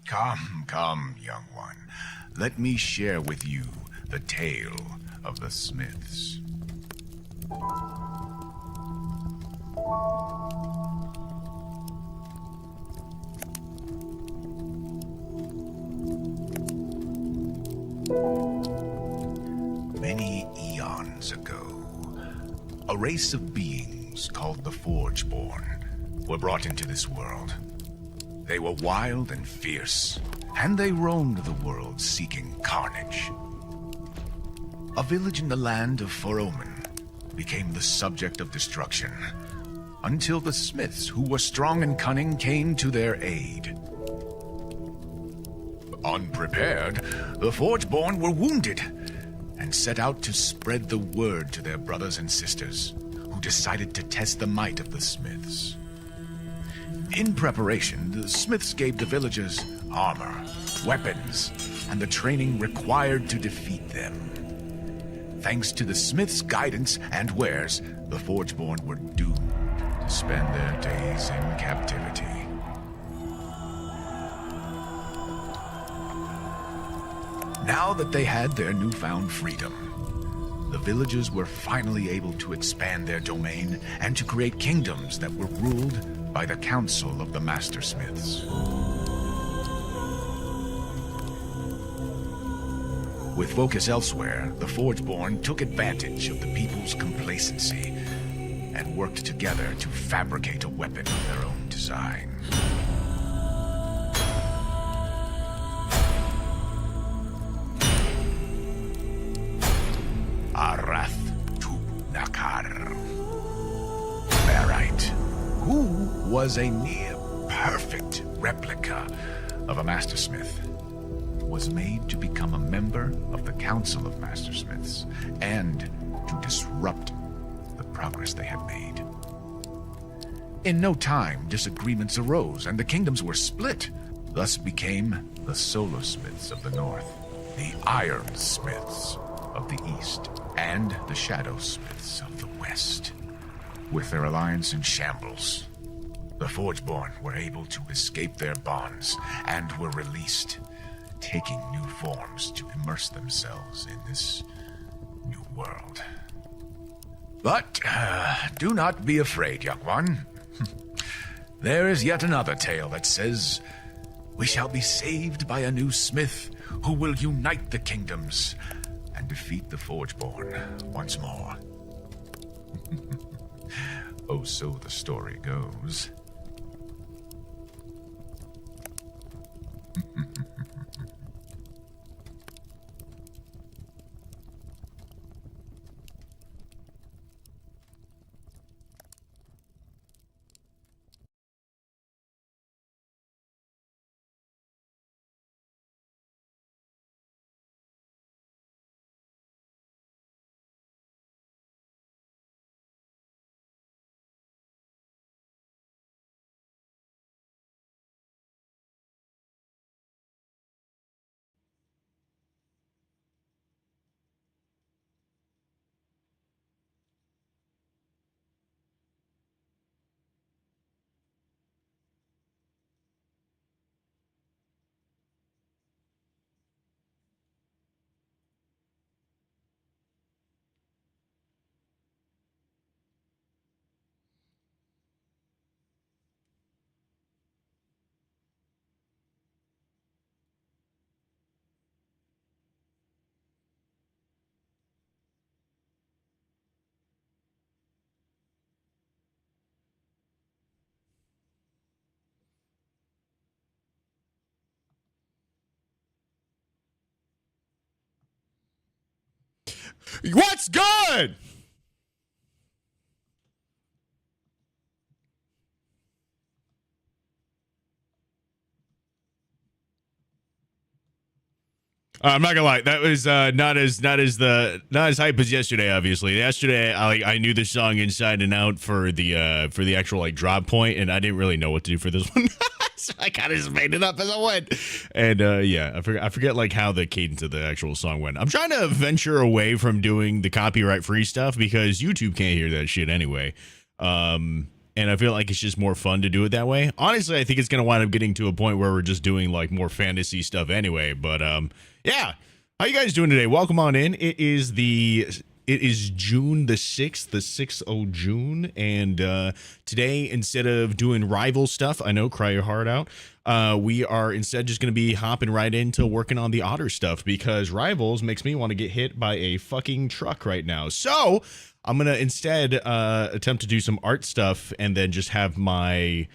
Come, come, young one. Let me share with you the tale of the Smiths. Many eons ago, a race of beings called the Forgeborn were brought into this world. They were wild and fierce, and they roamed the world seeking carnage. A village in the land of Foroman became the subject of destruction, until the Smiths, who were strong and cunning, came to their aid. Unprepared, the Forgeborn were wounded and set out to spread the word to their brothers and sisters, who decided to test the might of the Smiths. In preparation, the Smiths gave the villagers armor, weapons, and the training required to defeat them. Thanks to the Smiths' guidance and wares, the Forgeborn were doomed to spend their days in captivity. Now that they had their newfound freedom, the villagers were finally able to expand their domain and to create kingdoms that were ruled by the Council of the Mastersmiths. With focus elsewhere, the Forgeborn took advantage of the people's complacency and worked together to fabricate a weapon of their own design. Who was a near-perfect replica of a Mastersmith, was made to become a member of the Council of Mastersmiths and to disrupt the progress they had made. In no time, disagreements arose and the kingdoms were split. Thus became the Solorsmiths of the north, the Ironsmiths of the east, and the Shadowsmiths of the west. With their alliance in shambles, the Forgeborn were able to escape their bonds and were released, taking new forms to immerse themselves in this new world. But do not be afraid, young one. There is yet another tale that says we shall be saved by a new smith who will unite the kingdoms and defeat the Forgeborn once more. Oh, so the story goes. What's good? I'm not gonna lie, that was not as hype as yesterday. Obviously, yesterday I knew the song inside and out for the actual like drop point, and I didn't really know what to do for this one. So I kind of just made it up as I went. And yeah, I forget like how the cadence of the actual song went. I'm trying to venture away from doing the copyright free stuff because YouTube can't hear that shit anyway. And And I feel like it's just more fun to do it that way. Honestly, I think it's going to wind up getting to a point where we're just doing like more fantasy stuff anyway. But yeah. How you guys doing today? Welcome on in. It is June the 6th, the 6th of June. And today, instead of doing rival stuff, I know, cry your heart out. We are instead just going to be hopping right into working on the otter stuff because rivals makes me want to get hit by a fucking truck right now. So I'm going to instead attempt to do some art stuff and then just have my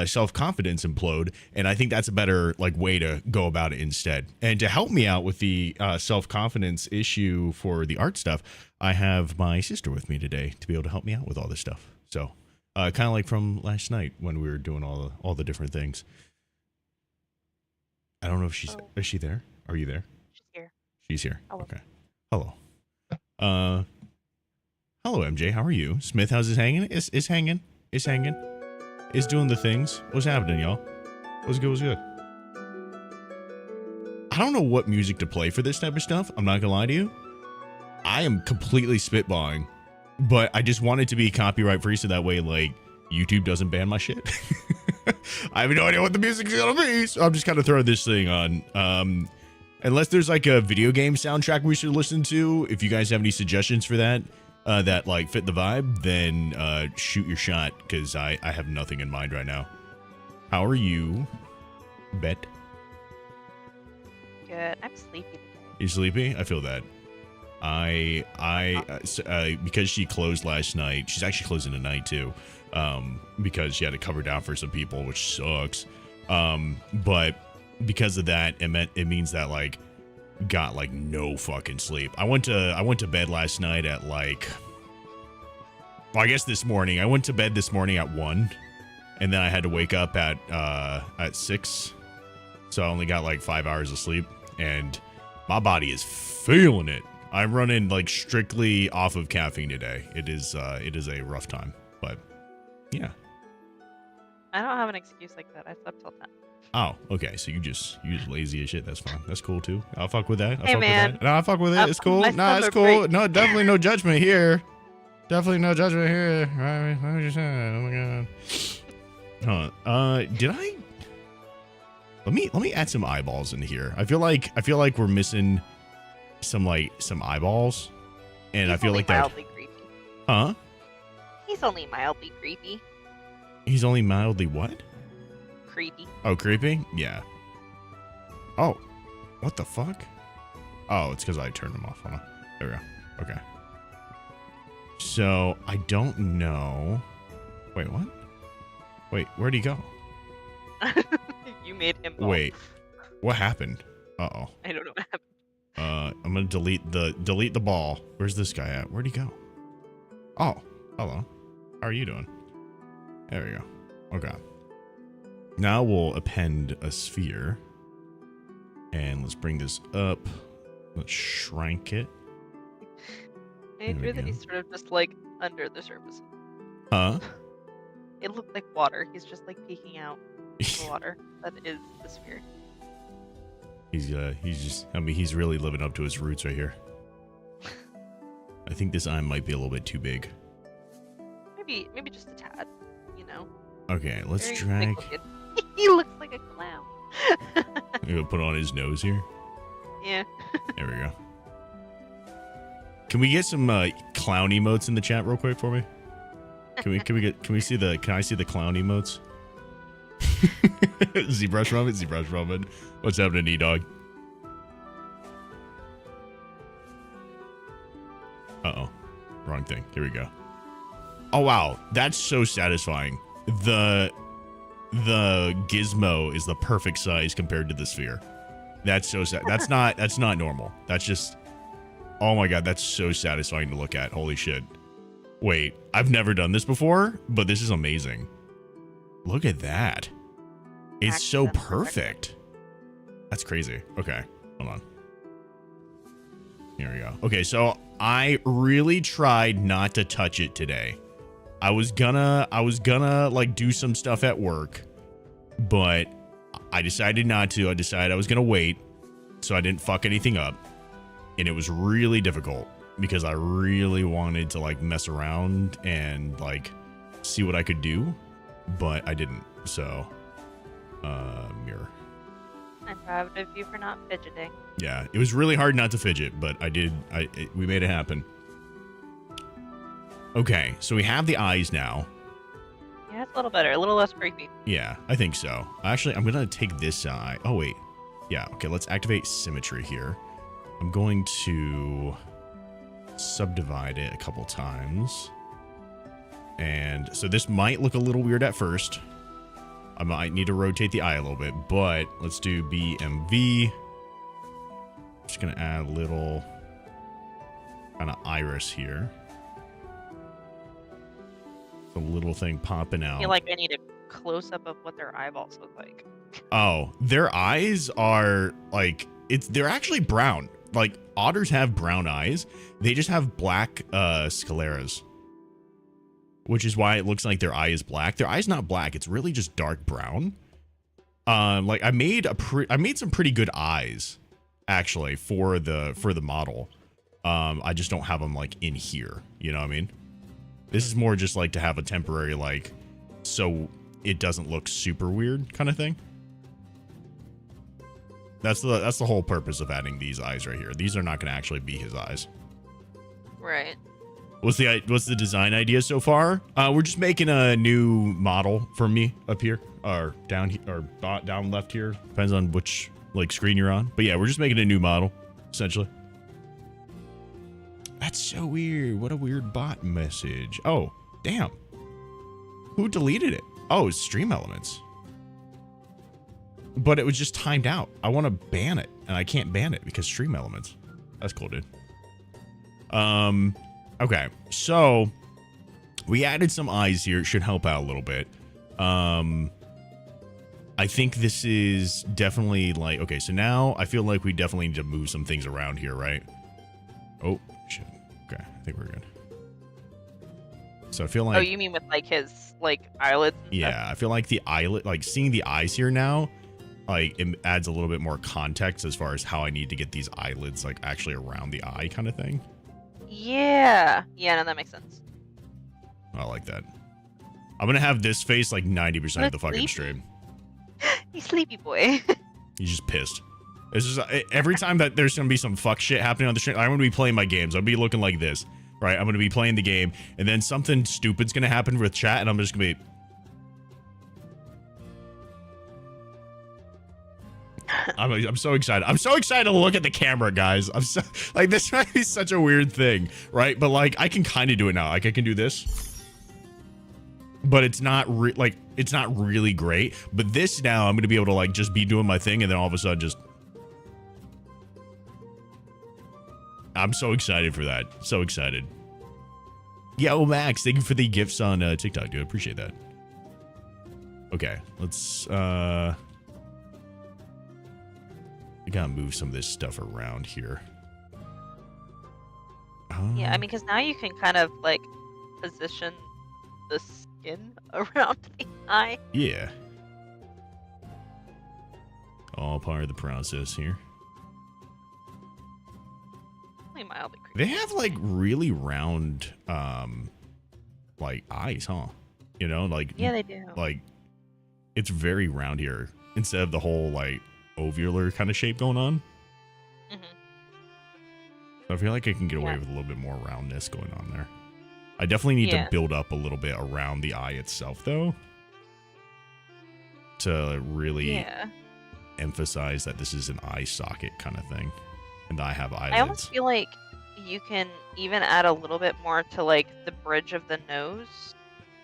self-confidence implode. And I think that's a better like way to go about it instead. And to help me out with the self-confidence issue for the art stuff, I have my sister with me today to be able to help me out with all this stuff. So kind of like from last night when we were doing all the different things. I don't know if is she there? Are you there? She's here. She's here. Hello. Okay. Hello. Hello, MJ. How are you? Smith, how's it hanging? Is hanging. Is hanging. Is doing the things. What's happening, y'all? What's good? What's good? I don't know what music to play for this type of stuff. I'm not gonna lie to you. I am completely spitballing, but I just want it to be copyright free so that way, like, YouTube doesn't ban my shit. I have no idea what the music's gonna be, so I'm just kind of throwing this thing on. Unless there's like a video game soundtrack we should listen to, if you guys have any suggestions for that, that like fit the vibe, then shoot your shot, because I have nothing in mind right now. How are you, Bet? Good. I'm sleepy today. You sleepy? I feel that. Because she closed last night, she's actually closing tonight too, because she had to cover down for some people, which sucks. But because of that, it means that like got like no fucking sleep. I went to bed last night at like, well, I guess this morning. I went to bed this morning at 1, and then I had to wake up at 6. So I only got like 5 hours of sleep, and my body is feeling it. I'm running like strictly off of caffeine today. It is a rough time, but yeah. I don't have an excuse like that. I slept till 10. Oh, okay. So you just lazy as shit. That's fine. That's cool too. I'll fuck with that. Hey, man. No, I'll fuck with it. It's cool. No, it's cool. Break. No, definitely no judgment here. Definitely no judgment here. What was you saying? Oh my god. Huh. Did I? Let me add some eyeballs in here. I feel like we're missing some eyeballs, and He's I feel only like that. mildly creepy. Huh? He's only mildly creepy. He's only mildly what? Creepy. Oh, creepy? Yeah. Oh, what the fuck? Oh, it's because I turned them off. Hold on. There we go. Okay. So I don't know. Wait, what? Wait, where'd he go? You made him bald. Wait, what happened? Uh-oh. I don't know what happened. I'm gonna delete the ball. Where's this guy at? Where'd he go? Oh, hello. How are you doing? There we go. Okay. Now we'll append a sphere. And let's bring this up. Let's shrink it. I drew that he's sort of just like under the surface. Huh? It looked like water. He's just like peeking out the water that is the sphere. He's really living up to his roots right here. I think this eye might be a little bit too big. Maybe just a tad, you know. Okay, let's Very drag. He looks like a clown. I'm gonna put on his nose here. Yeah. There we go. Can we get some clown emotes in the chat real quick for me? Can I see the clown emotes? Zbrush Robin. What's happening, E-Dog? Uh-oh. Wrong thing. Here we go. Oh, wow. That's so satisfying. The gizmo is the perfect size compared to the sphere. That's so sad. That's not normal. That's just, oh my god, that's so satisfying to look at. Holy shit. Wait, I've never done this before, but this is amazing. Look at that. It's so perfect. That's crazy. Okay, hold on. Here we go. Okay, so I really tried not to touch it today. I was gonna like do some stuff at work, but I decided not to. I decided I was gonna wait so I didn't fuck anything up. And it was really difficult because I really wanted to like mess around and like see what I could do, but I didn't. So, mirror. I'm proud of you for not fidgeting. Yeah, it was really hard not to fidget, but I did. We made it happen. Okay, so we have the eyes now. Yeah, it's a little better, a little less creepy. Yeah, I think so. Actually, I'm gonna take this eye. Oh wait, yeah. Okay, let's activate symmetry here. I'm going to subdivide it a couple times, and so this might look a little weird at first. I might need to rotate the eye a little bit, but let's do BMV. Just gonna add a little kind of iris here. A little thing popping out. I feel like I need a close-up of what their eyeballs look like. Oh, their eyes are like, they're actually brown. Like, otters have brown eyes. They just have black scleras, which is why it looks like their eye is black. Their eye's not black. It's really just dark brown. Like I made some pretty good eyes actually for the model. I just don't have them like in here. You know what I mean? This is more just like to have a temporary, like, so it doesn't look super weird kind of thing. That's the whole purpose of adding these eyes right here. These are not going to actually be his eyes. Right. What's the design idea so far? We're just making a new model for me up here, or down here, or down left here. Depends on which like screen you're on. But yeah, we're just making a new model essentially. That's so weird. What a weird bot message. Oh, damn. Who deleted it? Oh, it's Stream Elements. But it was just timed out. I want to ban it, and I can't ban it because Stream Elements. That's cool, dude. Okay, so we added some eyes here. It should help out a little bit. I think this is definitely like, okay, so now I feel like we definitely need to move some things around here, right? Oh, shit. Okay, I think we're good. So I feel like... Oh, you mean with like his like eyelids and yeah, stuff? I feel like the eyelid, like seeing the eyes here now, like it adds a little bit more context as far as how I need to get these eyelids like actually around the eye kind of thing. Yeah. Yeah, no, that makes sense. I like that. I'm gonna have this face like 90% of the fucking Sleepy. stream. You sleepy boy. He's just pissed. It's just every time that there's gonna be some fuck shit happening on the stream, I'm gonna be playing my games. I'll be looking like this, right? I'm gonna be playing the game, and then something stupid's gonna happen with chat, and I'm just gonna be. I'm so excited. I'm so excited to look at the camera, guys. I'm so like, this might be such a weird thing, right? But like, I can kind of do it now. Like, I can do this, but it's not it's not really great. But this now, I'm gonna be able to like just be doing my thing, and then all of a sudden, just. I'm so excited for that. So excited. Yo, Max, thank you for the gifts on TikTok, dude. Appreciate that. Okay, let's I gotta move some of this stuff around here. Yeah, I mean, because now you can kind of like position the skin around the eye. Yeah. All part of the process here. Only mildly creepy. They have like really round, like eyes, huh? You know, like Yeah, they do. like it's very round here instead of the whole like ovular kind of shape going on. Mhm. So I feel like I can get away Yeah. with a little bit more roundness going on there. I definitely need Yeah. to build up a little bit around the eye itself, though, to really Yeah. emphasize that this is an eye socket kind of thing, and I have eyelids. I almost feel like you can even add a little bit more to like the bridge of the nose,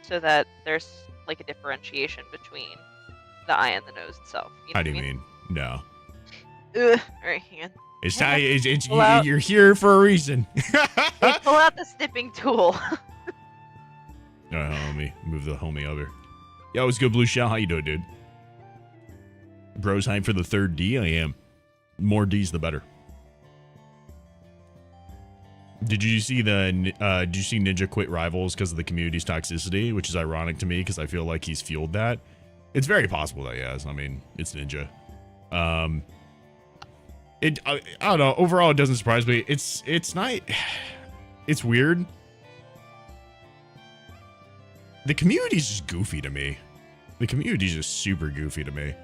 so that there's like a differentiation between the eye and the nose itself. You know How do what you I mean? No. Ugh. All right, hang on. It's time. It's Pull out. you're here for a reason. Hey, pull out the snipping tool. All right, let me move the homie over. Yo, what's good, Blue Shell? How you doing, dude? Bro's hyped for the third D. I am. More D's, the better. Did you see did you see Ninja quit Rivals because of the community's toxicity, which is ironic to me because I feel like he's fueled that. It's very possible that he has. I mean, it's Ninja. I don't know. Overall, it doesn't surprise me. It's not. It's weird the community's just goofy to me. The community's just super goofy to me.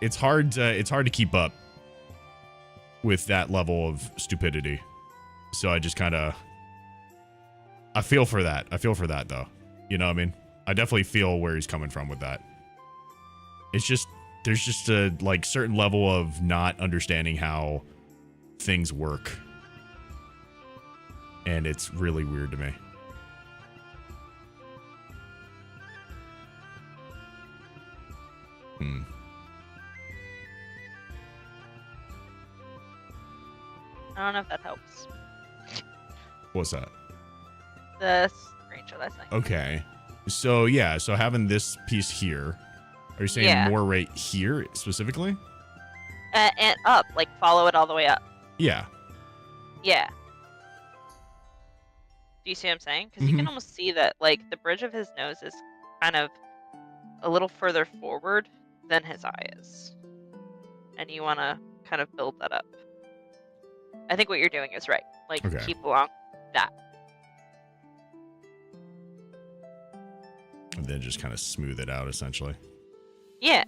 It's hard to keep up with that level of stupidity. So I just kind of, I feel for that. I feel for that though. You know what I mean? I definitely feel where he's coming from with that. It's just, there's just a like certain level of not understanding how things work. And it's really weird to me. I don't know if that helps. What's that? The screenshot I sent. Okay. So, yeah. So, having this piece here. Are you saying more right here, specifically? And up. Like, follow it all the way up. Yeah. Yeah. Do you see what I'm saying? Because you can almost see that, like, the bridge of his nose is kind of a little further forward than his eye is. And you want to kind of build that up. I think what you're doing is right. Like, keep along that. And then just kind of smooth it out, essentially. Yeah.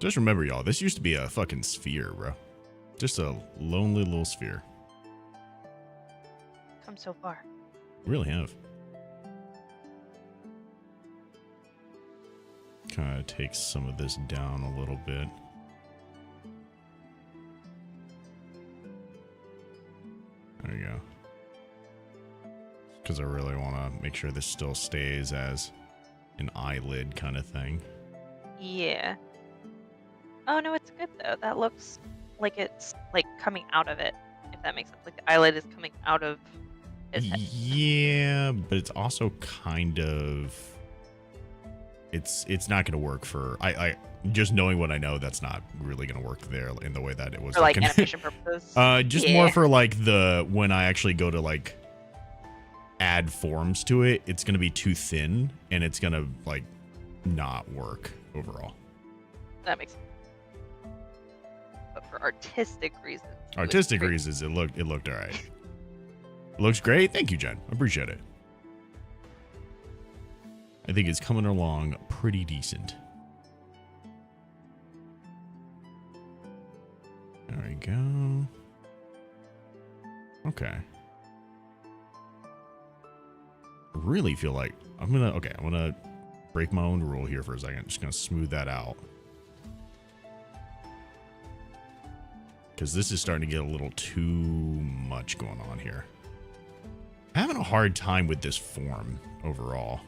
Just remember, y'all, this used to be a fucking sphere, bro. Just a lonely little sphere. Come so far. We really have. Kind of take some of this down a little bit. There you go. Because I really want to make sure this still stays as an eyelid kind of thing. Yeah. Oh, no, it's good, though. That looks like it's, like, coming out of it, if that makes sense. Like, the eyelid is coming out of his head. Yeah, but it's also kind of... It's not going to work for... I just knowing what I know, that's not really going to work there in the way that it was. For, like, animation purposes? Just more for, like, the... When I actually go to, like, add forms to it, it's going to be too thin, and it's going to, like, not work overall. That makes sense. But for artistic reasons. Artistic reasons, it looked all right. It looks great. Thank you, Jen. I appreciate it. I think it's coming along pretty decent. There we go. Okay. I really feel like I'm gonna break my own rule here for a second. Just gonna smooth that out. Because this is starting to get a little too much going on here. I'm having a hard time with this form overall.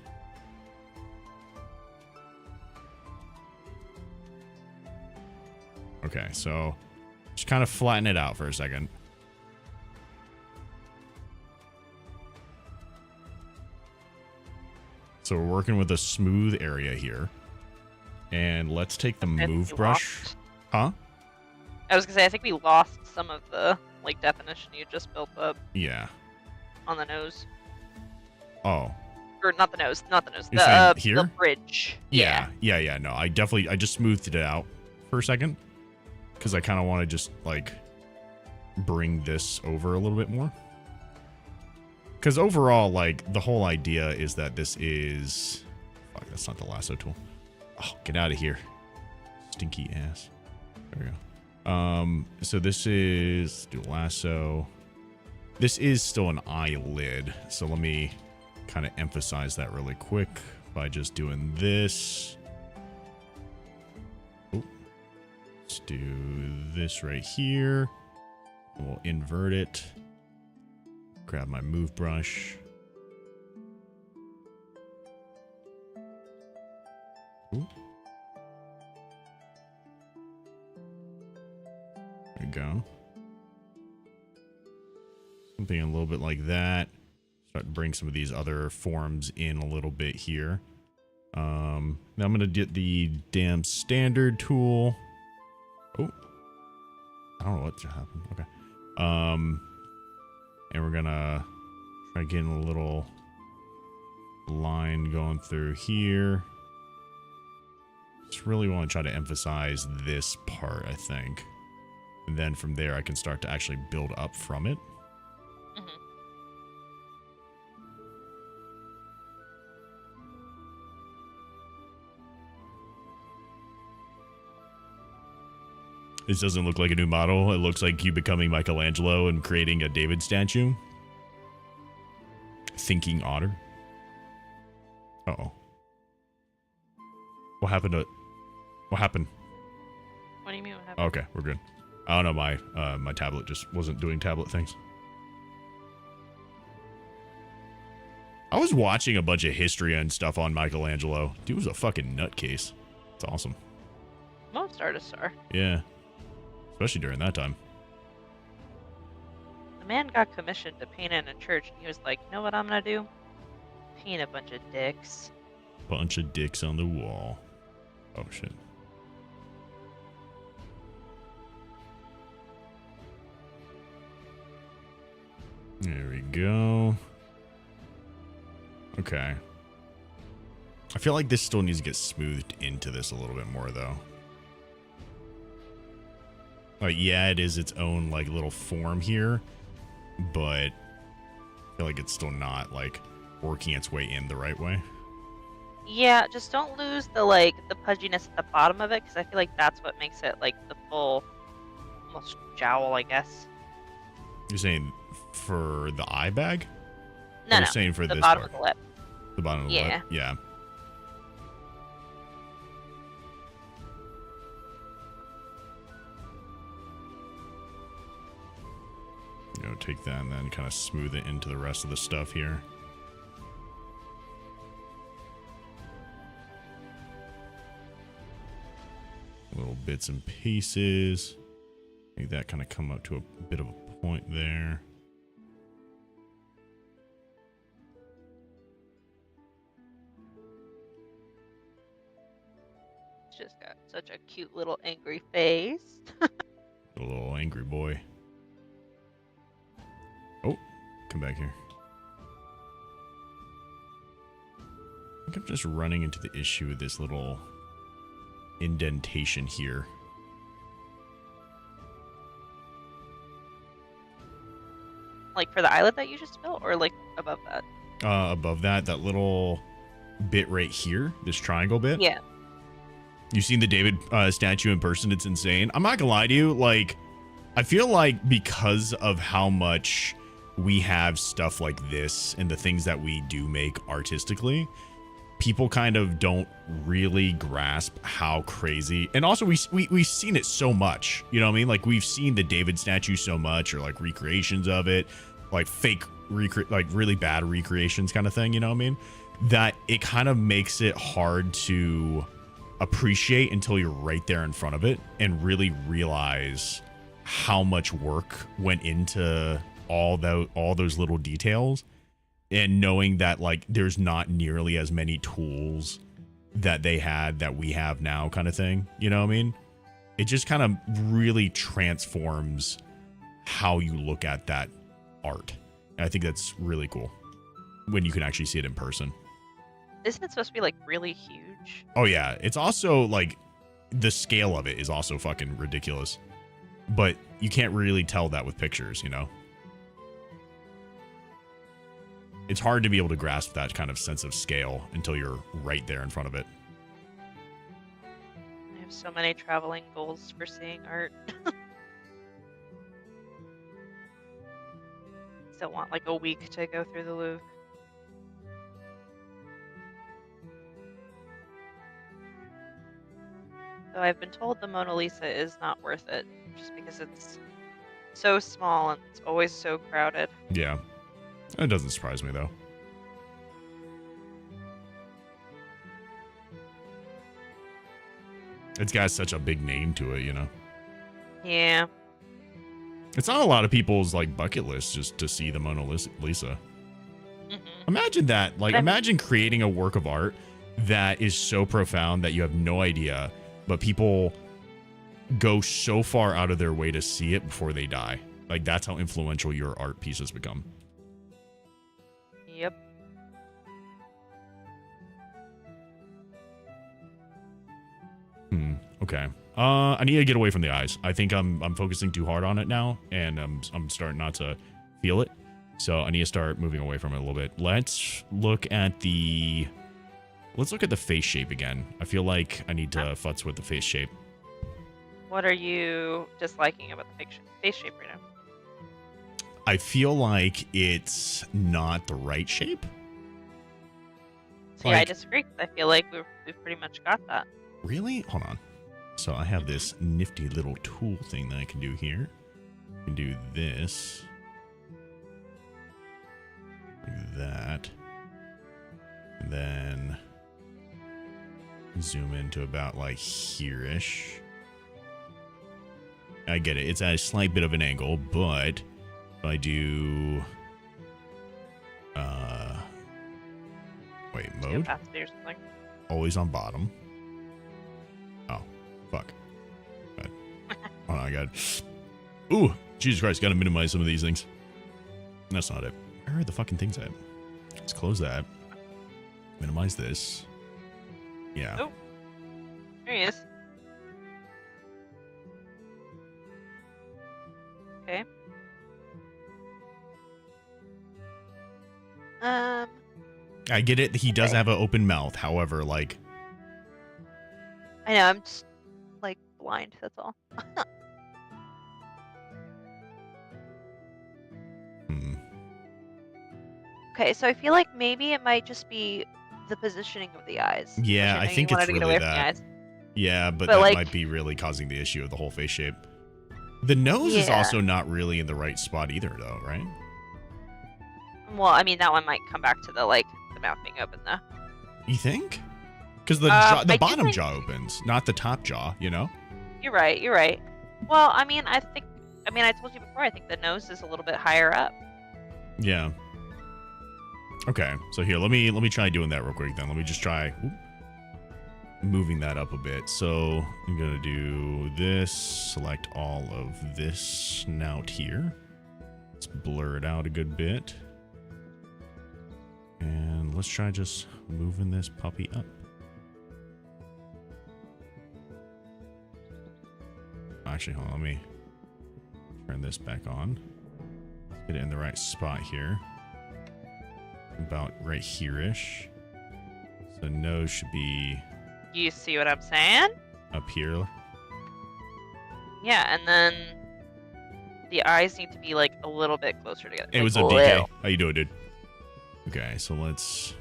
Okay, so just kind of flatten it out for a second. So we're working with a smooth area here. And let's take the move brush. Huh? I was gonna say, I think we lost some of the, like, definition you just built up. Yeah. On the nose. Oh. Or not the nose. You're saying here? The bridge. Yeah. No, I just smoothed it out for a second. Because I kind of want to just, like, bring this over a little bit more. Because overall, like, the whole idea is that this is... Fuck, that's not the lasso tool. Oh, get out of here. Stinky ass. There we go. So this is... do lasso. This is still an eyelid. So let me kind of emphasize that really quick by just doing this. Let's do this right here. We'll invert it. Grab my move brush. Ooh. There we go. Something a little bit like that. Start to bring some of these other forms in a little bit here. Now I'm going to get the damn standard tool. Oh, I don't know what just happened. Okay. And we're gonna try getting a little line going through here. Just really want to try to emphasize this part, I think. And then from there, I can start to actually build up from it. Mhm. This doesn't look like a new model. It looks like you becoming Michelangelo and creating a David statue. Thinking otter. Uh-oh. What happened to it? What happened? What do you mean? What happened? Okay, we're good. I don't know, my tablet just wasn't doing tablet things. I was watching a bunch of history and stuff on Michelangelo. Dude was a fucking nutcase. It's awesome. Most artists are. Yeah. Especially during that time. The man got commissioned to paint in a church, and he was like, "You know what I'm gonna do? Paint a bunch of dicks." Bunch of dicks on the wall. Oh, shit. There we go. Okay. I feel like this still needs to get smoothed into this a little bit more, though. Like, yeah, it is its own, like, little form here, but I feel like it's still not, like, working its way in the right way. Yeah, just don't lose the the pudginess at the bottom of it, because I feel like that's what makes it like the full, almost jowl, I guess. You're saying for the eye bag? No, Or no, you're saying for the this bottom part? of the lip. The bottom of the Yeah. lip? Yeah. You know, take that and then kind of smooth it into the rest of the stuff here. Little bits and pieces. Make that kind of come up to a bit of a point there. It's just got such a cute little angry face. A little angry boy. Oh, come back here. I think I'm just running into the issue with this little indentation here. Like for the eyelid that you just built, or like above that? Above that little bit right here, this triangle bit. Yeah. You've seen the David statue in person. It's insane. I'm not gonna lie to you. Like, I feel like because of how much we have stuff like this and the things that we do make artistically, people kind of don't really grasp how crazy. And also, we've seen it so much. You know what I mean? Like, we've seen the David statue so much, or like recreations of it, like fake like really bad recreations kind of thing. You know what I mean? That it kind of makes it hard to appreciate until you're right there in front of it and really realize how much work went into all those little details, and knowing that like there's not nearly as many tools that they had that we have now, kind of thing. You know what I mean? It just kind of really transforms how you look at that art. And I think that's really cool when you can actually see it in person. Isn't it supposed to be like really huge? Oh yeah, it's also like the scale of it is also fucking ridiculous, but you can't really tell that with pictures, you know? It's hard to be able to grasp that kind of sense of scale until you're right there in front of it. I have so many traveling goals for seeing art. Still want like a week to go through the Louvre. Though I've been told the Mona Lisa is not worth it, just because it's so small and it's always so crowded. Yeah. It doesn't surprise me, though. It's got such a big name to it, you know? Yeah. It's on a lot of people's, like, bucket list just to see the Mona Lisa. Hmm. Imagine that. Like, imagine creating a work of art that is so profound that you have no idea, but people go so far out of their way to see it before they die. Like, that's how influential your art pieces become. Yep. Okay. I need to get away from the eyes. I think I'm focusing too hard on it now, and I'm starting not to feel it. So I need to start moving away from it a little bit. Let's look at the face shape again. I feel like I need to futz with the face shape. What are you disliking about the face shape right now? I feel like it's not the right shape. See, I disagree. I feel like we've pretty much got that. Really? Hold on. So I have this nifty little tool thing that I can do here. I can do this. Like that. And then zoom into about like here-ish. I get it. It's at a slight bit of an angle, but if I do wait, mode? Always on bottom. Oh, fuck. God. Oh my god. Ooh, Jesus Christ, gotta minimize some of these things. That's not it. Where are the fucking things at? Let's close that. Minimize this. Yeah. Oh, there he is. Okay. I get it. He does have an open mouth. However, like, I know, I'm just like blind, that's all. Okay, so I feel like maybe it might just be the positioning of the eyes. Yeah, I think it's really that. Yeah, but that like, might be really causing the issue of the whole face shape. The nose is also not really in the right spot either, though, right? Well, I mean, that one might come back to the mouth being open, though. You think? Because the bottom jaw opens, not the top jaw, you know? You're right. Well, I mean, I told you before, I think the nose is a little bit higher up. Yeah. Okay, so here, let me try doing that real quick then. Let me just try moving that up a bit. So I'm gonna do this, select all of this snout here. Let's blur it out a good bit. And let's try just moving this puppy up. Actually, hold on, let me turn this back on. Let's get it in the right spot here. About right here-ish. So nose should be... You see what I'm saying? Up here. Yeah, and then the eyes need to be like a little bit closer together. Hey, what's up, DK? How you doing, dude? Okay, so let's...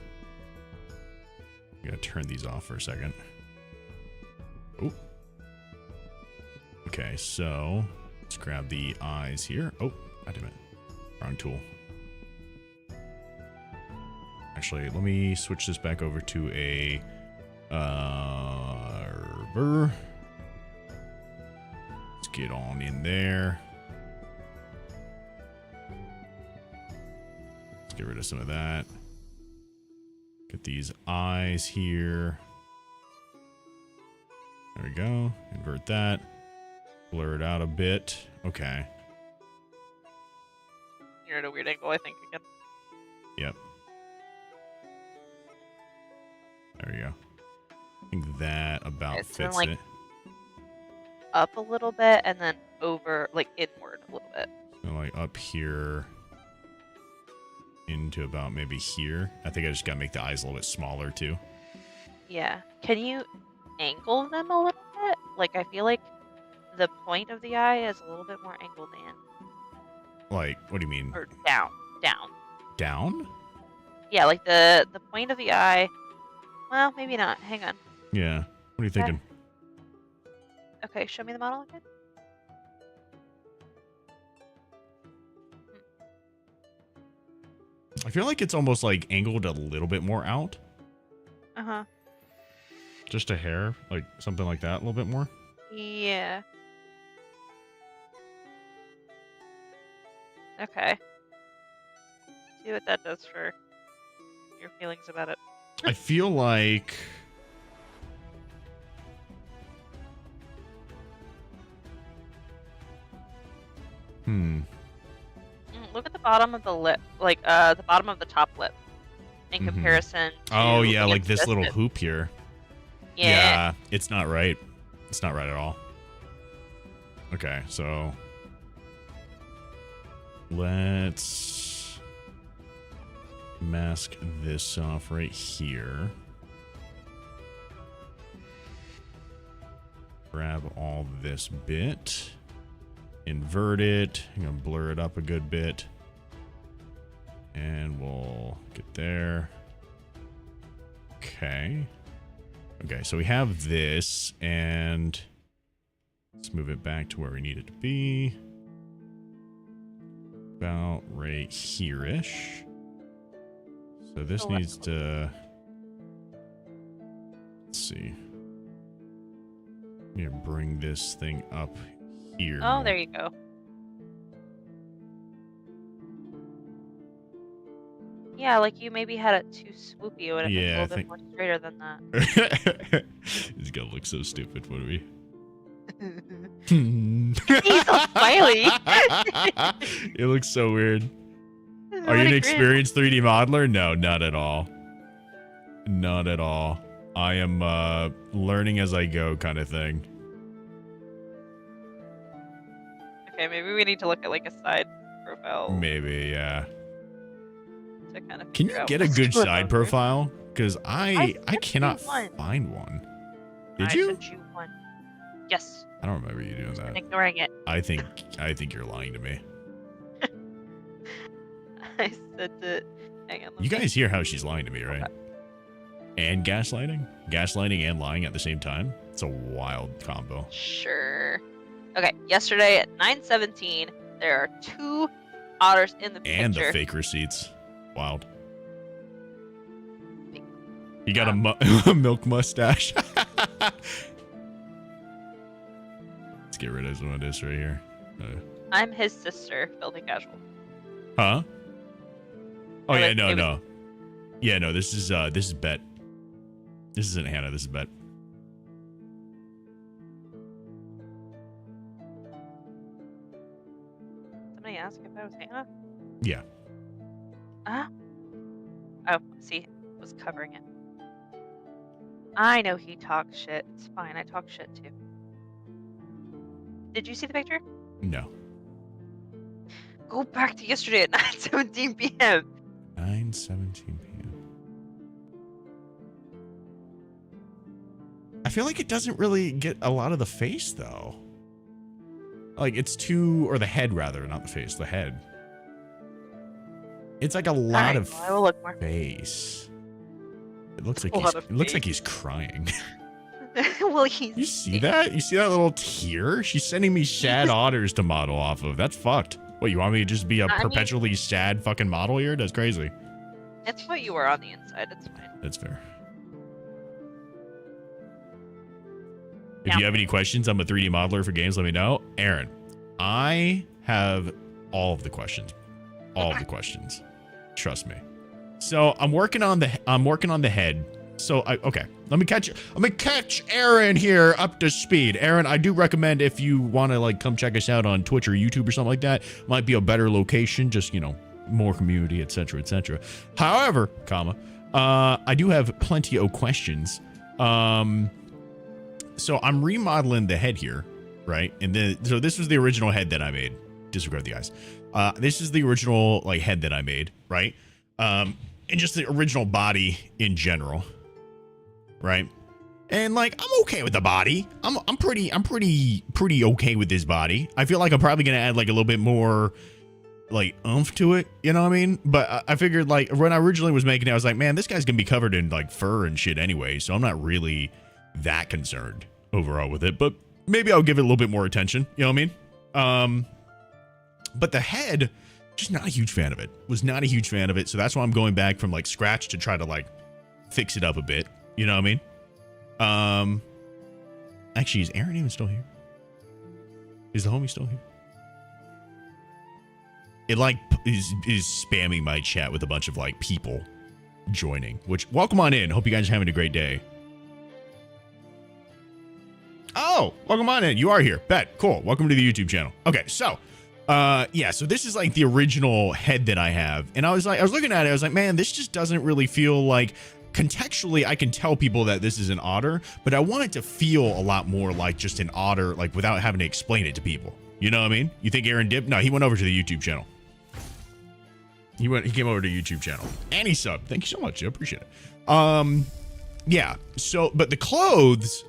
I gotta turn these off for a second. Oh. Okay, so let's grab the eyes here. Oh, God damn it. Wrong tool. Actually, let me switch this back over to a let's get on in there. Let's get rid of some of that. Get these eyes here. There we go. Invert that. Blur it out a bit. Okay. You're at a weird angle, I think, again. Yep. There we go. I think that about fits it. Up a little bit and then over, like inward a little bit. So like up here into about maybe here. I think I just gotta make the eyes a little bit smaller too. Yeah. Can you angle them a little bit? Like, I feel like the point of the eye is a little bit more angled in. Like, what do you mean? Or down. Down? Yeah, like the point of the eye. Well, maybe not. Hang on. Yeah. What are you thinking? Okay, show me the model again. I feel like it's almost like angled a little bit more out. Uh-huh. Just a hair, like something like that, a little bit more. Yeah. Okay. See what that does for your feelings about it. I feel like... Look at the bottom of the lip, like the bottom of the top lip, in comparison to oh yeah, like this little hoop here. Yeah, it's not right. It's not right at all. Okay, so let's mask this off right here. Grab all this bit, invert it. I'm gonna blur it up a good bit, and we'll get there. Okay. Okay, so we have this, and let's move it back to where we need it to be. About right here-ish. So this needs to... Let's see. I'm going to bring this thing up here. Oh, there you go. Yeah, like you maybe had it too swoopy. It would have been a little bit more straighter than that. He's going to look so stupid, would we? He's so smiley. It looks so weird. Are you an experienced 3D modeler? No, not at all. Not at all. I am learning as I go kind of thing. Okay, maybe we need to look at like a side profile. Maybe, yeah. To kind of Can you get a good side profile? Because I cannot find one. Did you? Sent you one. Yes. I don't remember you doing that. Ignoring it. I think you're lying to me. I sent it. Hang on. You guys hear how she's lying to me, right? Okay. And gaslighting? Gaslighting and lying at the same time? It's a wild combo. Sure. Okay, yesterday at 9:17, there are 2 otters in the picture. And the fake receipts. Wild. You got a milk mustache. Let's get rid of some of this right here. I'm his sister, filthy casual. Huh? Oh yeah, no. Yeah, no, this is Bet. This isn't Hannah, this is Bet. Somebody asked if I was Hannah? Yeah. Oh, see, it was covering it. I know he talks shit. It's fine, I talk shit too. Did you see the picture? No. Go back to yesterday at 9:17 p.m. 9:17 p.m. I feel like it doesn't really get a lot of the face though. Like it's too, or the head rather, not the face, the head. It's like a lot of face. It looks like he's crying. Well, he's. You see that? You see that little tear? She's sending me sad otters to model off of. That's fucked. What, you want me to just be a perpetually sad fucking model here? That's crazy. It's what you are on the inside. It's fine. That's fair. If you have any questions, I'm a 3D modeler for games. Let me know. Aaron, I have all of the questions. All of the questions. Trust me. So I'm working on the head. So okay. Let me catch Aaron here up to speed. Aaron, I do recommend if you want to like come check us out on Twitch or YouTube or something like that, might be a better location, just, you know, more community, etc., etc. However, I do have plenty of questions. So I'm remodeling the head here, right? And then so this was the original head that I made. Disregard the eyes. This is the original like head that I made, right? And just the original body in general. Right. And like, I'm okay with the body. I'm pretty okay with this body. I feel like I'm probably going to add like a little bit more like oomph to it. You know what I mean? But I figured like when I originally was making it, I was like, man, this guy's going to be covered in like fur and shit anyway. So I'm not really that concerned overall with it, but maybe I'll give it a little bit more attention. You know what I mean? But the head, just not a huge fan of it. Was not a huge fan of it. So that's why I'm going back from like scratch to try to like fix it up a bit. You know what I mean? Actually, is Aaron even still here? Is the homie still here? It like is spamming my chat with a bunch of like people joining, which welcome on in. Hope you guys are having a great day. Oh, welcome on in. You are here. Bet. Cool. Welcome to the YouTube channel. Okay, so yeah, so this is like the original head that I have. And I was looking at it, I was like, man, this just doesn't really feel like contextually, I can tell people that this is an otter, but I want it to feel a lot more like just an otter, like without having to explain it to people. You know what I mean? You think Aaron dipped? No, he went over to the YouTube channel. He came over to YouTube channel. And he subbed. Thank you so much. I appreciate it. Yeah. So, but the clothes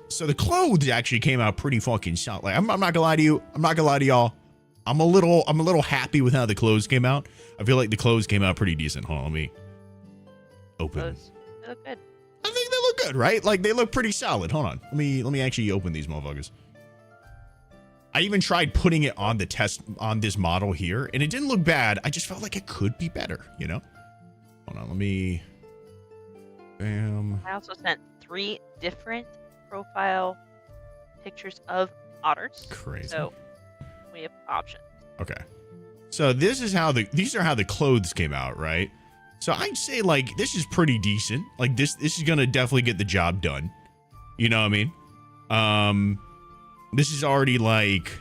actually came out pretty fucking solid. Like, I'm not gonna lie to you. I'm not gonna lie to y'all. I'm a little happy with how the clothes came out. I feel like the clothes came out pretty decent. Hold on, let me open. They look good. I think they look good, right? Like they look pretty solid. Hold on. Let me actually open these motherfuckers. I even tried putting it on the test on this model here, and it didn't look bad. I just felt like it could be better, you know? Hold on, let me... Bam. I also sent 3 different profile pictures of otters. Crazy. So we have options. Okay. So these are how the clothes came out, right? So I'd say like this is pretty decent. Like this is gonna definitely get the job done. You know what I mean? This is already like,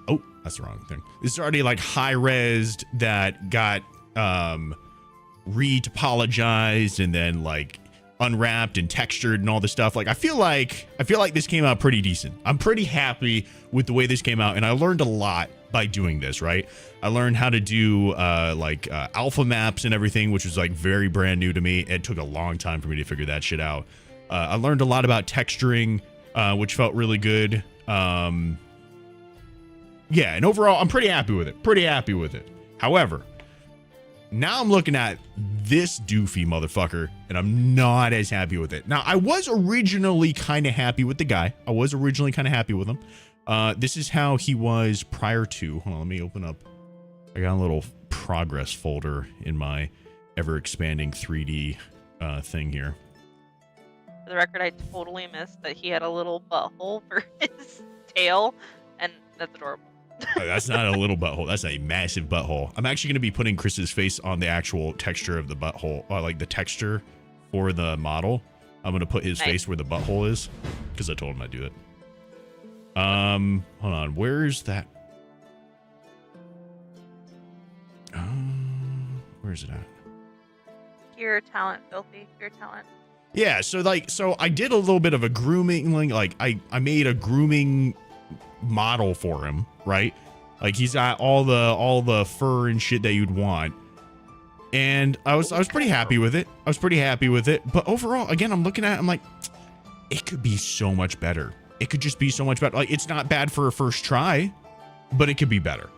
oh, that's the wrong thing. This is already like high resed that got retopologized and then like unwrapped and textured and all this stuff. Like I feel like this came out pretty decent. I'm pretty happy with the way this came out, and I learned a lot by doing this, right? I learned how to do alpha maps and everything, which was like very brand new to me. It took a long time for me to figure that shit out. I learned a lot about texturing, which felt really good. Yeah, and overall, I'm pretty happy with it. However, now I'm looking at this doofy motherfucker, and I'm not as happy with it. Now, I was originally kind of happy with the guy. I was originally kind of happy with him. This is how he was prior to. Hold on, let me open up. I got a little progress folder in my ever-expanding 3D thing here. For the record, I totally missed that he had a little butthole for his tail, and that's adorable. Oh, that's not a little butthole. That's a massive butthole. I'm actually going to be putting Chris's face on the actual texture of the butthole, like the texture for the model. I'm going to put his face where the butthole is because I told him I'd do it. Hold on. Where's that? Where's it at? Pure talent, filthy. Pure talent. Yeah, so I did a little bit of a grooming, like I made a grooming model for him, right? Like he's got all the fur and shit that you'd want. And I was pretty happy with it. But overall, again, I'm looking at it, I'm like, it could be so much better. It could just be so much better. Like it's not bad for a first try, but it could be better,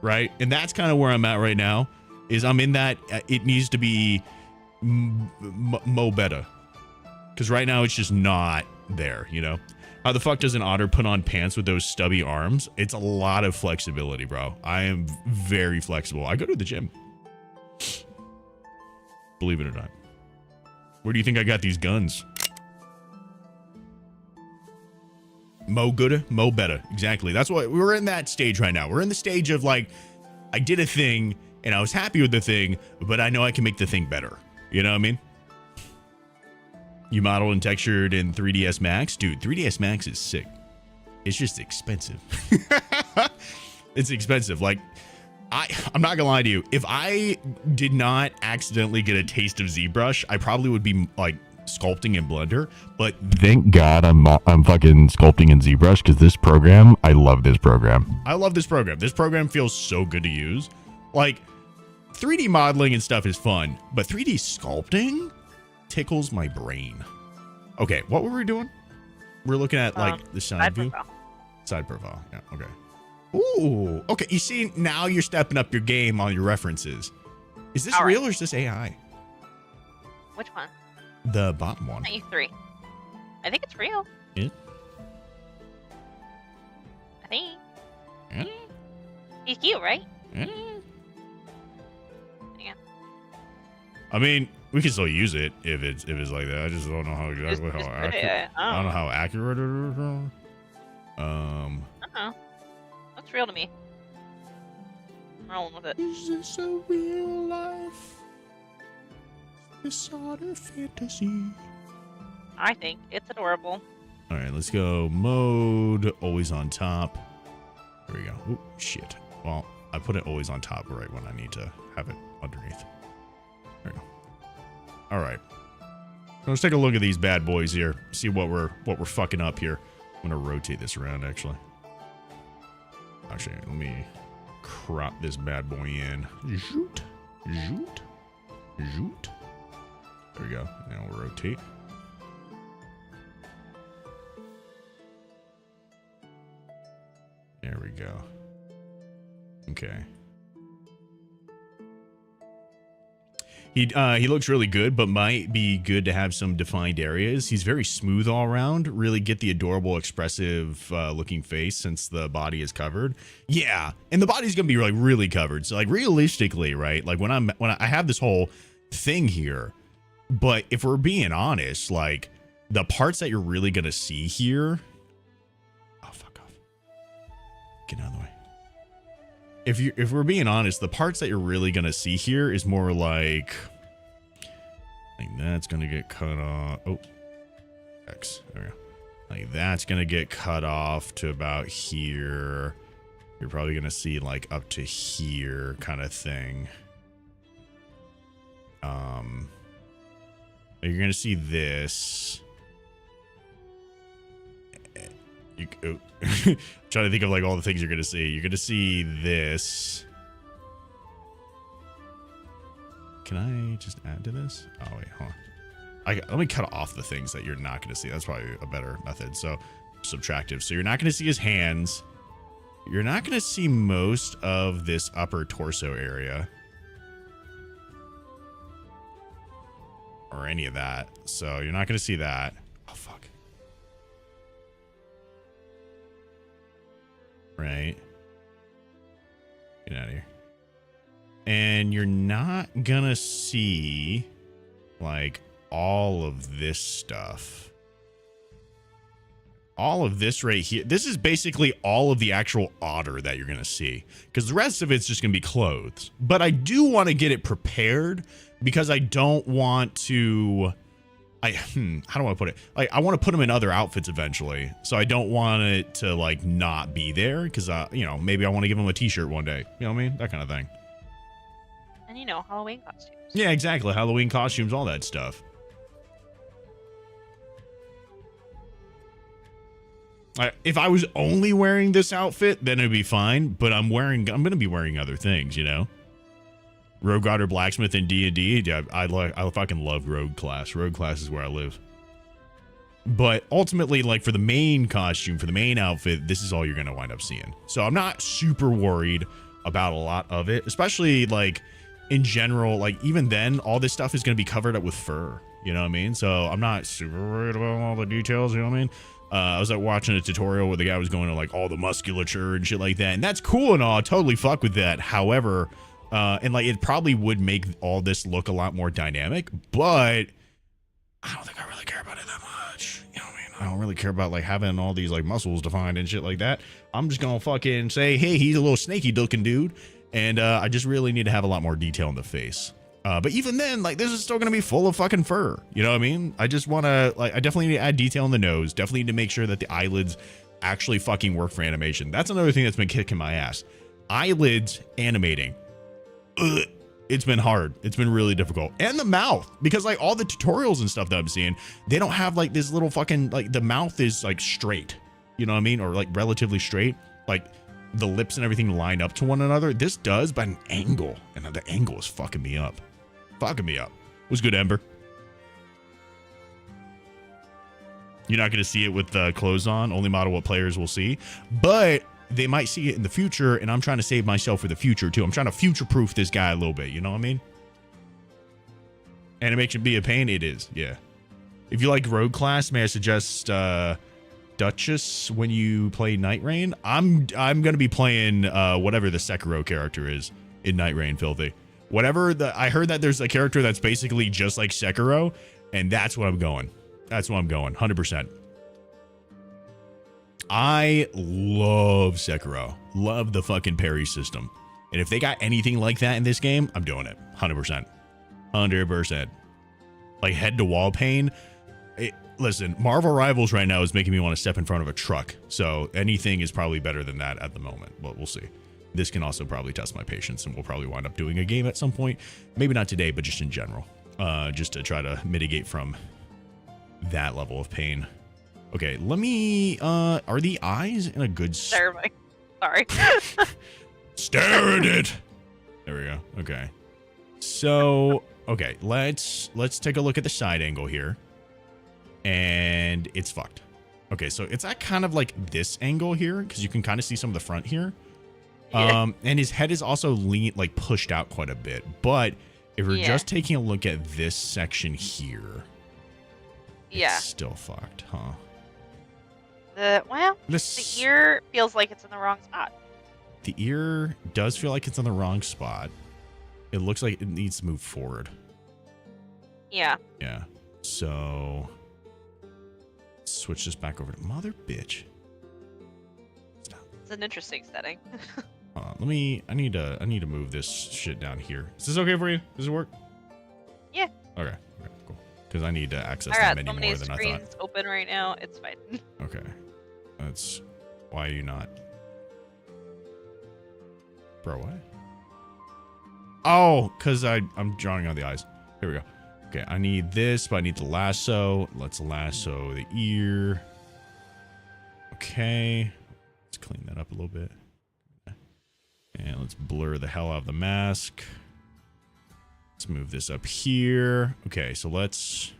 right? And that's kind of where I'm at right now, is I'm in that it needs to be mo better. Because right now it's just not there, you know? How the fuck does an otter put on pants with those stubby arms? It's a lot of flexibility, bro. I am very flexible. I go to the gym. Believe it or not. Where do you think I got these guns? Mo gooder, mo better. Exactly. That's what we're in that stage right now. We're in the stage of like, I did a thing and I was happy with the thing, but I know I can make the thing better. You know what I mean? You modeled and textured in 3ds Max? Dude, 3ds Max is sick. It's just expensive. It's expensive. Like, I'm not gonna lie to you. If I did not accidentally get a taste of Zbrush, I probably would be like sculpting in Blender. But thank God I'm fucking sculpting in Zbrush, because this program, I love this program. I love this program. This program feels so good to use. Like, 3D modeling and stuff is fun, but 3D sculpting tickles my brain. Okay, what were we doing? We're looking at like the side view. Side profile. Yeah, okay. Ooh, okay. You see, now you're stepping up your game on your references. Is this real or is this AI? Which one? The bottom one. I sent you 3. I think it's real. Yeah. I think. Yeah. He's cute, right? Yeah. Yeah. I mean, we can still use it if it's like that. I just don't know how exactly how accurate. I don't know how accurate it is. I don't know. Looks real to me. I'm rolling with it. Is this a real life? This sort of fantasy. I think it's adorable. All right, let's go. Mode always on top. There we go. Oh shit. Well, I put it always on top right when I need to have it underneath. There we go. All right. let's take a look at these bad boys here. See what we're fucking up here. I'm gonna rotate this around actually. Actually, let me crop this bad boy in. Zoot, zoot, zoot. There we go. Now we'll rotate. There we go. Okay. He looks really good, but might be good to have some defined areas. He's very smooth all around. Really get the adorable, expressive looking face since the body is covered. Yeah, and the body's gonna be like really covered. So like realistically, right? Like when I have this whole thing here, but if we're being honest, like the parts that you're really gonna see here. Oh fuck off! Get out of the way. If we're being honest, the parts that you're really gonna see here is more like that's gonna get cut off. Oh, X. There we go. Like that's gonna get cut off to about here. You're probably gonna see like up to here kind of thing. You're gonna see this. I'm trying to think of like all the things you're gonna see. You're gonna see this. Can I just add to this? Oh wait, hold on. Let me cut off the things that you're not gonna see. That's probably a better method. So subtractive. So you're not gonna see his hands. You're not gonna see most of this upper torso area. Or any of that. So you're not gonna see that. Oh fuck. Right. Get out of here. And you're not gonna see like all of this stuff. All of this right here. This is basically all of the actual otter that you're gonna see. Because the rest of it's just gonna be clothes. But I do want to get it prepared because I don't want to how do I want to put it? Like, I want to put them in other outfits eventually. So I don't want it to, like, not be there. Because, you know, maybe I want to give them a t-shirt one day. You know what I mean? That kind of thing. And, you know, Halloween costumes. Yeah, exactly. Halloween costumes, all that stuff. If I was only wearing this outfit, then it'd be fine. But I'm going to be wearing other things, you know? Rogue Guard or Blacksmith in D&D, yeah, I fucking love Rogue class. Rogue class is where I live. But ultimately, like for the main costume, for the main outfit, this is all you're going to wind up seeing. So I'm not super worried about a lot of it, especially like in general, like even then, all this stuff is going to be covered up with fur. You know what I mean? So I'm not super worried about all the details. You know what I mean? I was like watching a tutorial where the guy was going to like all the musculature and shit like that. And that's cool and all. I totally fuck with that. However, and like it probably would make all this look a lot more dynamic, but I don't think I really care about it that much. You know what I mean? I don't really care about like having all these like muscles defined and shit like that. I'm just gonna fucking say, hey, he's a little snaky looking dude, and I just really need to have a lot more detail in the face. But even then, like this is still gonna be full of fucking fur. You know what I mean? I just wanna like I definitely need to add detail in the nose. Definitely need to make sure that the eyelids actually fucking work for animation. That's another thing that's been kicking my ass. Eyelids animating. It's been hard. It's been really difficult. And the mouth, because like all the tutorials and stuff that I'm seeing, they don't have like this little fucking, like the mouth is like straight, you know what I mean? Or like relatively straight, like the lips and everything line up to one another. This does, but an angle, and the angle is fucking me up. Fucking me up. Was good, Ember. You're not going to see it with clothes on, only model what players will see, but they might see it in the future, and I'm trying to save myself for the future, too. I'm trying to future-proof this guy a little bit, you know what I mean? Animation be a pain? It is, yeah. If you like Rogue class, may I suggest Duchess when you play Night Rain? I'm going to be playing whatever the Sekiro character is in Night Rain, Filthy. Whatever, I heard that there's a character that's basically just like Sekiro, and that's what I'm going. That's what I'm going, 100%. I love Sekiro. Love the fucking parry system. And if they got anything like that in this game, I'm doing it. 100%. 100%. Like head-to-wall pain. Listen, Marvel Rivals right now is making me want to step in front of a truck. So anything is probably better than that at the moment. But we'll see. This can also probably test my patience, and we'll probably wind up doing a game at some point. Maybe not today, but just in general. Just to try to mitigate from that level of pain. Okay, let me, are the eyes in a good... Sorry. Stare at it! There we go. Okay. So, okay, let's take a look at the side angle here. And it's fucked. Okay, so it's at kind of like this angle here, because you can kind of see some of the front here. Yeah. And his head is also pushed out quite a bit. But if we're just taking a look at this section here, it's still fucked, huh? The ear feels like it's in the wrong spot. The ear does feel like it's in the wrong spot. It looks like it needs to move forward. Yeah. Yeah. So switch this back over to mother bitch. Stop. It's an interesting setting. I need to move this shit down here. Is this okay for you? Does it work? Yeah. Okay, cool. Because I need to access that menu more than I thought. Screens open right now. It's fine. Okay. That's why are you not? Bro, what? Oh, because I'm drawing on the eyes. Here we go. Okay, I need this, but I need the lasso. Let's lasso the ear. Okay. Let's clean that up a little bit. And let's blur the hell out of the mask. Let's move this up here. Okay, so let's...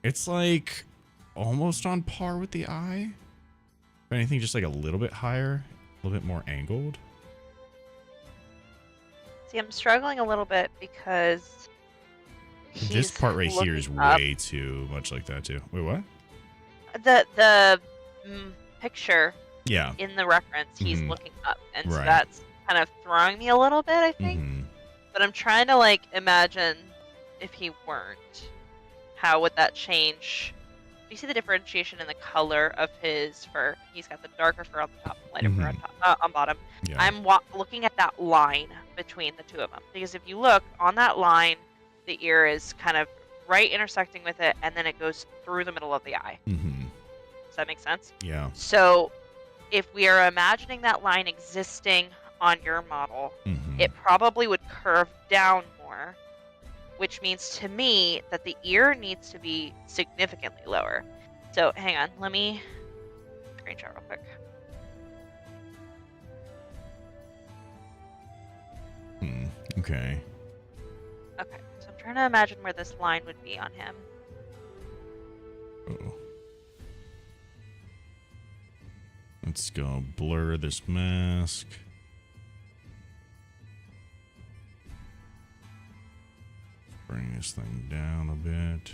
It's like almost on par with the eye. If anything, just like a little bit higher, a little bit more angled. See, I'm struggling a little bit because this part right here is way too much like that too. Wait, what? The picture in the reference, he's looking up, and so that's kind of throwing me a little bit, I think. But I'm trying to like imagine if he weren't, how would that change? Do you see the differentiation in the color of his fur? He's got the darker fur on the top, lighter fur on top, on bottom. Yeah. I'm looking at that line between the two of them, because if you look on that line, the ear is kind of right intersecting with it, and then it goes through the middle of the eye. Does that make sense? Yeah. So if we are imagining that line existing on your model, it probably would curve down more, which means to me that the ear needs to be significantly lower. So hang on, let me screenshot real quick. Okay. Okay, so I'm trying to imagine where this line would be on him. Uh-oh. Let's go blur this mask. Bring this thing down a bit.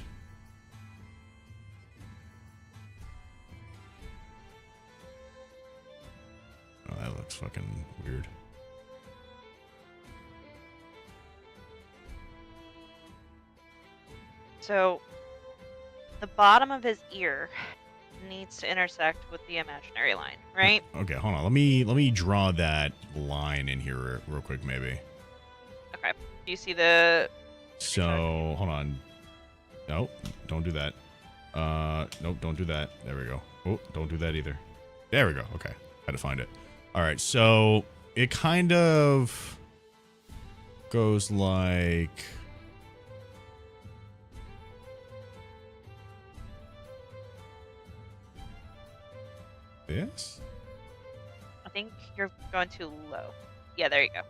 Oh, that looks fucking weird. So the bottom of his ear needs to intersect with the imaginary line, right? Okay, hold on. Let me draw that line in here real quick, maybe. Okay. Do you see the... So, hold on. Nope, don't do that. Nope, don't do that. There we go. Oh, don't do that either. There we go. Okay, had to find it. All right, so it kind of goes like... this? I think you're going too low. Yeah, there you go.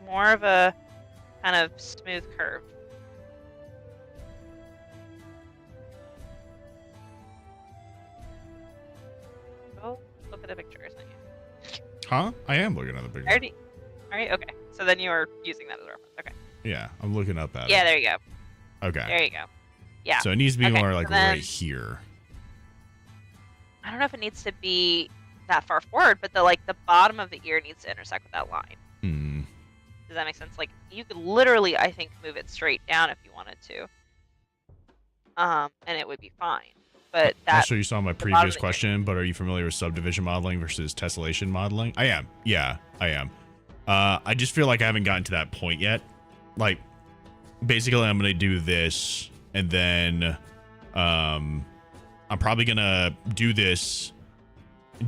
More of a kind of smooth curve. Oh, look at the picture, isn't you? Huh? I am looking at the picture. Alright, okay. So then you are using that as a reference. Okay. Yeah, I'm looking up at it. Yeah, there you go. Okay. There you go. Yeah. So it needs to be more like so then, right here. I don't know if it needs to be that far forward, but the bottom of the ear needs to intersect with that line. Does that make sense? Like, you could literally, I think, move it straight down if you wanted to. And it would be fine. But that... Also, you saw my previous question, but are you familiar with subdivision modeling versus tessellation modeling? I am. Yeah, I am. I just feel like I haven't gotten to that point yet. Like, basically, I'm going to do this, and then I'm probably going to do this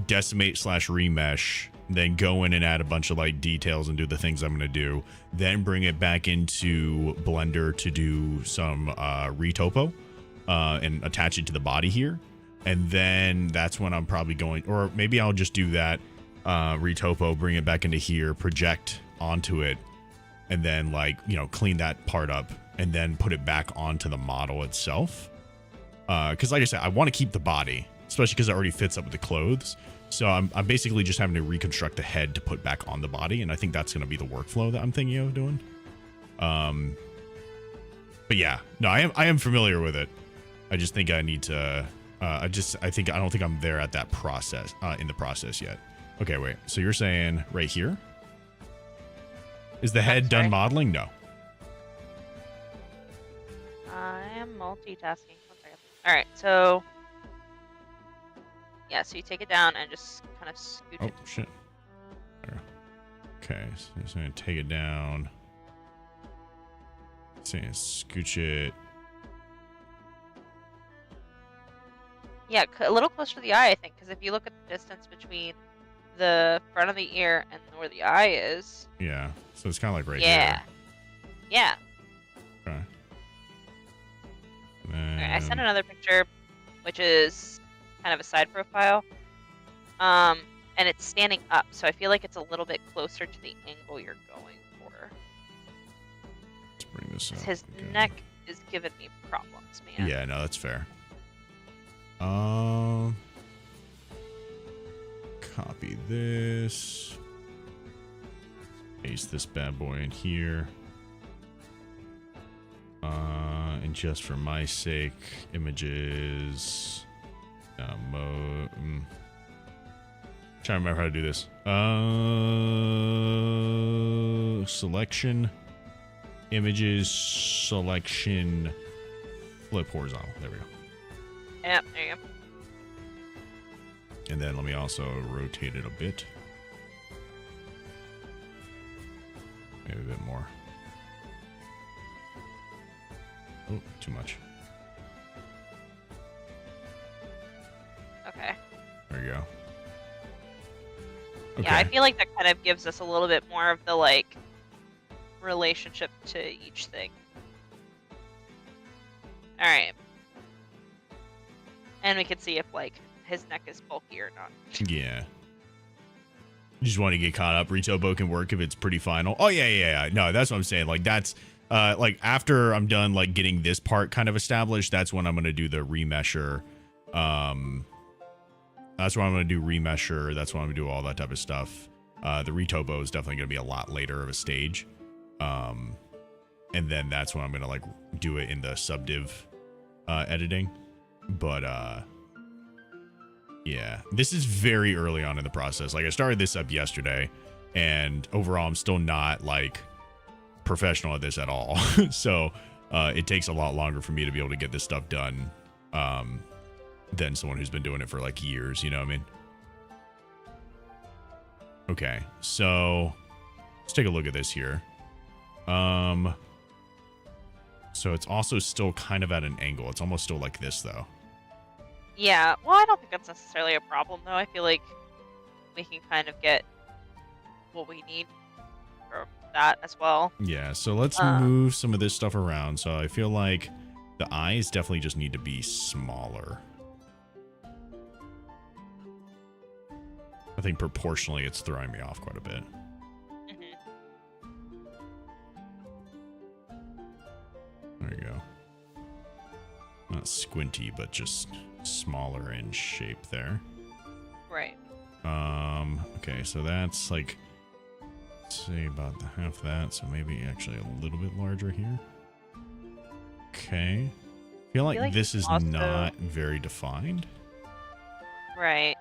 decimate / remesh, then go in and add a bunch of like details and do the things I'm going to do, then bring it back into Blender to do some retopo and attach it to the body here. And then that's when I'm probably going, or maybe I'll just do that retopo, bring it back into here, project onto it, and then like, you know, clean that part up and then put it back onto the model itself. Because like I said, I want to keep the body, especially because it already fits up with the clothes. So I'm basically just having to reconstruct the head to put back on the body. And I think that's going to be the workflow that I'm thinking of doing. But yeah, no, I am familiar with it. I just think I need to, I don't think I'm there at that process, in the process yet. Okay, wait. So you're saying right here? Is the head done modeling? No. I am multitasking. One second. All right, so yeah, so you take it down and just kind of scoot it. Oh shit. There. Okay, so I'm just gonna take it down. Saying scooch it. Yeah, a little closer to the eye, I think, because if you look at the distance between the front of the ear and where the eye is. Yeah, so it's kind of like right here. Yeah. Okay. Alright, I sent another picture, which is kind of a side profile. And it's standing up, so I feel like it's a little bit closer to the angle you're going for. Let's bring this up. His neck is giving me problems, man. Yeah, no, that's fair. Copy this. Paste this bad boy in here. And just for my sake, images. Trying to remember how to do this. Selection. Images. Selection. Flip horizontal. There we go. Yep, there you go. And then let me also rotate it a bit. Maybe a bit more. Oh, too much. Okay. There you go. Okay. Yeah, I feel like that kind of gives us a little bit more of the, like, relationship to each thing. Alright. And we can see if, like, his neck is bulky or not. Yeah. You just want to get caught up. Retopo can work if it's pretty final. Oh, yeah. No, that's what I'm saying. Like, that's, like, after I'm done, like, getting this part kind of established, that's when I'm going to do the remesher. That's when I'm going to do remesher. That's when I'm going to do all that type of stuff. The retopo is definitely going to be a lot later of a stage. And then that's when I'm going to, like, do it in the subdiv editing. But, yeah, this is very early on in the process. Like, I started this up yesterday, and overall, I'm still not, like, professional at this at all. So, it takes a lot longer for me to be able to get this stuff done, than someone who's been doing it for, like, years, you know what I mean? Okay, so, let's take a look at this here. So it's also still kind of at an angle. It's almost still like this, though. Yeah, well, I don't think that's necessarily a problem, though. I feel like we can kind of get what we need for that as well. Yeah, so let's move some of this stuff around. So I feel like the eyes definitely just need to be smaller. I think proportionally it's throwing me off quite a bit. There you go. Not squinty, but just smaller in shape there. Right. Okay, so that's like, say about half that, so maybe actually a little bit larger here. Okay. I feel like this is also not very defined. Right.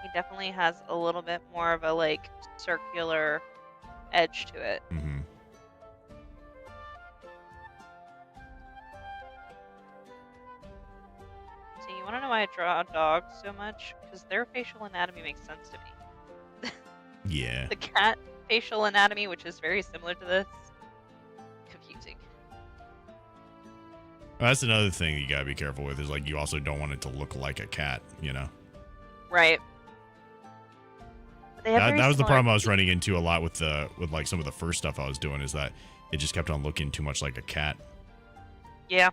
He definitely has a little bit more of a, like, circular edge to it. Mm-hmm. So you want to know why I draw dogs so much? Because their facial anatomy makes sense to me. Yeah. The cat facial anatomy, which is very similar to this, confusing. That's another thing you gotta be careful with, is like you also don't want it to look like a cat, you know? Right. They have very That was the similar problem I was teeth. running into a lot with like some of the first stuff I was doing, is that it just kept on looking too much like a cat. Yeah.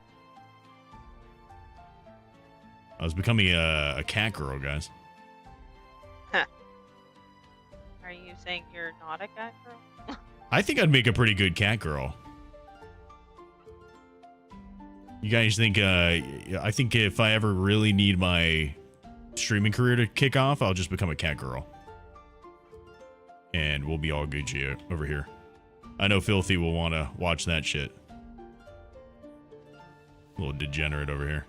I was becoming a cat girl, guys. Are you saying you're not a cat girl? I think I'd make a pretty good cat girl. You guys think, I think if I ever really need my streaming career to kick off, I'll just become a cat girl. And we'll be all Gucci over here. I know Filthy will want to watch that shit. Little degenerate over here.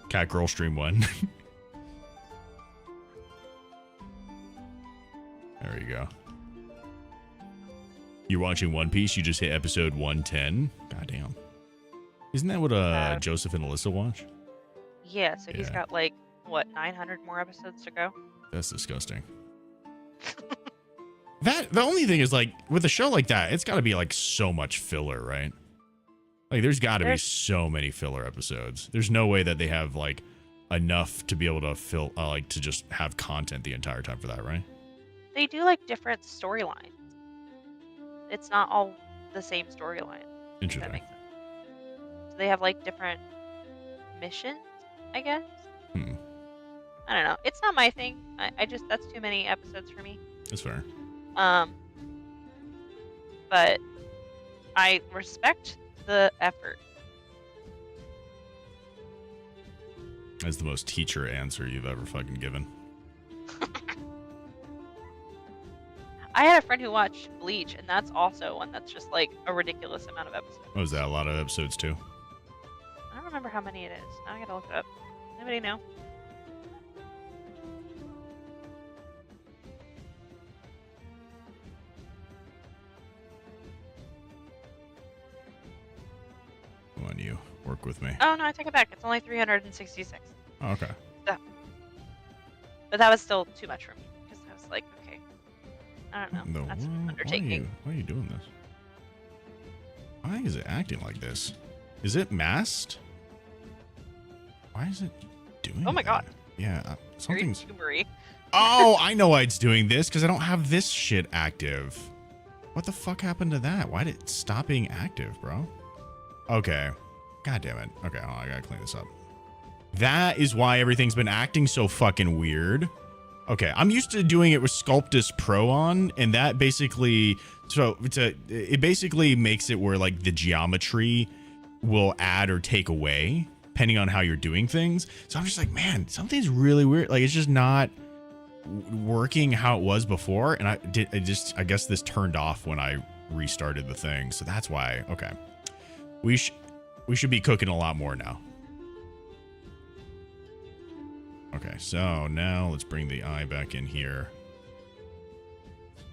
Cat girl stream 1. There you go. You're watching One Piece, you just hit episode 110. Goddamn. Isn't that what Joseph and Alyssa watch? Yeah, so he's Yeah. got like, what, 900 more episodes to go? That's disgusting. The only thing is, like, with a show like that, it's got to be like so much filler, right? Like, there's got to be so many filler episodes. There's no way that they have like enough to be able to fill, like, to just have content the entire time for that, right? They do like different storylines. It's not all the same storyline. If that Interesting. makes sense. So they have like different missions, I guess. Hmm. I don't know. It's not my thing. I just, that's too many episodes for me. That's fair. But I respect the effort. That's the most teacher answer you've ever fucking given. I had a friend who watched Bleach, and that's also one that's just like a ridiculous amount of episodes. What was that? A lot of episodes too? I don't remember how many it is. Now I gotta look it up. Anybody know? Come on, you. Work with me. Oh no, I take it back. It's only 366. Oh, okay. But that was still too much for me because I was like, okay, I don't know. No, That's an undertaking. Why are you doing this? Why is it acting like this? Is it masked? Why is it doing Oh my that? God. Yeah, Very something's... Vtuber-y. Oh, I know why it's doing this, because I don't have this shit active. What the fuck happened to that? Why did it stop being active, bro? Okay. God damn it. Okay, hold on, I gotta clean this up. That is why everything's been acting so fucking weird. Okay, I'm used to doing it with Sculptus Pro on, and that basically... So, it basically makes it where, like, the geometry will add or take away, depending on how you're doing things. So I'm just like, man, something's really weird. Like, it's just not working how it was before, and I guess this turned off when I restarted the thing. So that's why. Okay, we should be cooking a lot more now. Okay, so now let's bring the eye back in here.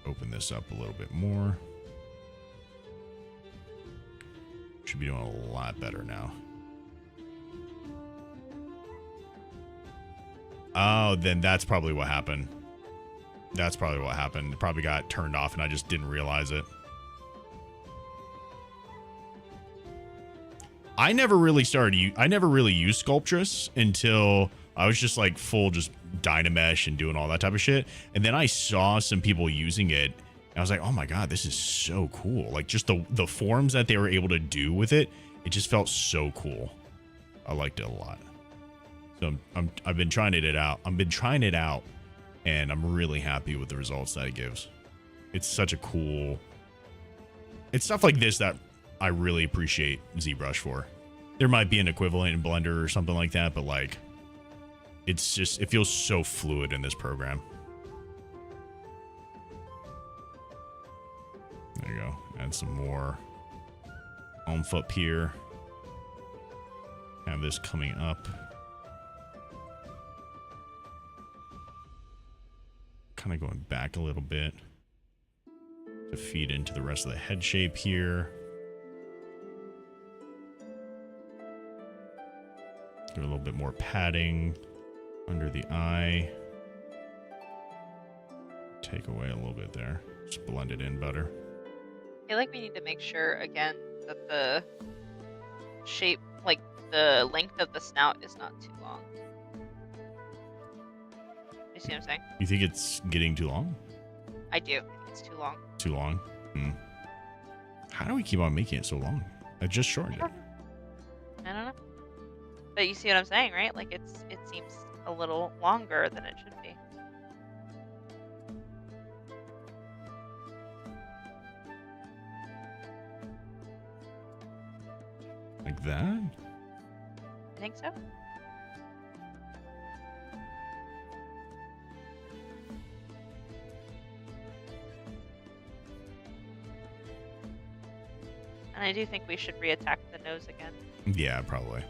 Open this up a little bit more. Should be doing a lot better now. Oh, then that's probably what happened. That's probably what happened. It probably got turned off and I just didn't realize it. I never really used Sculptress until I was just like full just Dynamesh and doing all that type of shit. And then I saw some people using it and I was like, oh my God, this is so cool. Like just the forms that they were able to do with it, it just felt so cool. I liked it a lot. So I've been trying it out. And I'm really happy with the results that it gives. It's such a cool... It's stuff like this that I really appreciate ZBrush for. There might be an equivalent in Blender or something like that, but like, it's just, it feels so fluid in this program. There you go. Add some more oomph up here. Have this coming up. Kind of going back a little bit to feed into the rest of the head shape here. Do a little bit more padding under the eye. Take away a little bit there. Just blend it in better. I feel like we need to make sure again that the shape like the length of the snout is not too long. You see what I'm saying? You think it's getting too long? I do. I think it's too long. Too long? How do we keep on making it so long? I just shortened it. I don't know. But you see what I'm saying, right? Like it seems a little longer than it should be. Like that? I think so. And I do think we should reattack the nose again. Yeah, probably.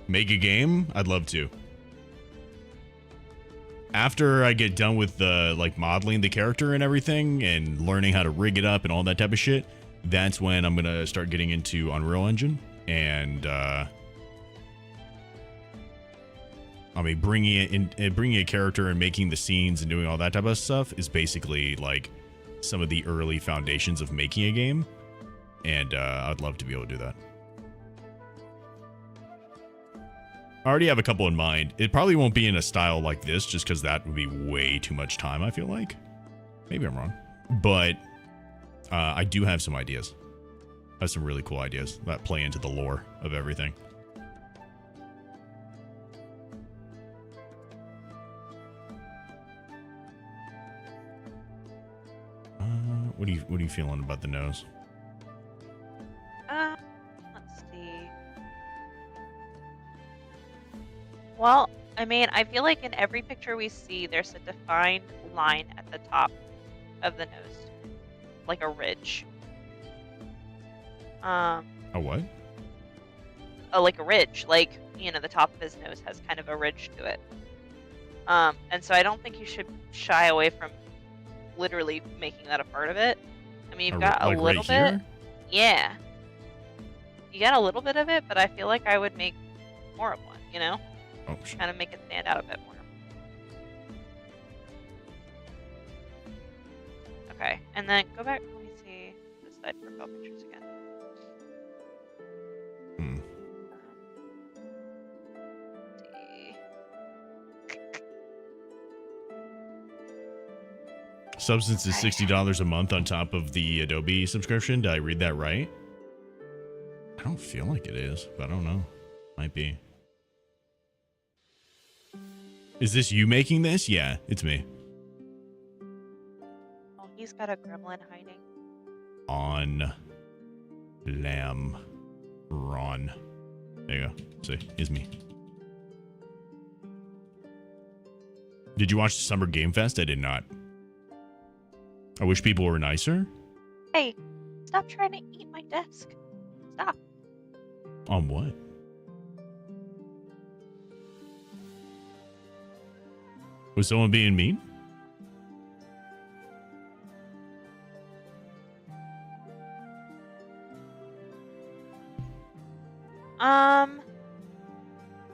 Make a game? I'd love to. After I get done with the like modeling the character and everything and learning how to rig it up and all that type of shit, that's when I'm gonna start getting into Unreal Engine and I mean bringing it in, bringing a character and making the scenes and doing all that type of stuff is basically like some of the early foundations of making a game, and I'd love to be able to do that. I already have a couple in mind. It probably won't be in a style like this just because that would be way too much time, I feel like. Maybe I'm wrong. But I do have some ideas. I have some really cool ideas that play into the lore of everything. What are you feeling about the nose? Let's see. Well, I mean, I feel like in every picture we see, there's a defined line at the top of the nose, like a ridge. A what? Oh, like a ridge, like, you know, the top of his nose has kind of a ridge to it. And so I don't think you should shy away from literally making that a part of it. I mean, you've got like a little right bit. here? Yeah. You got a little bit of it, but I feel like I would make more of one, you know? Oh, shit. Kind of make it stand out a bit more. Okay, and then go back. Let me see the side profile pictures again. Let's see. Substance is $60 a month on top of the Adobe subscription. Did I read that right? I don't feel like it is, but I don't know. Might be. Is this you making this? Yeah, it's me. Oh, he's got a gremlin hiding. On Lamb Ron. There you go. See, it's me. Did you watch the Summer Game Fest? I did not. I wish people were nicer. Hey, stop trying to eat my desk. Stop. On what? Was someone being mean?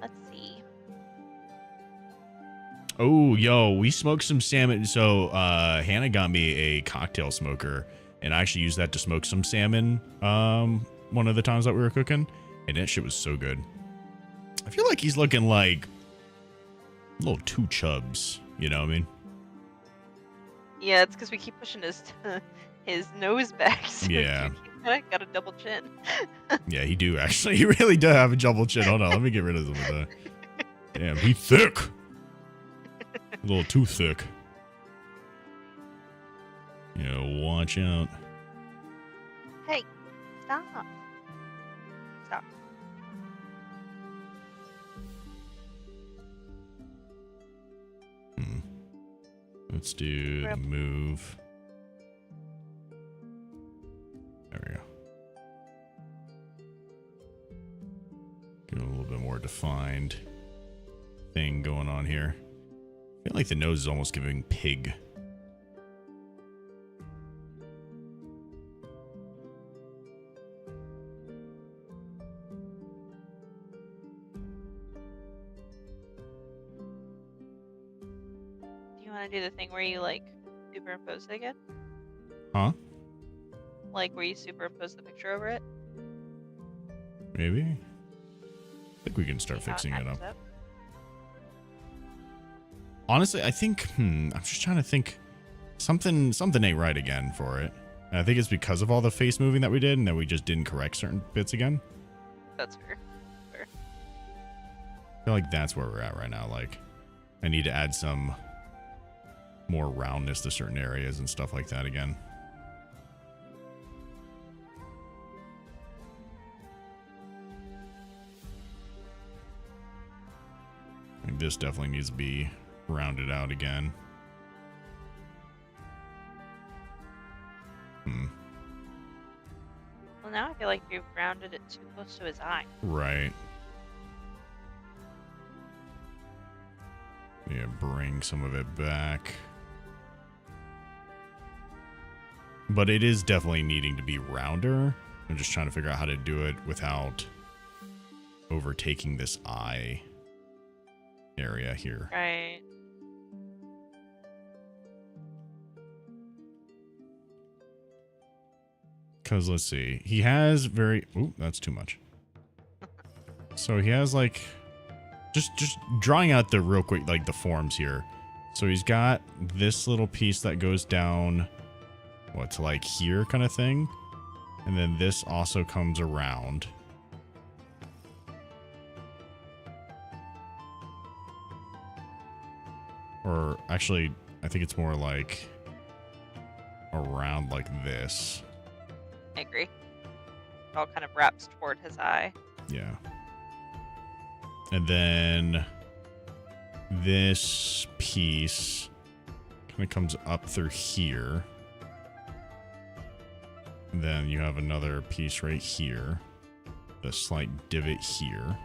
Let's see. Oh, yo, we smoked some salmon. So, Hannah got me a cocktail smoker, and I actually used that to smoke some salmon, one of the times that we were cooking, and that shit was so good. I feel like he's looking like a little two chubs, you know what I mean? Yeah, it's because we keep pushing his nose back. So Yeah. he's got a double chin. Yeah, he do actually. He really does have a double chin. Hold on, let me get rid of some of that. Damn, he thick. A little too thick. Yeah, watch out. Hey, stop. Stop. Let's do the move. There we go. Get a little bit more defined thing going on here. I feel like the nose is almost giving pig. Do you want to do the thing where you like superimpose it again? Huh? Like where you superimpose the picture over it? Maybe. I think we can start fixing it up. Honestly, I think, I'm just trying to think. Something ain't right again for it. And I think it's because of all the face moving that we did and that we just didn't correct certain bits again. That's fair. Fair. I feel like that's where we're at right now. Like, I need to add some more roundness to certain areas and stuff like that again. I think this definitely needs to be rounded out again. Well, now I feel like you've rounded it too close to his eye. Right. Yeah, bring some of it back. But it is definitely needing to be rounder. I'm just trying to figure out how to do it without overtaking this eye area here. Right. Because let's see. He has very... Ooh, that's too much. So he has like... Just drawing out the real quick, like the forms here. So he's got this little piece that goes down... What, to like here kind of thing? And then this also comes around. Or actually, I think it's more like around like this. I agree. It all kind of wraps toward his eye. Yeah. And then this piece kind of comes up through here. And then you have another piece right here. The slight divot here.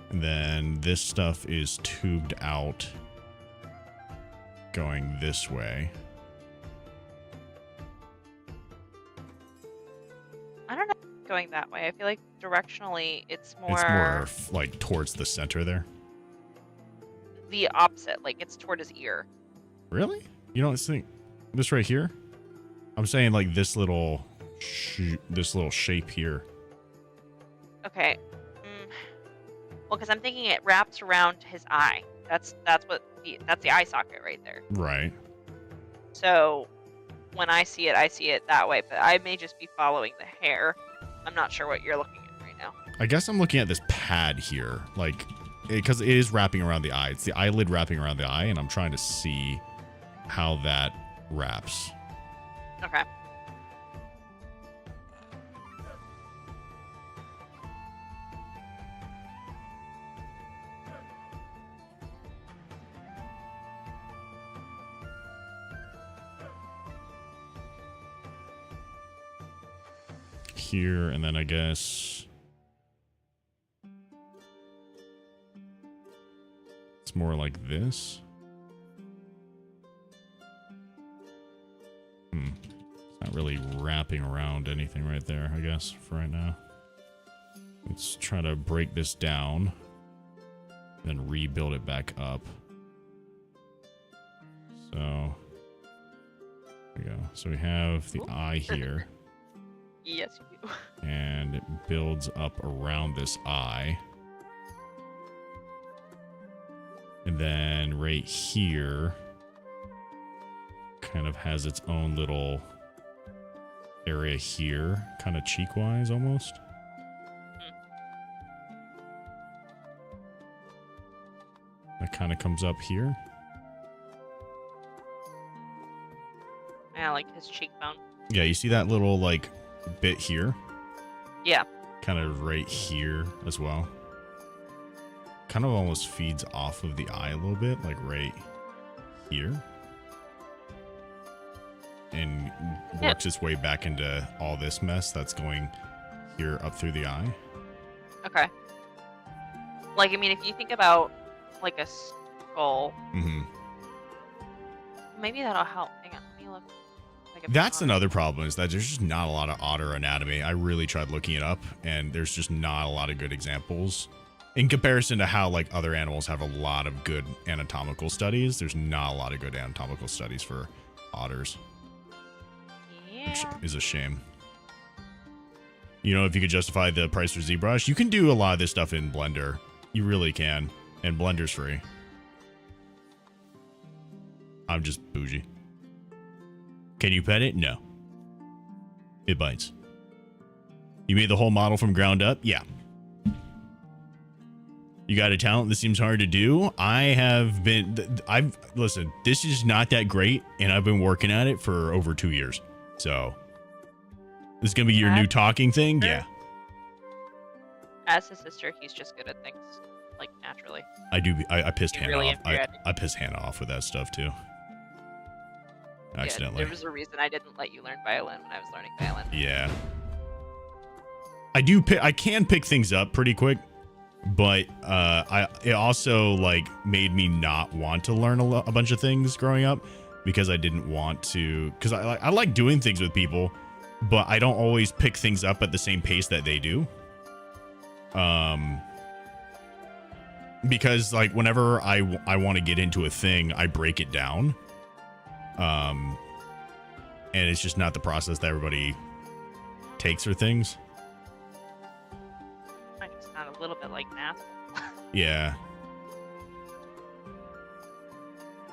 And then this stuff is tubed out going this way. I don't know going that way. I feel like directionally it's more... It's more like towards the center there. The opposite. Like it's toward his ear. Really? You don't think this right here? I'm saying like this little shape here. Okay. Well, because I'm thinking it wraps around his eye. That's the eye socket right there. Right. So when I see it that way, but I may just be following the hair. I'm not sure what you're looking at right now. I guess I'm looking at this pad here, like, because it is wrapping around the eye. It's the eyelid wrapping around the eye, and I'm trying to see how that wraps. Okay. Here, and then I guess it's more like this. It's not really wrapping around anything right there, I guess, for right now. Let's try to break this down, then rebuild it back up. So, there we go. So we have the eye here. Yes, you do. And it builds up around this eye. And then right here kind of has its own little area here, kind of cheek-wise almost. That kind of comes up here. Yeah, like his cheekbone. Yeah, you see that little like bit here? Yeah. Kind of right here as well. Kind of almost feeds off of the eye a little bit, like right here. And works its way back into all this mess that's going here up through the eye. Okay. Like, I mean, if you think about like a skull, maybe that'll help. Hang on, let me look. That's another problem, is that there's just not a lot of otter anatomy. I really tried looking it up, and there's just not a lot of good examples. In comparison to how like other animals have a lot of good anatomical studies, there's not a lot of good anatomical studies for otters, which Yeah. is a shame. You know, if you could justify the price for ZBrush, you can do a lot of this stuff in Blender. You really can. And Blender's free. I'm just bougie. Can you pet it? No. It bites. You made the whole model from ground up? Yeah. You got a talent that seems hard to do? Listen, this is not that great, and I've been working at it for over 2 years. So, this is going to be your new talking thing? Yeah. As his sister, he's just good at things, like, naturally. I pissed You Hannah really off. I pissed Hannah off with that stuff, too. Accidentally. Yeah, there was a reason I didn't let you learn violin when I was learning violin. Yeah. I can pick things up pretty quick, but it also like made me not want to learn a bunch of things growing up because I didn't want to, because I like doing things with people, but I don't always pick things up at the same pace that they do. Because like whenever I want to get into a thing, I break it down. And it's just not the process that everybody takes for things. I just sound a little bit like an asshole. Yeah.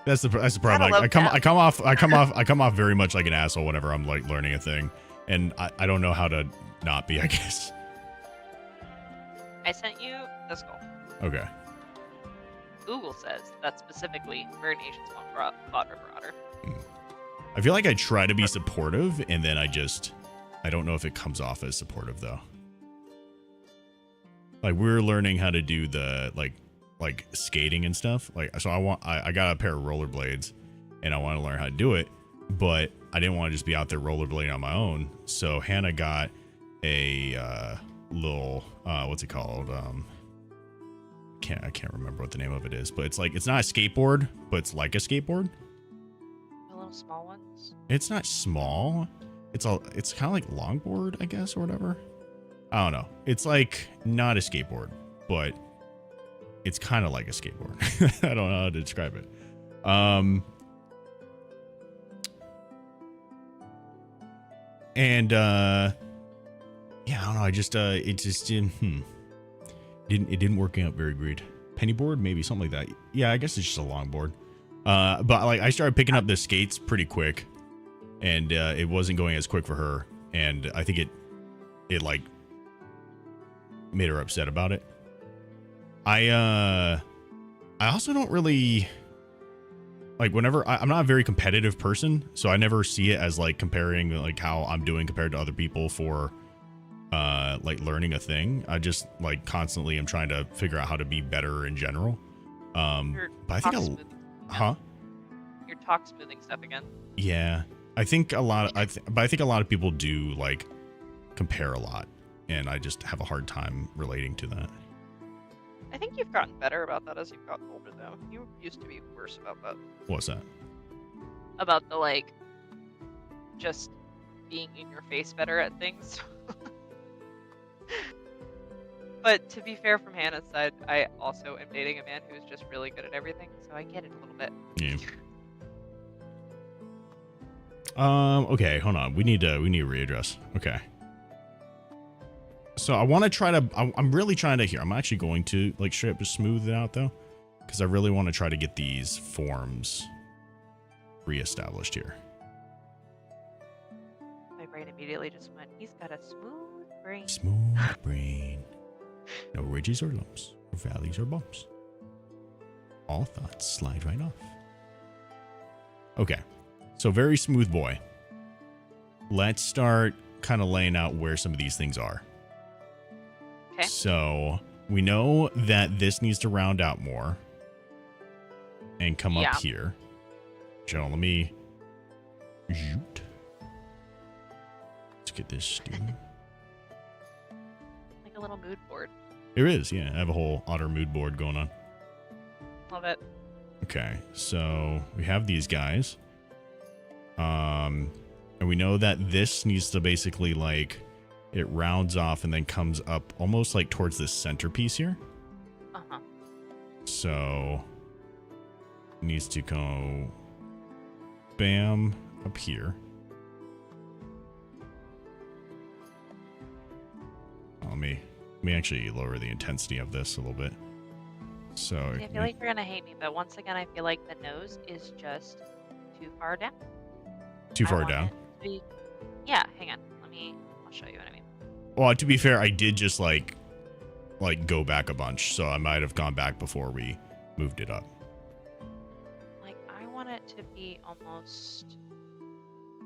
That's the problem. Like, I come off very much like an asshole whenever I'm like learning a thing, and I don't know how to not be, I guess. I sent you the skull. Okay. Google says that specifically Verinations want Fod River Otter. I feel like I try to be supportive, and then I don't know if it comes off as supportive though. Like we're learning how to do the like skating and stuff. Like so I got a pair of rollerblades, and I want to learn how to do it, but I didn't want to just be out there rollerblading on my own. So Hannah got a little what's it called? I can't remember what the name of it is, but it's not a skateboard, but it's like a skateboard. The little small ones. It's not small. It's kind of like longboard, I guess, or whatever. I don't know. It's like not a skateboard, but it's kind of like a skateboard. I don't know how to describe it. Yeah, I don't know. I just it just didn't work out very great. Pennyboard, maybe something like that. Yeah, I guess it's just a longboard. But like I started picking up the skates pretty quick, and it wasn't going as quick for her, and I think it like made her upset about it. I also don't really like whenever I'm not a very competitive person, so I never see it as like comparing like how I'm doing compared to other people for like learning a thing. I just like constantly am trying to figure out how to be better in general. But I think You're talk smoothing stuff again. Yeah, I think a lot but I think a lot of people do like compare a lot, and I just have a hard time relating to that. I think you've gotten better about that as you've gotten older, though. You used to be worse about that. What's that? About the, like, just being in your face better at things. But to be fair, from Hannah's side, I also am dating a man who's just really good at everything, so I get it a little bit. Yeah. Okay, hold on. We need to readdress. Okay. So I want to try to, I'm really trying to here. I'm actually going to like straight up just smooth it out though, because I really want to try to get these forms reestablished here. My brain immediately just went, he's got a smooth brain. Smooth brain. No ridges or lumps, or valleys or bumps. All thoughts slide right off. Okay. So very smooth boy. Let's start kind of laying out where some of these things are. Okay. So we know that this needs to round out more and come up here. So let me shoot. Let's get this steam. Like a little mood board. There is, yeah. I have a whole otter mood board going on. Love it. Okay, so we have these guys. And we know that this needs to basically like it rounds off and then comes up almost like towards this centerpiece here. Uh-huh. So it needs to go bam, up here. Let me actually lower the intensity of this a little bit. So I feel like you're gonna hate me, but once again, I feel like the nose is just too far down. Too far want down. it to be- Yeah, hang on. I'll show you what I mean. Well, to be fair, I did just like go back a bunch, so I might have gone back before we moved it up. Like, I want it to be almost.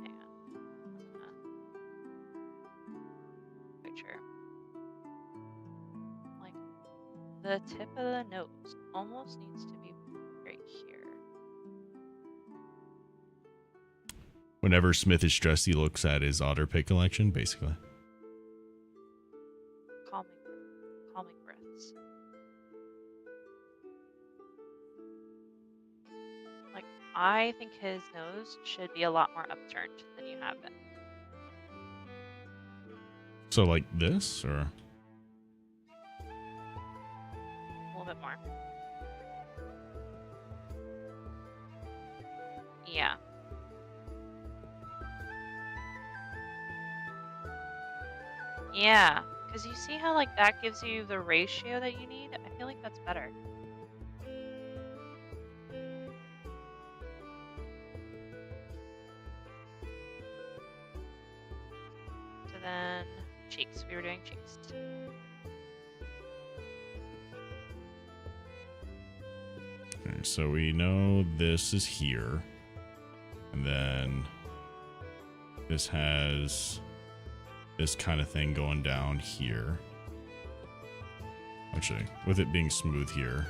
Hang on. Picture. Like, the tip of the nose almost needs to be right here. Whenever Smith is stressed, he looks at his otter pig collection, basically. Calming breaths. Like, I think his nose should be a lot more upturned than you have it. So like this, or? A little bit more. Yeah. Yeah, because you see how like that gives you the ratio that you need? I feel like that's better. So then cheeks. We were doing cheeks. Okay, so we know this is here. And then this has this kind of thing going down here. Actually, with it being smooth here.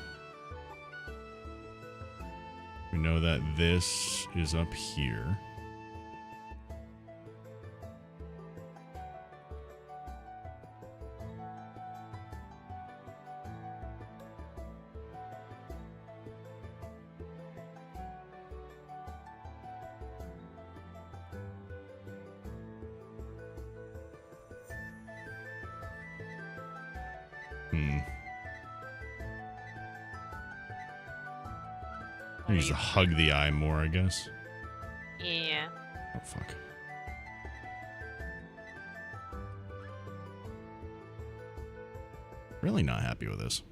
We know that this is up here. I need to hug the eye more, I guess. Yeah. Oh, fuck. Really not happy with this.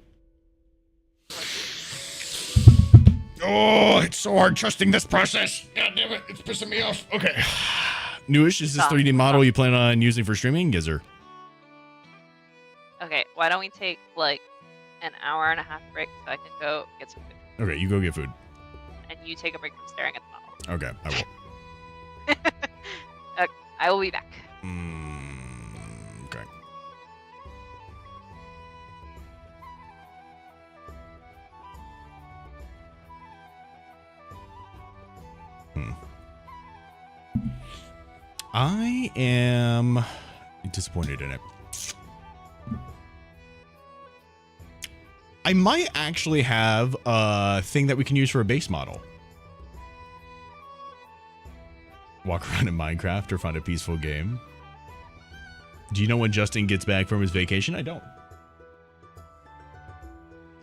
Oh, it's so hard trusting this process. God damn it, it's pissing me off. Okay. Newish, is this 3D model you plan on using for streaming, Gizer? Okay, why don't we take like an hour and a half break so I can go get some food? Okay, you go get food. And you take a break from staring at the model. Okay, I will. Okay, I will be back. Okay. I am disappointed in it. I might actually have a thing that we can use for a base model. Walk around in Minecraft or find a peaceful game. Do you know when Justin gets back from his vacation? I don't.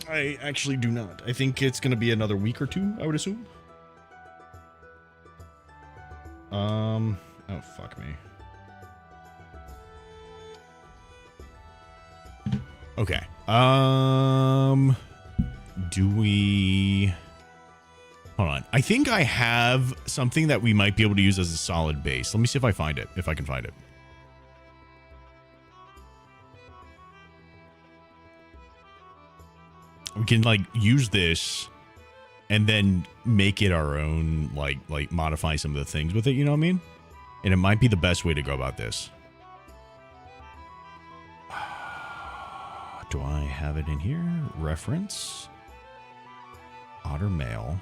I actually do not. I think it's going to be another week or two, I would assume. Oh, fuck me. Okay. Do we... Hold on. I think I have something that we might be able to use as a solid base. Let me see if I find it. If I can find it. We can like use this and then make it our own, like modify some of the things with it, you know what I mean? And it might be the best way to go about this. Do I have it in here? Reference. Otter male.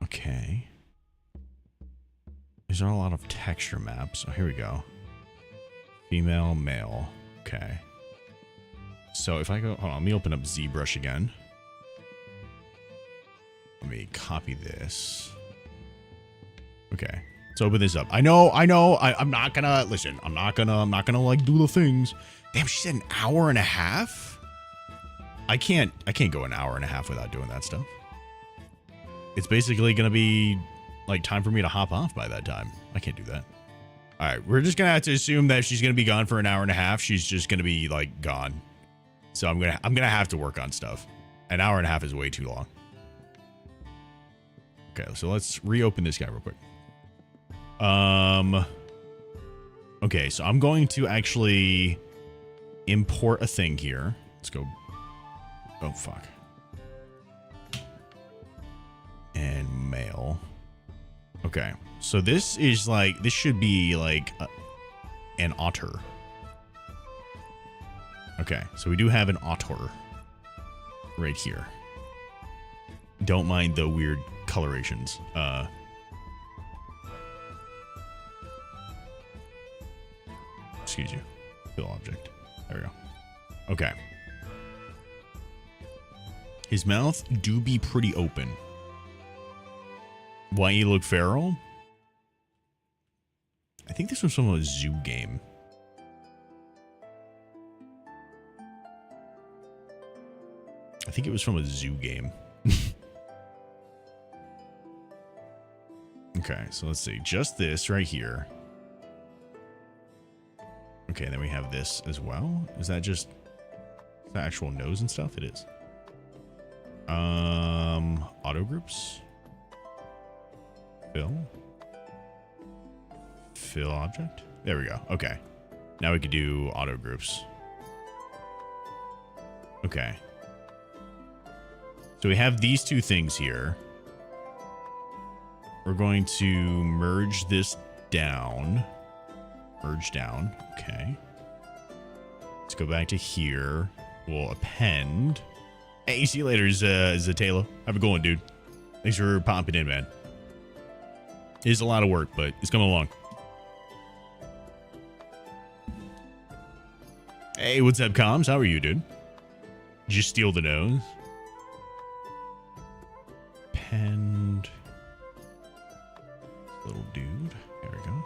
Okay. These are a lot of texture maps. Oh, here we go. Female, male. Okay. So if I go, hold on, let me open up Zbrush again. Let me copy this. Okay. Let's open this up. I know. I'm not gonna listen. I'm not gonna like do the things. Damn, she said an hour and a half. I can't go an hour and a half without doing that stuff. it's basically going to be like time for me to hop off by that time. I can't do that. All right, we're just going to have to assume that she's going to be gone for an hour and a half. She's just going to be like gone. So I'm going to have to work on stuff. An hour and a half is way too long. Okay, so let's reopen this guy real quick. Okay, so I'm going to actually import a thing here. Let's go. Oh, fuck. And mail. Okay, so this is like, this should be like an otter. Okay, so we do have an otter right here. Don't mind the weird colorations. Excuse you. Fill object. There we go. Okay. His mouth do be pretty open. Why he look feral? I think this was from a zoo game. I think it was from a zoo game. Okay, so let's see. Just this right here. Okay, then we have this as well. Is that just the actual nose and stuff? It is. Auto groups. Fill object. There we go. Okay. Now we could do auto groups. Okay. So we have these two things here. We're going to merge this down. Merge down. Okay. Let's go back to here. We'll append. Hey, see you later, Zatalo. Have a good one, dude. Thanks for popping in, man. It is a lot of work, but it's coming along. Hey, what's up, comms? How are you, dude? Did you steal the nose? Append. Little dude. There we go.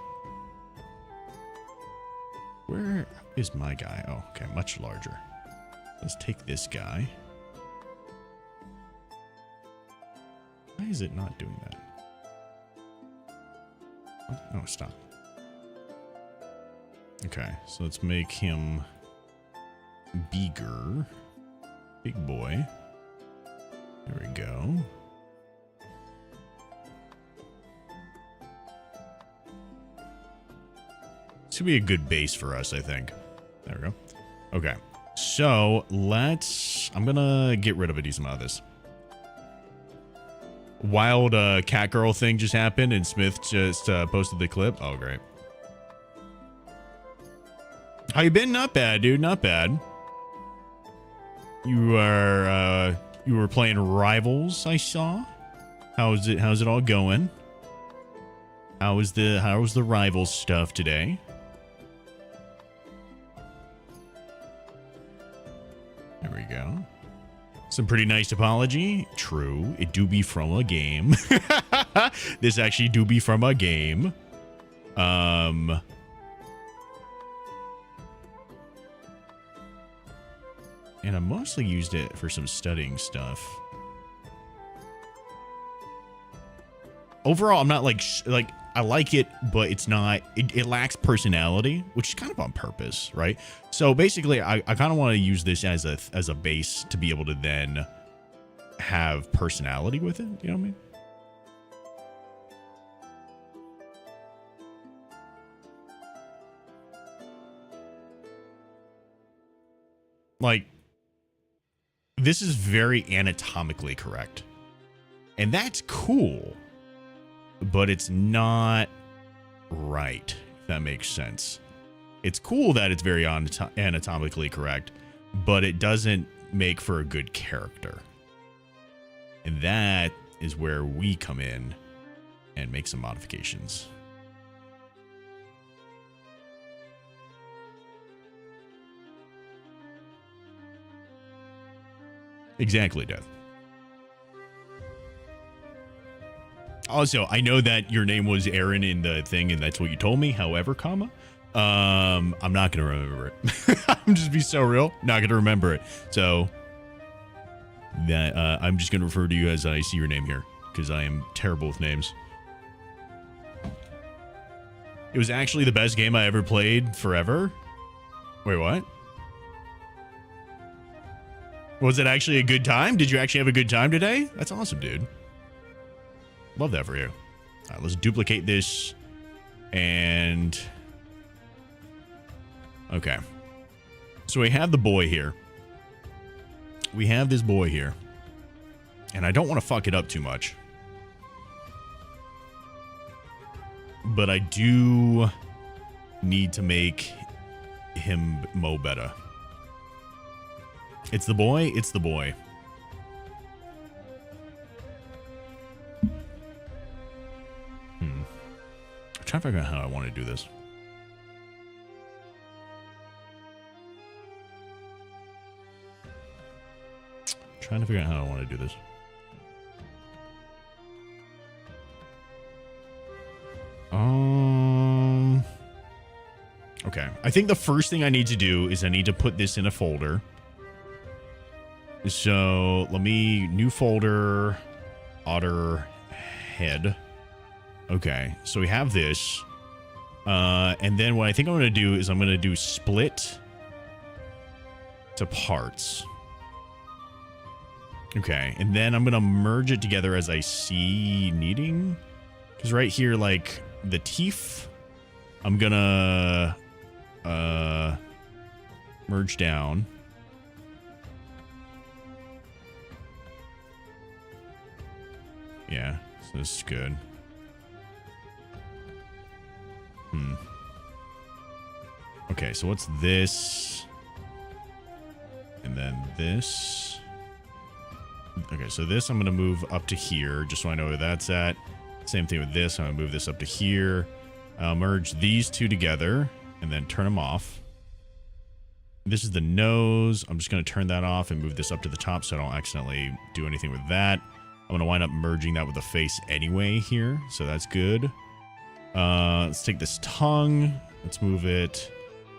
Where is my guy? Oh, okay, much larger. Let's take this guy. Why is it not doing that? What? No, stop. Okay, so let's make him bigger. Big boy. There we go. This would be a good base for us, I think. There we go. Okay. So I'm gonna get rid of a decent amount of this. Wild cat girl thing just happened and Smith just posted the clip. Oh, great. How you been? Not bad, dude. Not bad. You were playing Rivals, I saw. How's it all going? How was the Rivals stuff today? There we go. Some pretty nice apology. True. It do be from a game. This actually do be from a game. And I mostly used it for some studying stuff. Overall, I'm not like I like it, but it's not, it lacks personality, which is kind of on purpose, right? So basically, I kind of want to use this as a base to be able to then have personality with it. You know what I mean? Like, this is very anatomically correct. And that's cool. But it's not right, if that makes sense. It's cool that it's very anatomically correct, but it doesn't make for a good character. And that is where we come in and make some modifications. Exactly, Death. Also, I know that your name was Aaron in the thing, and that's what you told me. However, I'm not gonna remember it. I'm just be so real, not gonna remember it. So that I'm just gonna refer to you as I see your name here. because I am terrible with names. It was actually the best game I ever played forever. Wait, what? Was it actually a good time? Did you actually have a good time today? That's awesome, dude. Love that for you. All right, let's duplicate this. And... okay. So we have the boy here. We have this boy here. And I don't want to fuck it up too much. But I do need to make him mow better. It's the boy. It's the boy. I'm trying to figure out how I want to do this. Trying to figure out how I want to do this. Okay. I think the first thing I need to do is I need to put this in a folder. So let me new folder, otter head. Okay. So we have this. And then what I think I'm going to do is I'm going to do split to parts. Okay. And then I'm going to merge it together as I see needing. Because right here, like the teeth, I'm going to merge down. Yeah, so this is good. Okay, so what's this? And then this. Okay, so this I'm going to move up to here, just so I know where that's at. Same thing with this. I'm going to move this up to here. I'll merge these two together and then turn them off. This is the nose. I'm just going to turn that off and move this up to the top so I don't accidentally do anything with that. I'm going to wind up merging that with the face anyway here, so that's good. Let's take this tongue. Let's move it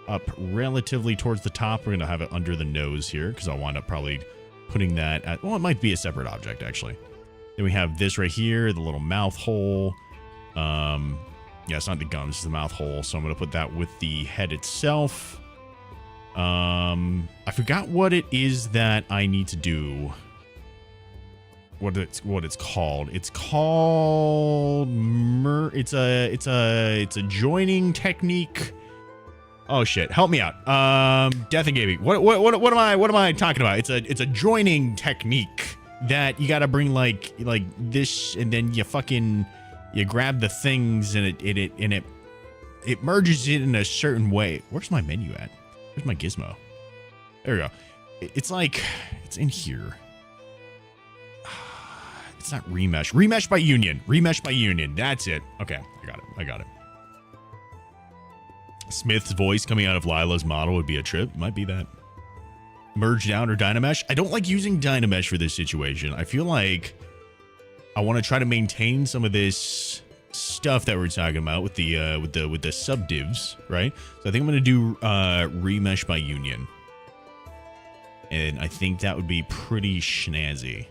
up relatively towards the top. We're going to have it under the nose here because I'll wind up probably putting that at... well, it might be a separate object, actually. Then we have this right here, the little mouth hole. Yeah, it's not the gums, it's the mouth hole. So I'm going to put that with the head itself. I forgot what it is that I need to do. What it's called. It's called it's a joining technique. Oh shit, help me out. Death and Gaming. What am I talking about? It's a joining technique that you got to bring like this, and then you grab the things and it merges it in a certain way. Where's my menu at? Where's my gizmo? There we go. It's like it's in here. It's not remesh. Remesh by union. Remesh by union. That's it. Okay, I got it. Smith's voice coming out of Lila's model would be a trip. Might be that. Merge down or Dynamesh. I don't like using Dynamesh for this situation. I feel like I want to try to maintain some of this stuff that we're talking about with the subdivs, right? So I think I'm going to do remesh by union. And I think that would be pretty snazzy.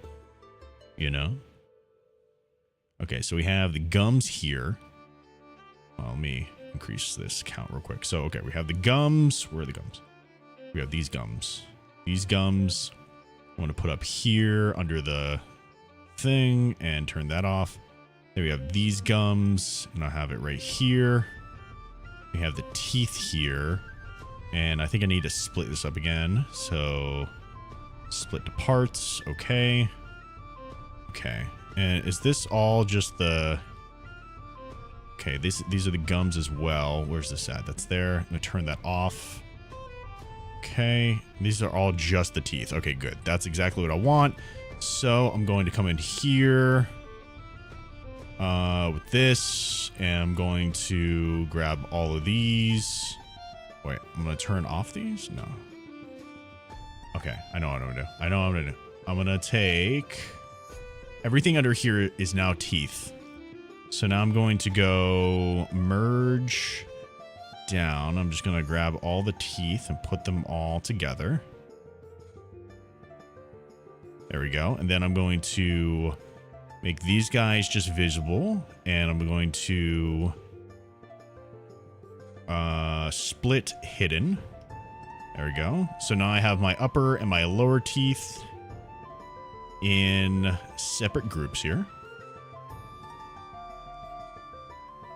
You know? Okay, so we have the gums here. Well, let me increase this count real quick. So, okay, we have the gums. Where are the gums? We have these gums. These gums I want to put up here under the thing and turn that off. Then we have these gums, and I'll have it right here. We have the teeth here, and I think I need to split this up again. So, split to parts. Okay. Okay. And is this all just the... okay, these are the gums as well. Where's this at? That's there. I'm going to turn that off. Okay. These are all just the teeth. Okay, good. That's exactly what I want. So I'm going to come in here with this, and I'm going to grab all of these. Wait, I'm going to turn off these? No. Okay, I know what I'm going to do. I know what I'm going to do. I'm going to take... everything under here is now teeth. So now I'm going to go merge down. I'm just going to grab all the teeth and put them all together. There we go. And then I'm going to make these guys just visible, and I'm going to split hidden. There we go. So now I have my upper and my lower teeth in separate groups here.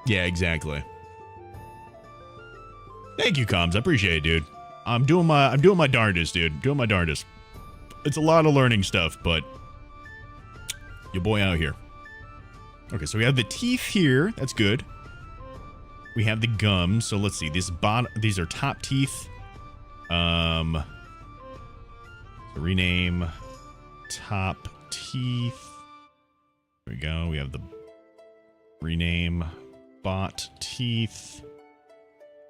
Yeah, exactly. Thank you, Combs. I appreciate it, dude. I'm doing my darndest, dude. Doing my darndest. It's a lot of learning stuff, but your boy out here. Okay, so we have the teeth here. That's good. We have the gums. So let's see. These are top teeth. So rename top teeth. There we go. We have the rename bot teeth.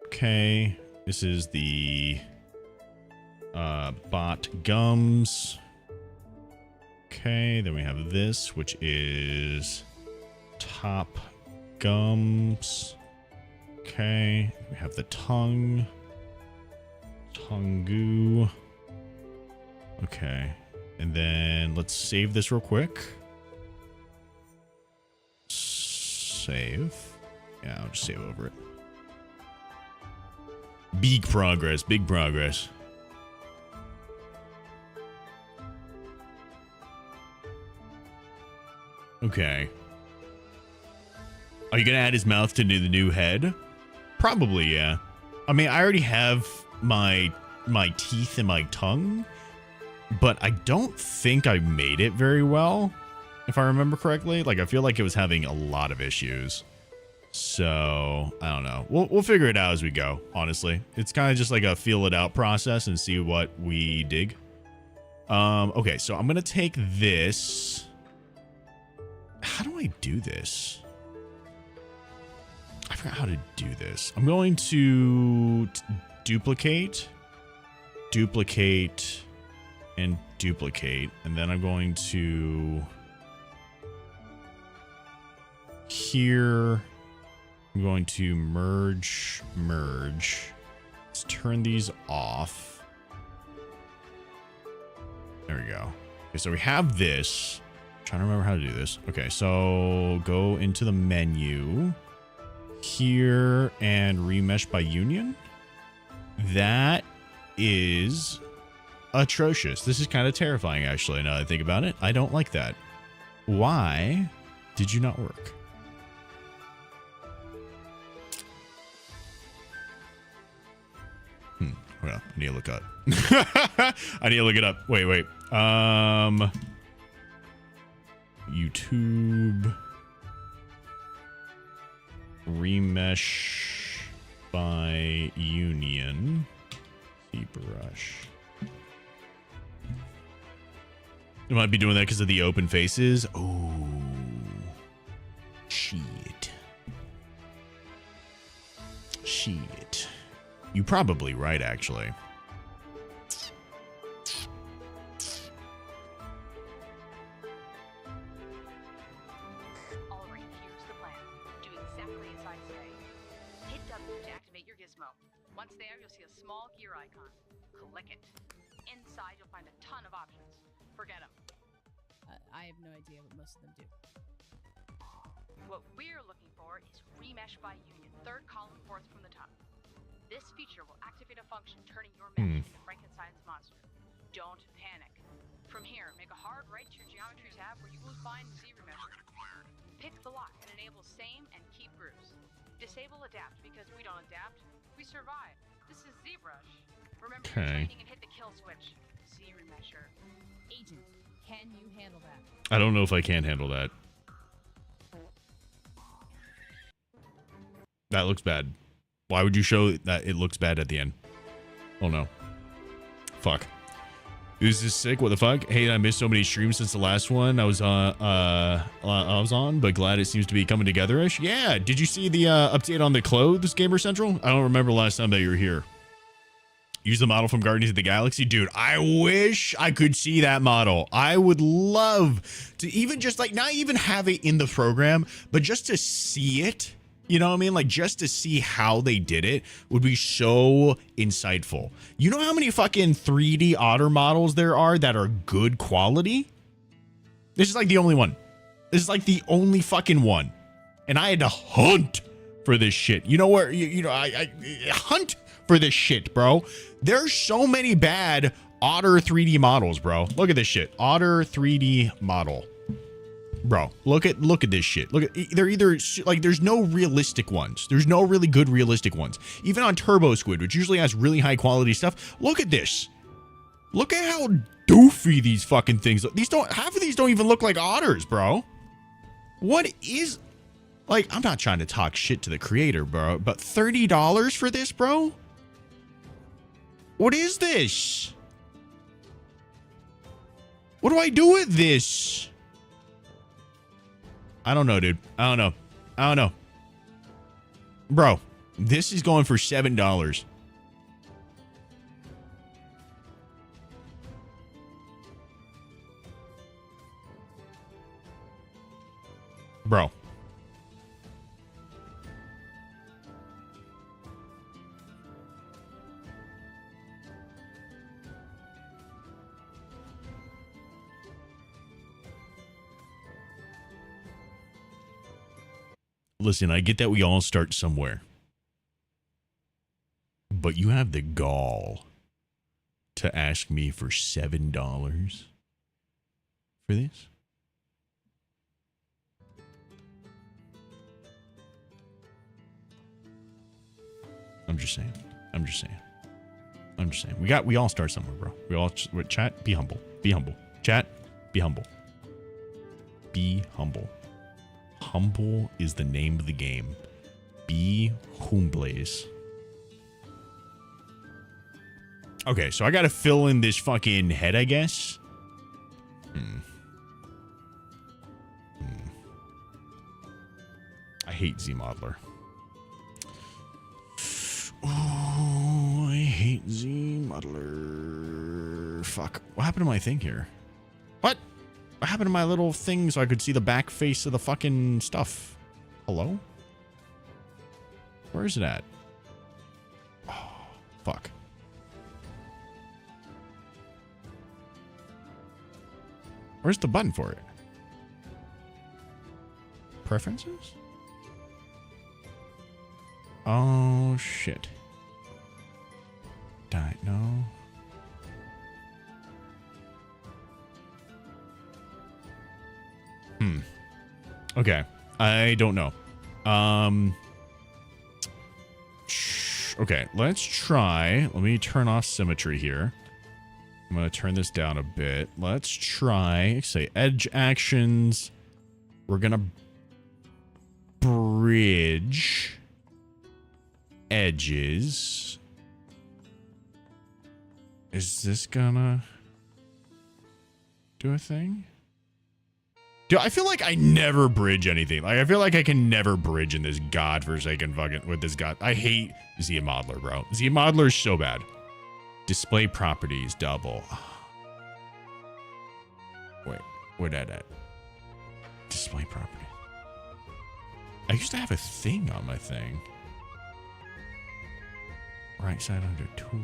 Okay. This is the bot gums. Okay, then we have this, which is top gums. Okay, we have the tongue. Tongue. Okay, and then let's save this real quick. Save. Yeah, I'll just save over it. Big progress, big progress. Okay. Are you gonna add his mouth to the new head? Probably, yeah. I mean, I already have my teeth and my tongue, but I don't think I made it very well, if I remember correctly. Like, I feel like it was having a lot of issues. So, I don't know. We'll figure it out as we go, honestly. It's kind of just like a feel it out process and see what we dig. Okay, so I'm going to take this. How do I do this? I forgot how to do this. I'm going to duplicate, and duplicate. And then I'm going to here. I'm going to merge. Let's turn these off. There we go. Okay, so we have this. I'm trying to remember how to do this. Okay, so go into the menu here and remesh by union. That is atrocious. This is kind of terrifying, actually, now that I think about it. I don't like that. Why did you not work? Well, I need to look up. I need to look it up. Wait. YouTube remesh by union. Zbrush. You might be doing that because of the open faces. Oh, shit. You're probably right, actually. All right, here's the plan. Do exactly as I say. Hit W to activate your gizmo. Once there, you'll see a small gear icon. Click it. Inside, you'll find a ton of options. Forget them. I have no idea what most of them do. What we're looking for is remesh by union, third column, fourth from the top. This feature will activate a function turning your mesh into Frankenstein's monster. Don't panic. From here, make a hard right to your geometry tab where you will find Z remesher. Pick the lock and enable same and keep grooves. Disable adapt because we don't adapt, we survive. This is Zbrush. Remember your training and hit the kill switch. Z remesher. Agent, can you handle that? I don't know if I can handle that. That looks bad. Why would you show that it looks bad at the end? Oh no. Fuck. Is this sick? What the fuck? Hey, I missed so many streams since the last one I was on, but glad it seems to be coming together-ish. Yeah, did you see the update on the clothes, Gamer Central? I don't remember last time that you were here. Use the model from Guardians of the Galaxy. Dude, I wish I could see that model. I would love to even just like not even have it in the program, but just to see it. You know what I mean? Like, just to see how they did it would be so insightful. You know how many fucking 3D otter models there are that are good quality? This is like the only one. This is like the only fucking one. And I had to hunt for this shit. You know where, I hunt for this shit, bro. There's so many bad Otter 3D models, bro. Look at this shit. Otter 3D model. Bro, look at this shit. Look at, they're either like, there's no realistic ones. There's no really good realistic ones. Even on Turbo Squid, which usually has really high quality stuff. Look at this. Look at how doofy these fucking things look. Half of these don't even look like otters, bro. What is, like, I'm not trying to talk shit to the creator, bro, but $30 for this, bro? What is this? What do I do with this? I don't know, dude. I don't know. Bro, this is going for $7. Bro. Listen, I get that we all start somewhere. But you have the gall to ask me for $7 for this? I'm just saying. We all start somewhere, bro. Chat, be humble. Be humble. Chat, be humble. Be humble. Humble is the name of the game. Be humbles. Okay, so I gotta fill in this fucking head, I guess. I hate Z-Modeler. Oh, I hate Z-Modeler. Fuck. What happened to my thing here? What? What happened to my little thing so I could see the back face of the fucking stuff? Hello? Where is it at? Oh, fuck. Where's the button for it? Preferences? Oh, shit. No. Okay. I don't know. Okay, let's try. Let me turn off symmetry here. I'm going to turn this down a bit. Let's try, say, edge actions. We're going to bridge edges. Is this gonna do a thing? Dude, I feel like I never bridge anything. Like, I feel like I can never bridge in this godforsaken fucking, with this god. I hate Z-Modeler, bro. Z-Modeler is so bad. Display properties, double. Wait, where that at? Display property. I used to have a thing on my thing. Right side under tool.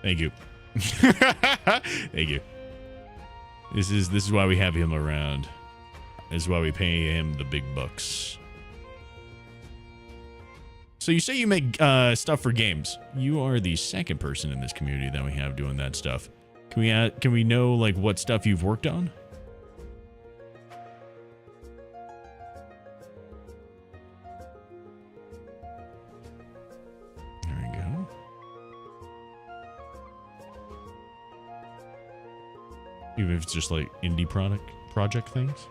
Thank you. Thank you. This is why we have him around. This is why we pay him the big bucks. So you say you make stuff for games. You are the second person in this community that we have doing that stuff. Can we know like what stuff you've worked on? There we go. Even if it's just like indie project things.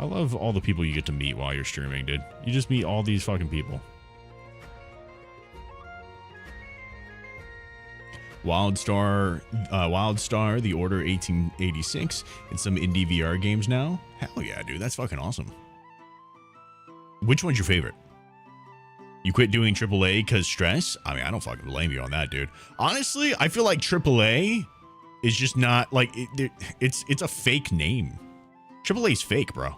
I love all the people you get to meet while you're streaming, dude. You just meet all these fucking people. Wildstar, The Order 1886, and some indie VR games now. Hell yeah, dude. That's fucking awesome. Which one's your favorite? You quit doing AAA because stress? I mean, I don't fucking blame you on that, dude. Honestly, I feel like AAA is just not like it's a fake name. AAA's fake, bro.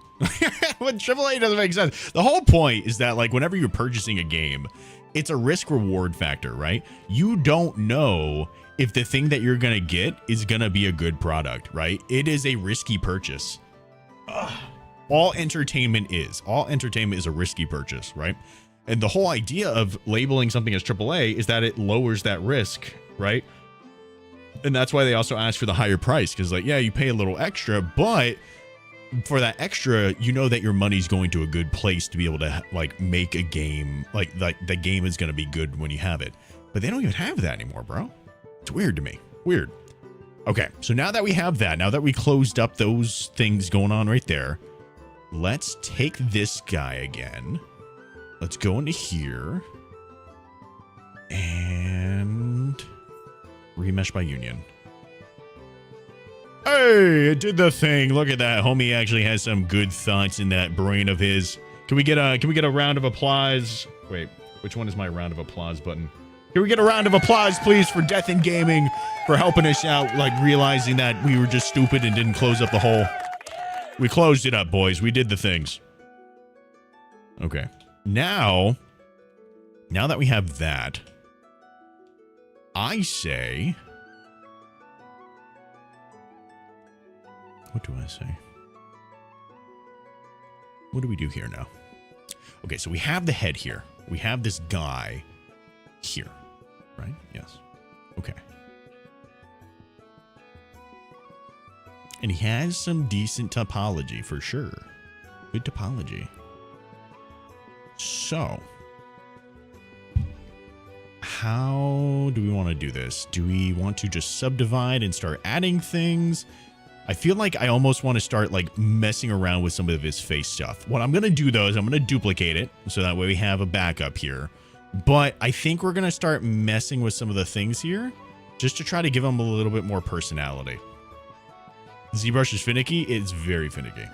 When AAA doesn't make sense. The whole point is that, like, whenever you're purchasing a game, it's a risk reward factor, right? You don't know if the thing that you're going to get is going to be a good product, right? It is a risky purchase. Ugh. All entertainment is a risky purchase, right? And the whole idea of labeling something as AAA is that it lowers that risk, right? And that's why they also ask for the higher price, because, like, yeah, you pay a little extra, but for that extra, you know that your money's going to a good place to be able to, like, make a game. Like the game is going to be good when you have it. But they don't even have that anymore, bro. It's weird to me. Weird. Okay, so now that we have that, now that we closed up those things going on right there, let's take this guy again. Let's go into here and remesh by union. Hey, it did the thing. Look at that. Homie actually has some good thoughts in that brain of his. Can we get a round of applause? Wait, which one is my round of applause button? Can we get a round of applause, please, for Death in Gaming for helping us out, like realizing that we were just stupid and didn't close up the hole. We closed it up, boys. We did the things. Okay. Now that we have that, I say, what do I say? What do we do here now? Okay, so we have the head here. We have this guy here, right? Yes. Okay. And he has some decent topology for sure. Good topology. So, how do we want to do this? Do we want to just subdivide and start adding things? I feel like I almost want to start, like, messing around with some of his face stuff. What I'm going to do, though, is I'm going to duplicate it, so that way we have a backup here. But I think we're going to start messing with some of the things here, just to try to give him a little bit more personality. Zbrush is finicky. It's very finicky.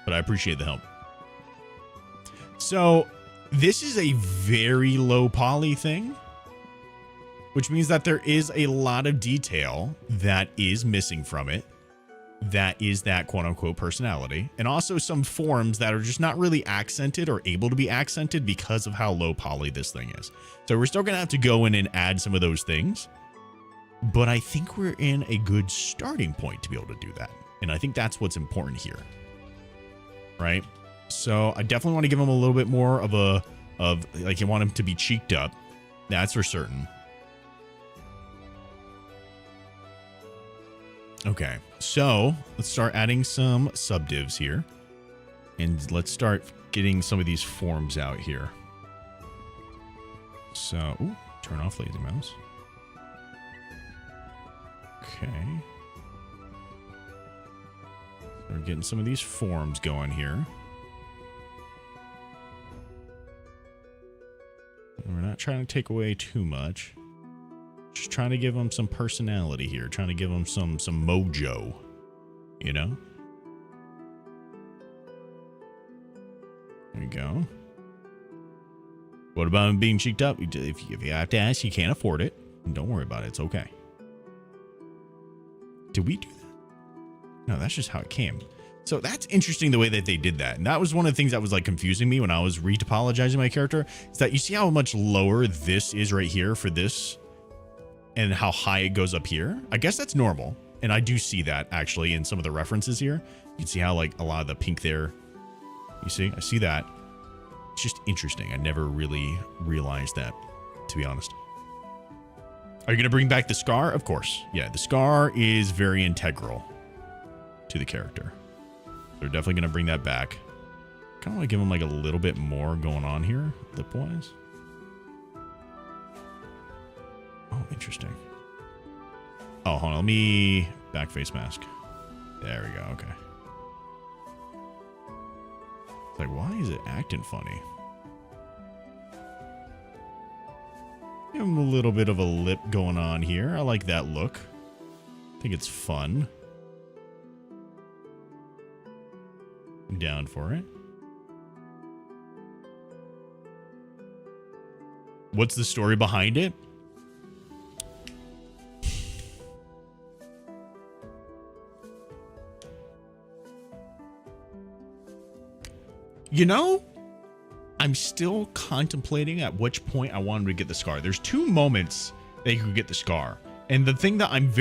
But I appreciate the help. So, this is a very low poly thing, which means that there is a lot of detail that is missing from it. That is that quote-unquote personality, and also some forms that are just not really accented or able to be accented because of how low poly this thing is. So we're still gonna have to go in and add some of those things, but I think we're in a good starting point to be able to do that, and I think that's what's important here, right? So I definitely want to give him a little bit more of like, you want him to be cheeked up, that's for certain. Okay, so let's start adding some subdivs here, and let's start getting some of these forms out here. So, ooh, turn off lazy mouse. Okay. So we're getting some of these forms going here. And we're not trying to take away too much. Just trying to give them some personality here. Trying to give them some mojo. You know? There you go. What about him being cheeked up? If you have to ask, you can't afford it. Don't worry about it. It's okay. Did we do that? No, that's just how it came. So that's interesting the way that they did that. And that was one of the things that was, like, confusing me when I was retopologizing my character. Is that you see how much lower this is right here for this? And how high it goes up here. I guess that's normal. And I do see that actually in some of the references here. You can see how, like, a lot of the pink there. You see? I see that. It's just interesting. I never really realized that, to be honest. Are you going to bring back the scar? Of course. Yeah, the scar is very integral to the character. So we're definitely going to bring that back. Kind of want to give him, like, a little bit more going on here, lip-wise. Oh, interesting. Oh, hold on. Let me back face mask. There we go. Okay. It's like, why is it acting funny? Give him a little bit of a lip going on here. I like that look. I think it's fun. I'm down for it. What's the story behind it? You know, I'm still contemplating at which point I want him to get the scar. There's 2 moments that he could get the scar. And the thing that I'm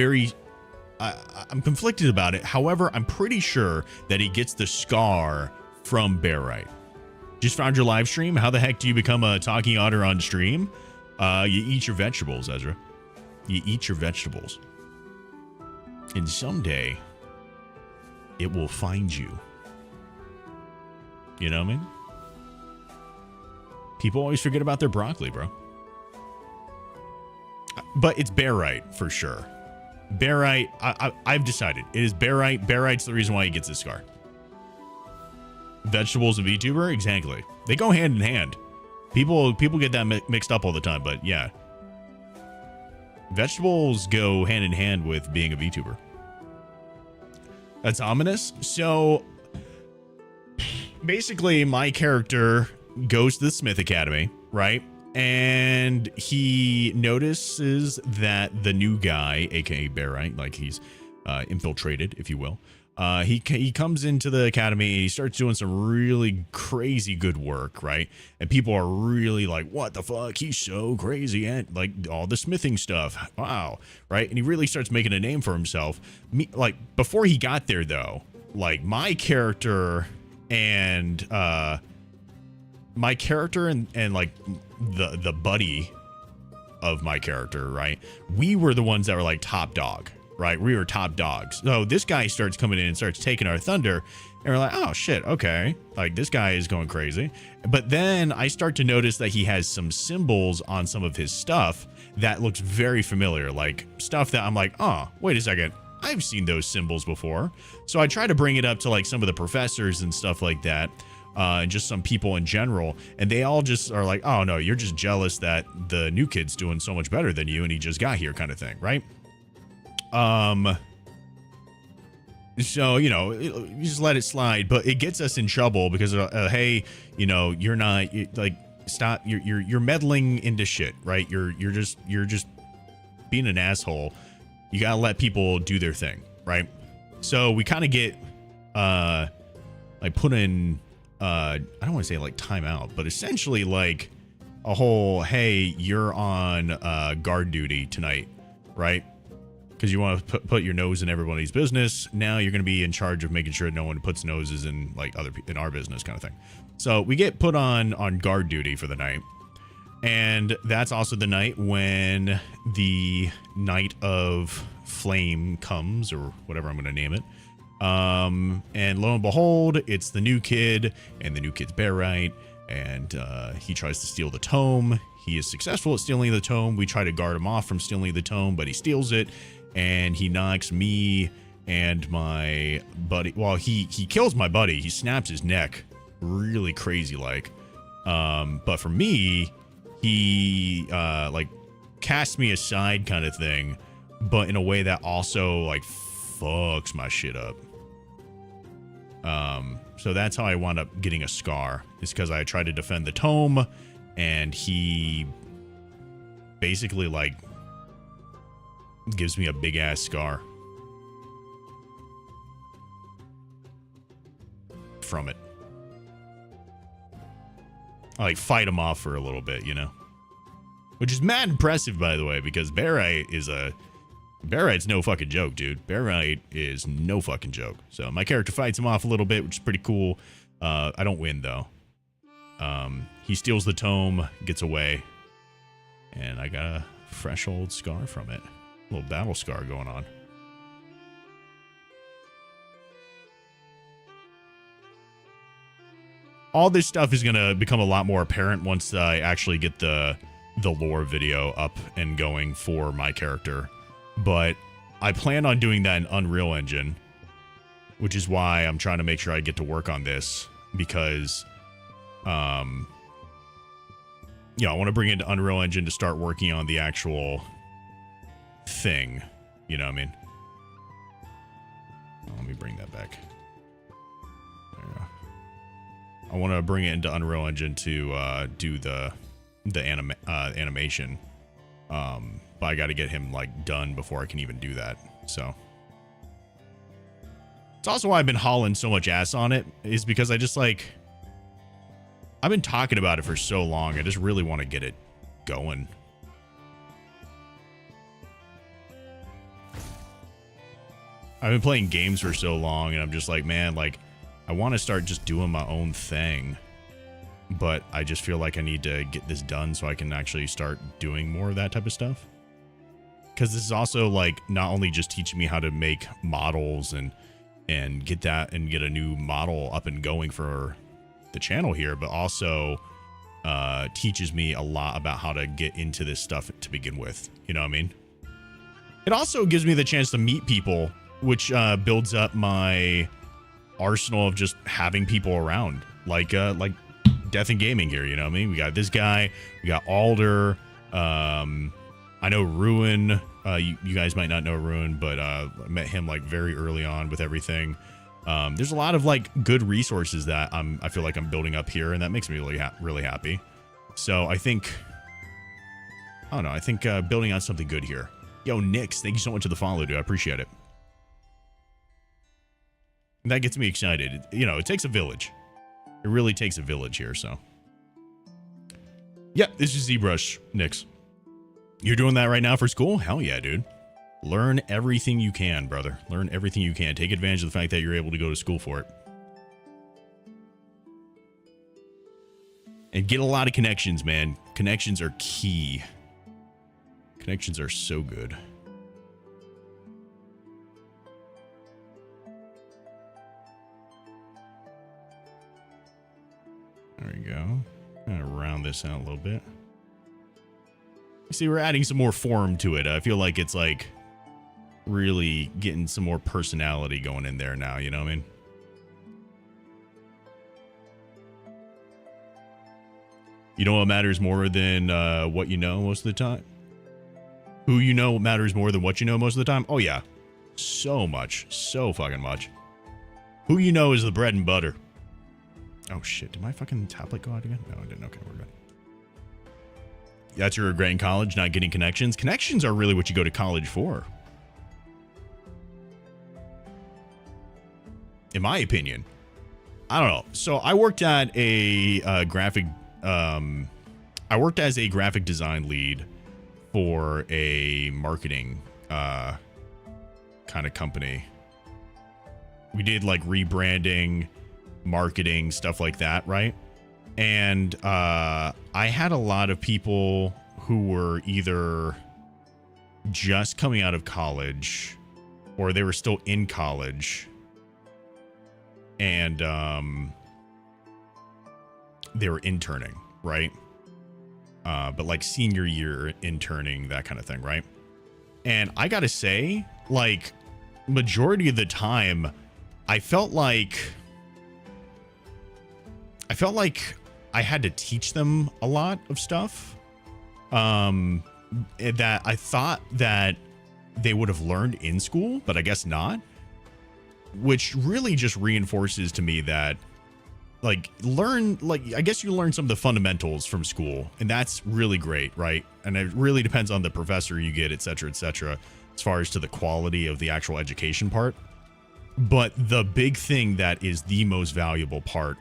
I'm conflicted about it. However, I'm pretty sure that he gets the scar from Barite. Just found your live stream. How the heck do you become a talking otter on stream? You eat your vegetables, Ezra. You eat your vegetables. And someday, it will find you. You know what I mean? People always forget about their broccoli, bro. But it's Barite for sure. Barite, I've decided. It is Barite. Barite's the reason why he gets his scar. Vegetables and VTuber? Exactly. They go hand in hand. People get that mixed up all the time, but yeah. Vegetables go hand in hand with being a VTuber. That's ominous. So, basically, my character goes to the Smith Academy, right? And he notices that the new guy, aka Barite, like he's infiltrated, if you will, he comes into the academy and he starts doing some really crazy good work, right? And people are really like, what the fuck? He's so crazy, and like all the smithing stuff. Wow, right? And he really starts making a name for himself. Like before he got there though, like my character and like the buddy of my character, right? We were the ones that were like top dog, right? We were top dogs. So this guy starts coming in and starts taking our thunder, and we're like, oh shit, okay. Like this guy is going crazy. But then I start to notice that he has some symbols on some of his stuff that looks very familiar, like stuff that I'm like, oh, wait a second. I've seen those symbols before. So I try to bring it up to like some of the professors and stuff like that. And just some people in general, and they all just are like, oh no, you're just jealous that the new kid's doing so much better than you and he just got here, kind of thing, right? So, you know, you just let it slide, but it gets us in trouble because hey, you know, you're not like, stop, you're meddling into shit, right? You're just being an asshole. You gotta let people do their thing, right? So we kind of get like put in I don't want to say like timeout, but essentially like a whole, hey, you're on guard duty tonight, right? Because you want to put your nose in everybody's business. Now you're going to be in charge of making sure no one puts noses in like in our business, kind of thing. So we get put on guard duty for the night, and that's also the night when the Night of Flame comes, or whatever I'm going to name it. And lo and behold, it's the new kid, and the new kid's Barite, and he tries to steal the tome. He is successful at stealing the tome. We try to guard him off from stealing the tome, but he steals it, and he knocks me and my buddy. Well, he kills my buddy. He snaps his neck really crazy like. But for me, he like casts me aside kind of thing, but in a way that also like fucks my shit up. So that's how I wound up getting a scar, is because I tried to defend the tome, and he basically like gives me a big ass scar from it. I like fight him off for a little bit, you know, which is mad impressive, by the way, because Barite's no fucking joke, dude. Barite is no fucking joke. So my character fights him off a little bit, which is pretty cool. I don't win though. He steals the tome, gets away, and I got a fresh old scar from it. A little battle scar going on. All this stuff is gonna become a lot more apparent once I actually get the lore video up and going for my character. But I plan on doing that in Unreal Engine, which is why I'm trying to make sure I get to work on this, because you know, I want to bring it into Unreal Engine to start working on the actual thing, you know what I mean? Oh, let me bring that back. There we go. I want to bring it into Unreal Engine to do the animation, but I got to get him like done before I can even do that. So it's also why I've been hauling so much ass on it, is because I just like, I've been talking about it for so long. I just really want to get it going. I've been playing games for so long, and I'm just like, man, like, I want to start just doing my own thing. But I just feel like I need to get this done so I can actually start doing more of that type of stuff. Because this is also, like, not only just teaching me how to make models and get a new model up and going for the channel here, but also teaches me a lot about how to get into this stuff to begin with. You know what I mean? It also gives me the chance to meet people, which builds up my arsenal of just having people around, like Death and Gaming here. You know what I mean? We got this guy, we got Alder. I know Ruin. You guys might not know Ruin, but I met him like very early on with everything. There's a lot of like good resources that I feel like I'm building up here, and that makes me really happy. So I think, I don't know, I think building on something good here. Yo, Nix, thank you so much for the follow, dude. I appreciate it. And that gets me excited. You know, it takes a village. It really takes a village here, so. Yep, this is Zbrush, Nix. You're doing that right now for school? Hell yeah, dude. Learn everything you can, brother. Learn everything you can. Take advantage of the fact that you're able to go to school for it. And get a lot of connections, man. Connections are key. Connections are so good. There we go. Kind of round this out a little bit. See, we're adding some more form to it. I feel like it's like really getting some more personality going in there now. You know what I mean? You know what matters more than what you know most of the time? Who you know matters more than what you know most of the time? Oh, yeah. So much. So fucking much. Who you know is the bread and butter. Oh, shit. Did my fucking tablet go out again? No, I didn't. Okay, we're good. That's your regret in college, not getting connections. Connections are really what you go to college for. In my opinion. I don't know. So I worked at a I worked as a graphic design lead for a marketing kind of company. We did like rebranding, marketing, stuff like that, right? And I had a lot of people who were either just coming out of college or they were still in college, and they were interning, right? But like senior year interning, that kind of thing, right? And I gotta say, like, majority of the time, I felt like I had to teach them a lot of stuff that I thought that they would have learned in school, but I guess not, which really just reinforces to me that I guess you learn some of the fundamentals from school, and that's really great, right? And it really depends on the professor you get, et cetera, as far as to the quality of the actual education part. But the big thing that is the most valuable part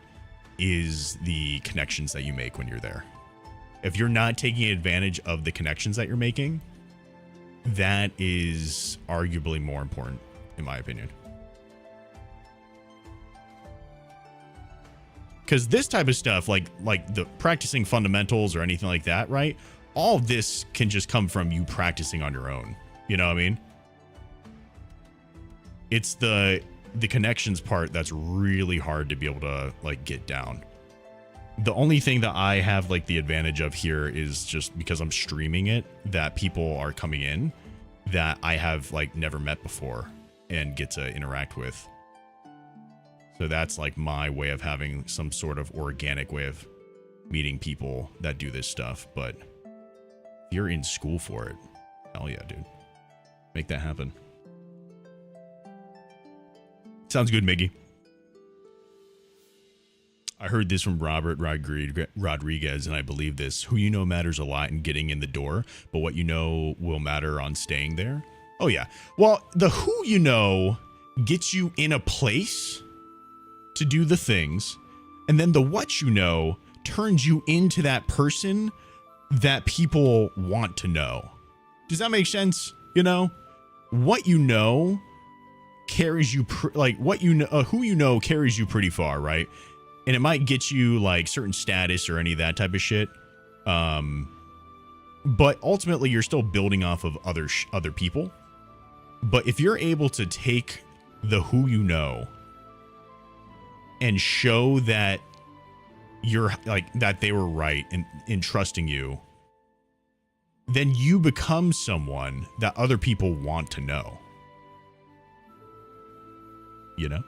is the connections that you make when you're there. If you're not taking advantage of the connections that you're making, that is arguably more important, in my opinion. Because this type of stuff, like the practicing fundamentals or anything like that, right? All of this can just come from you practicing on your own. You know what I mean? It's the connections part that's really hard to be able to like get down. The only thing that I have like the advantage of here is just because I'm streaming it, that people are coming in that I have like never met before and get to interact with. So that's like my way of having some sort of organic way of meeting people that do this stuff. But if you're in school for it, hell yeah, dude. Make that happen. Sounds good, Miggy. I heard this from Robert Rodriguez, and I believe this. Who you know matters a lot in getting in the door, but what you know will matter on staying there. Oh, yeah. Well, the who you know gets you in a place to do the things, and then the what you know turns you into that person that people want to know. Does that make sense? You know, what you know carries you what you know, who you know carries you pretty far, right? And it might get you like certain status or any of that type of shit. But ultimately you're still building off of other people. But if you're able to take the who you know and show that you're like that they were right in trusting you, then you become someone that other people want to know. You know?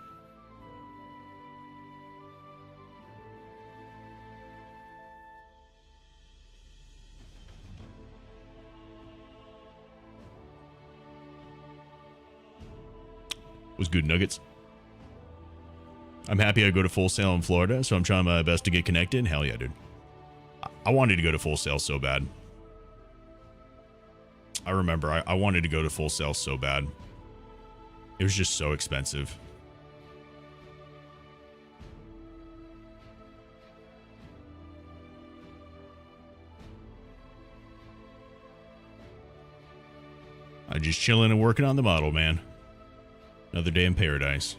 Was good, Nuggets. I'm happy I go to Full Sail in Florida, so I'm trying my best to get connected. Hell yeah, dude. I wanted to go to Full Sail so bad. I remember I wanted to go to Full Sail so bad. It was just so expensive. I'm just chilling and working on the model, man. Another day in paradise.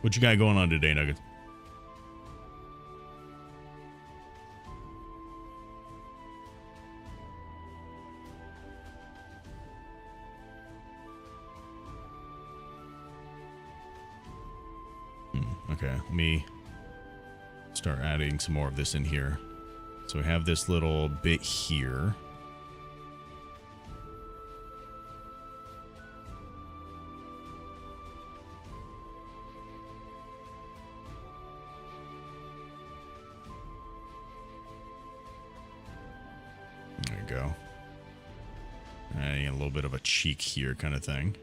What you got going on today, Nuggets? Okay, let me start adding some more of this in here. So we have this little bit here. There you go. Adding a little bit of a cheek here kind of thing.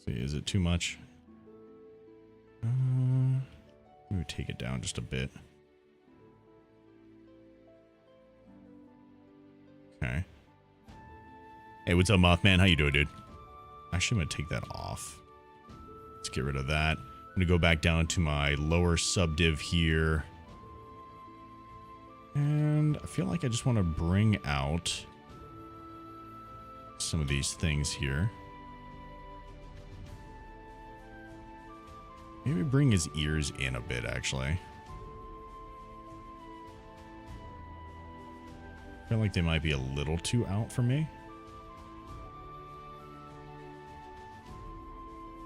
See, is it too much? We would take it down just a bit. Okay. Hey, what's up, Mothman? How you doing, dude? Actually, I'm gonna take that off. Let's get rid of that. I'm gonna go back down to my lower subdiv here. And I feel like I just want to bring out some of these things here. Maybe bring his ears in a bit, actually. I feel like they might be a little too out for me.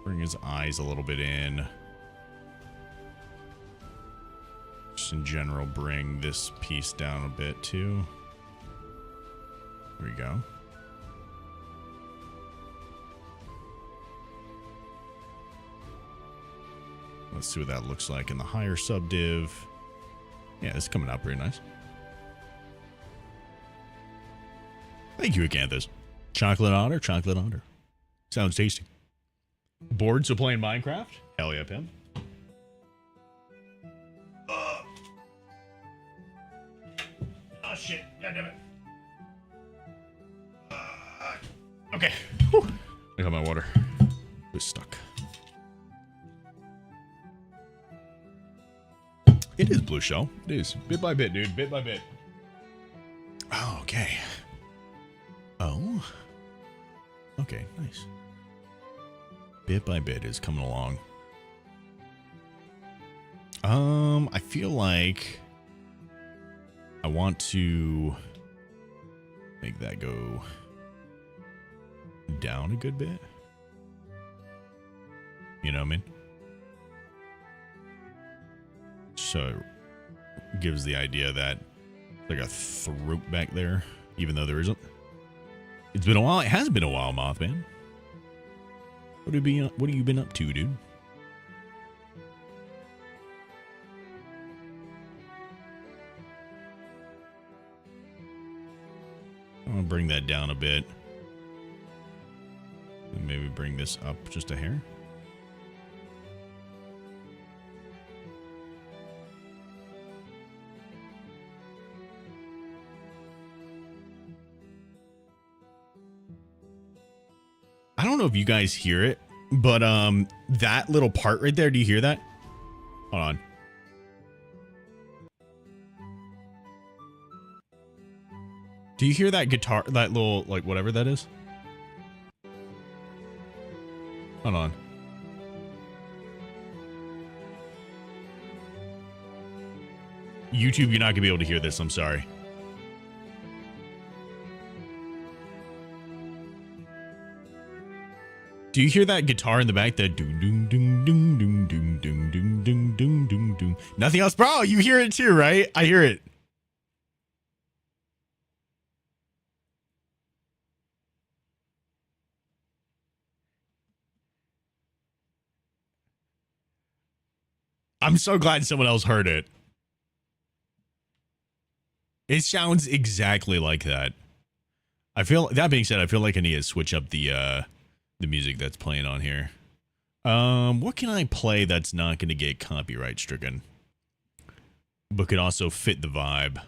Bring his eyes a little bit in. Just in general, bring this piece down a bit, too. There we go. Let's see what that looks like in the higher subdiv. Yeah, it's coming out pretty nice. Thank you, Acanthus. Chocolate otter, chocolate otter. Sounds tasty. Bored, so playing Minecraft? Hell yeah, Pim. Oh shit, god damn it. Okay. Whew. I got my water. It was stuck. It is Blue Shell. It is. Bit by bit, dude. Bit by bit. Oh, okay. Oh. Okay, nice. Bit by bit is coming along. I feel like I want to make that go down a good bit. You know what I mean? So it gives the idea that like a throat back there, even though there isn't. It's been a while. It has been a while, Mothman. What have you been up to, dude? I'll bring that down a bit. And maybe bring this up just a hair. I don't know if you guys hear it, but that little part right there, do you hear that? Hold on. Do you hear that guitar, that little, like, whatever that is? Hold on. YouTube, you're not gonna be able to hear this, I'm sorry. Do you hear that guitar in the back? That doom doom doom doom doom doom doom doom doom doom doom doom. Nothing else, bro. You hear it too, right? I hear it. I'm so glad someone else heard it. It sounds exactly like that. I feel, that being said, I feel like I need to switch up the music that's playing on here. What can I play that's not going to get copyright stricken, but could also fit the vibe?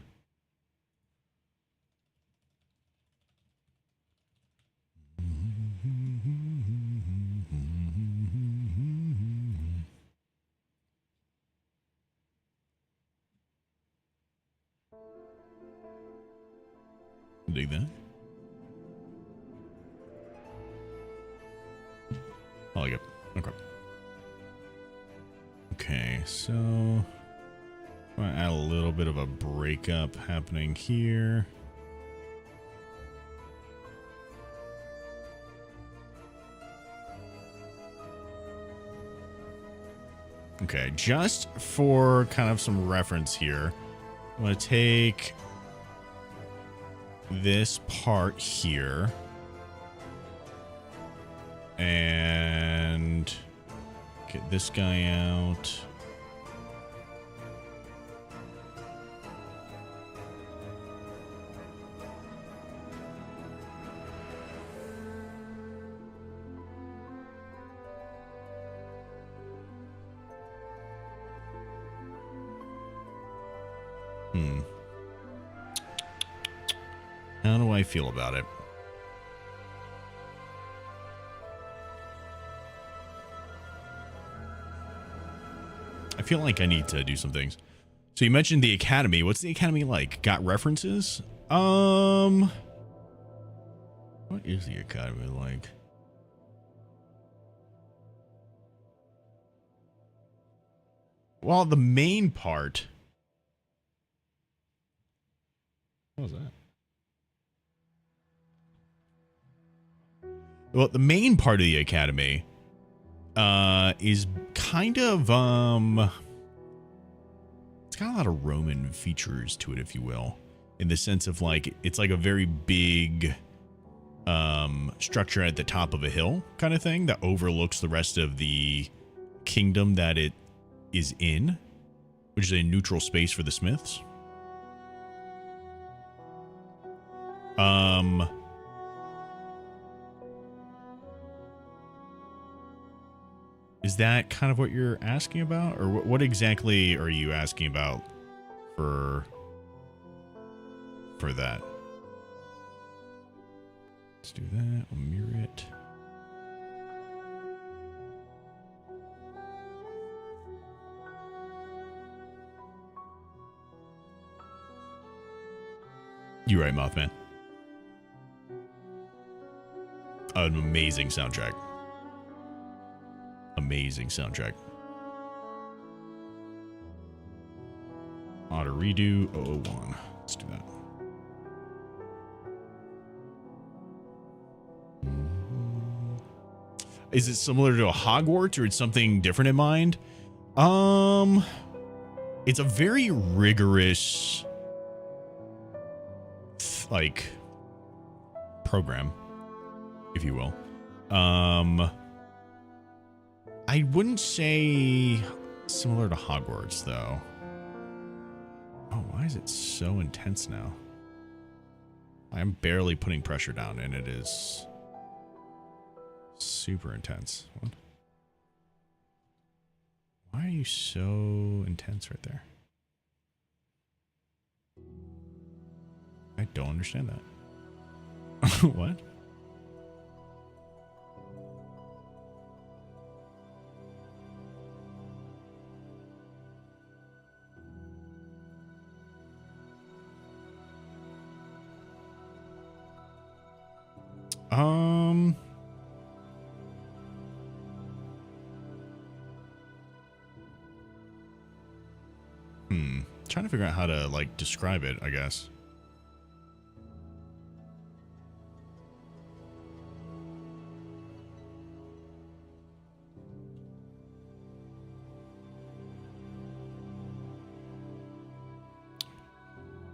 Dig that. I like it. Okay. Okay, so I'm gonna add a little bit of a breakup happening here. Okay, just for kind of some reference here, I'm gonna take this part here and get this guy out. How do I feel about it? I feel like I need to do some things. So you mentioned the Academy. What's the Academy like? Got references? What is the Academy like? Well, the main part. What was that? Well, the main part of the Academy is kind of it's got a lot of Roman features to it, if you will, in the sense of like it's like a very big structure at the top of a hill kind of thing that overlooks the rest of the kingdom that it is in, which is a neutral space for the Smiths. Is that kind of what you're asking about? Or what exactly are you asking about for that? Let's do that. We'll mirror it. You're right, Mothman. An amazing soundtrack. Amazing soundtrack. Auto redo 001. Let's do that. Is it similar to a Hogwarts or it's something different in mind? It's a very rigorous like program, if you will. I wouldn't say similar to Hogwarts, though. Oh, why is it so intense now? I'm barely putting pressure down, and it is super intense. What? Why are you so intense right there? I don't understand that. What? Um. Trying to figure out how to like describe it, I guess.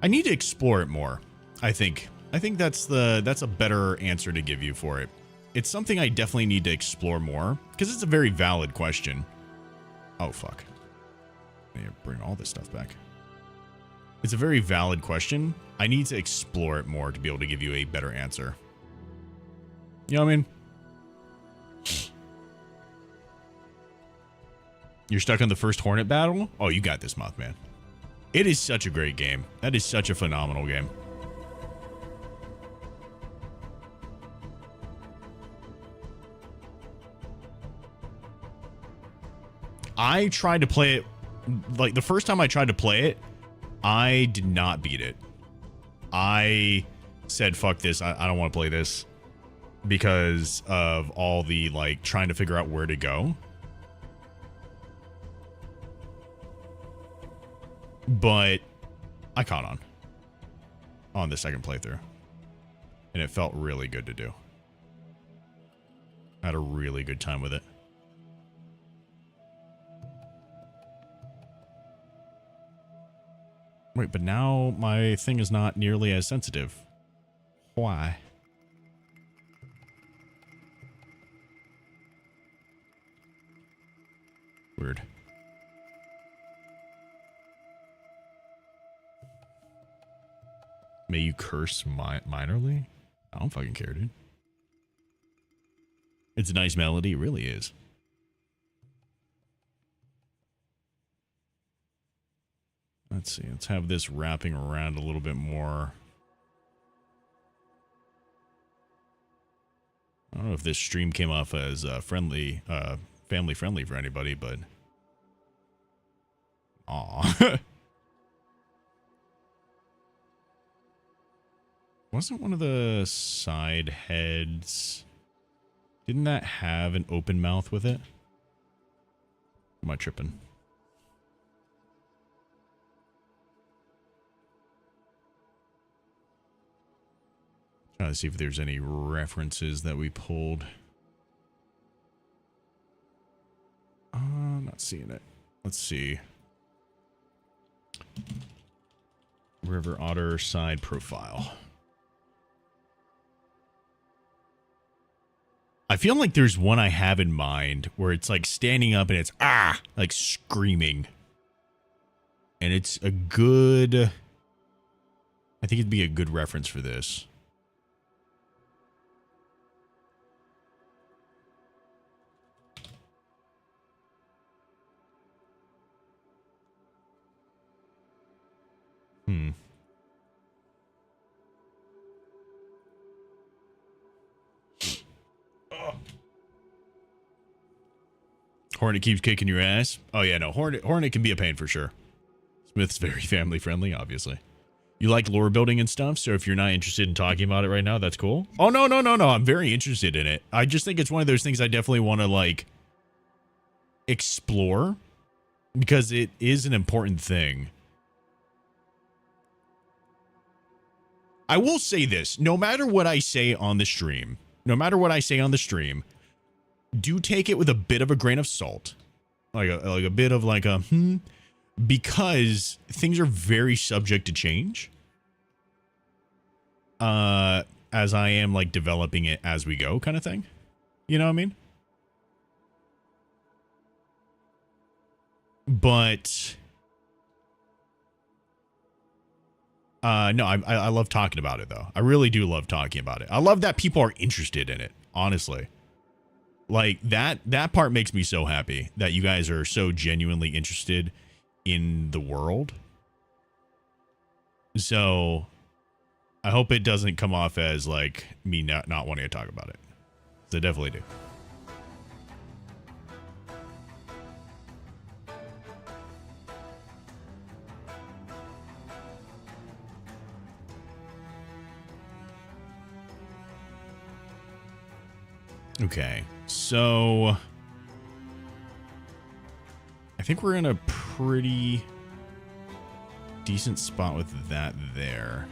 I need to explore it more. I think that's a better answer to give you for it. It's something I definitely need to explore more because it's a very valid question. Oh fuck. I need to bring all this stuff back. It's a very valid question. I need to explore it more to be able to give you a better answer. You know what I mean? You're stuck on the first Hornet battle? Oh, you got this, Mothman. It is such a great game. That is such a phenomenal game. I tried to play it, like the first time I tried to play it, I did not beat it. I said, fuck this, I don't want to play this because of all the like trying to figure out where to go. But I caught on the second playthrough. And it felt really good to do. I had a really good time with it. Wait, but now my thing is not nearly as sensitive. Why? Weird. May you curse minorly? I don't fucking care, dude. It's a nice melody. It really is. Let's see. Let's have this wrapping around a little bit more. I don't know if this stream came off as friendly, family friendly for anybody, but aw. Wasn't one of the side heads, didn't that have an open mouth with it? Am I tripping? Trying to see if there's any references that we pulled. Not seeing it. Let's see. River Otter side profile. I feel like there's one I have in mind where it's like standing up and it's like screaming. And it's a good, I think it'd be a good reference for this. Hornet keeps kicking your ass. Oh yeah, no, Hornet can be a pain for sure. Smith's very family friendly, obviously. You like lore building and stuff, so if you're not interested in talking about it right now, that's cool. Oh no, I'm very interested in it. I just think it's one of those things I definitely want to like explore because it is an important thing. I will say this, no matter what I say on the stream, do take it with a bit of a grain of salt. Like a bit of like a because things are very subject to change. As I am like developing it as we go kind of thing. You know what I mean? But no, I love talking about it though. I really do love talking about it. I love that people are interested in it, honestly. Like that part makes me so happy that you guys are so genuinely interested in the world. So I hope it doesn't come off as like me not wanting to talk about it. 'Cause I definitely do. Okay, so I think we're in a pretty decent spot with that there.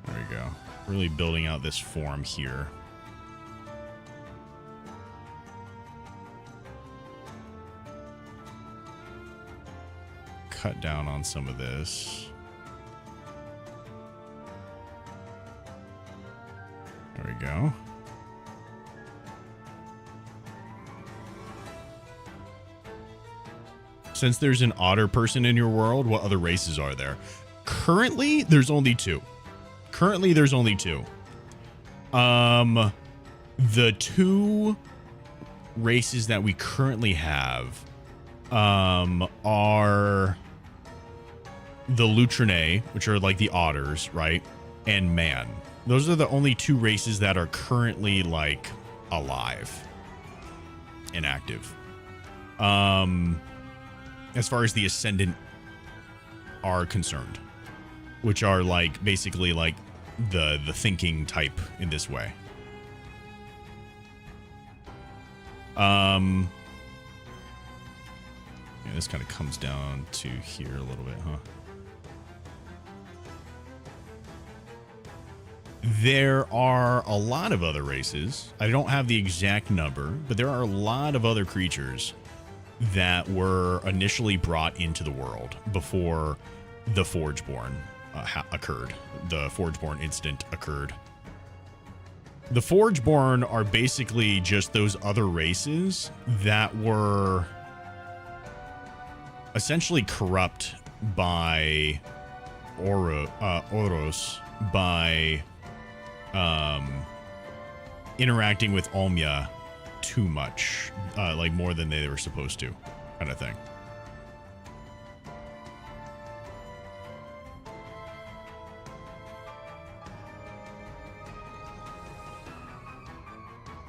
There we go. Really building out this form here. Cut down on some of this. There we go. Since there's an otter person in your world, what other races are there? Currently, there's only two. The two races that we currently have are the Lutrinae, which are like the otters, right? And man. Those are the only two races that are currently like alive and active. As far as the Ascendant are concerned, which are like basically like the thinking type in this way. Yeah, this kind of comes down to here a little bit, huh? There are a lot of other races. I don't have the exact number, but there are a lot of other creatures that were initially brought into the world before the Forgeborn occurred. The Forgeborn incident occurred. The Forgeborn are basically just those other races that were essentially corrupt by Oros by interacting with Olmia too much, like more than they were supposed to, kind of thing.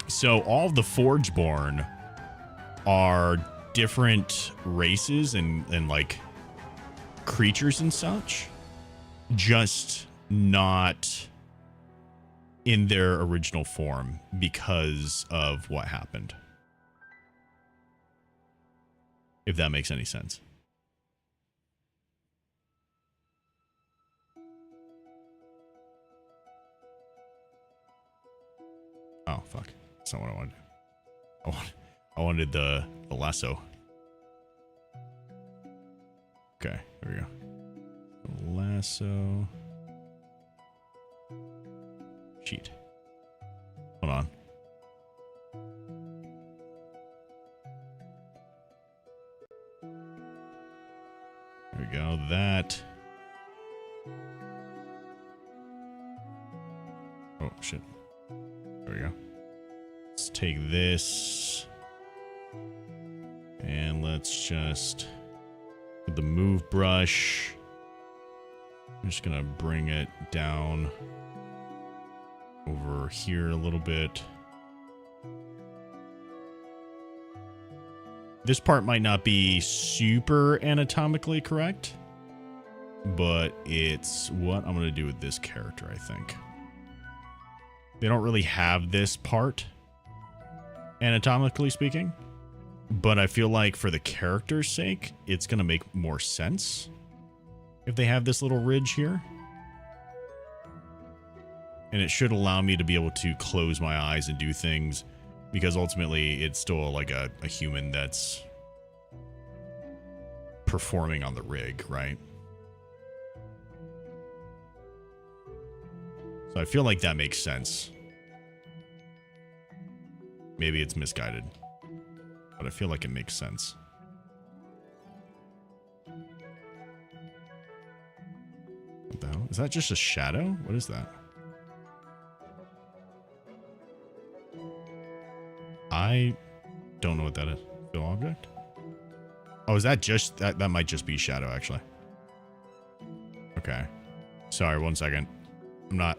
So all of the Forgeborn are different races and like creatures and such, just not in their original form because of what happened. If that makes any sense. Oh, fuck. That's not what I wanted. I wanted the lasso. Okay, there we go. The lasso. Cheat. Hold on. There we go. That. Oh, shit. There we go. Let's take this. And let's just. With the move brush. I'm just going to bring it down. Over here a little bit. This part might not be super anatomically correct, but it's what I'm going to do with this character, I think. They don't really have this part, anatomically speaking, but I feel like for the character's sake, it's going to make more sense if they have this little ridge here. And it should allow me to be able to close my eyes and do things, because ultimately it's still like a human that's performing on the rig, right? So I feel like that makes sense. Maybe it's misguided, but I feel like it makes sense. What the hell? Is that just a shadow? What is that? I don't know what that is. Fill object? Oh, is that just... That might just be shadow, actually. Okay. Sorry, 1 second. I'm not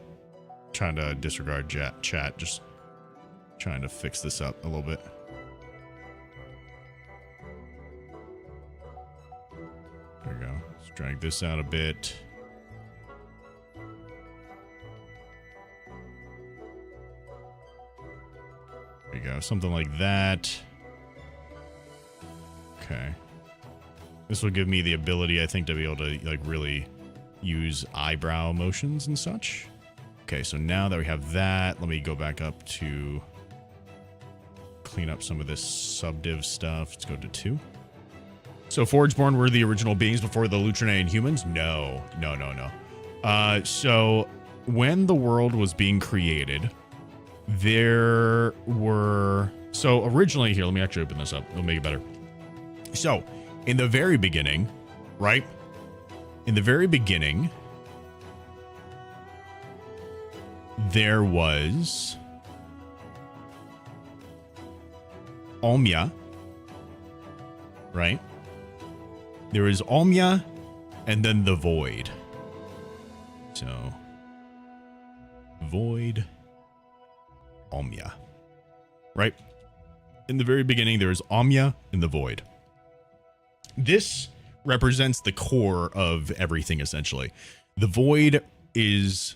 trying to disregard chat. Just trying to fix this up a little bit. There we go. Let's drag this out a bit. There you go. Something like that. Okay. This will give me the ability, I think, to be able to, like, really use eyebrow motions and such. Okay, so now that we have that, let me go back up to clean up some of this subdiv stuff. Let's go to 2. So Forgeborn were the original beings before the Lutrinae humans? No. So when the world was being created, there were... So originally, here, let me actually open this up. It'll make it better. So, in the very beginning, right? In the very beginning, there was Omya, right? There is Omya and then the Void. So, Void, Omya, right? In the very beginning, there is Omya and the Void. This represents the core of everything, essentially. The Void is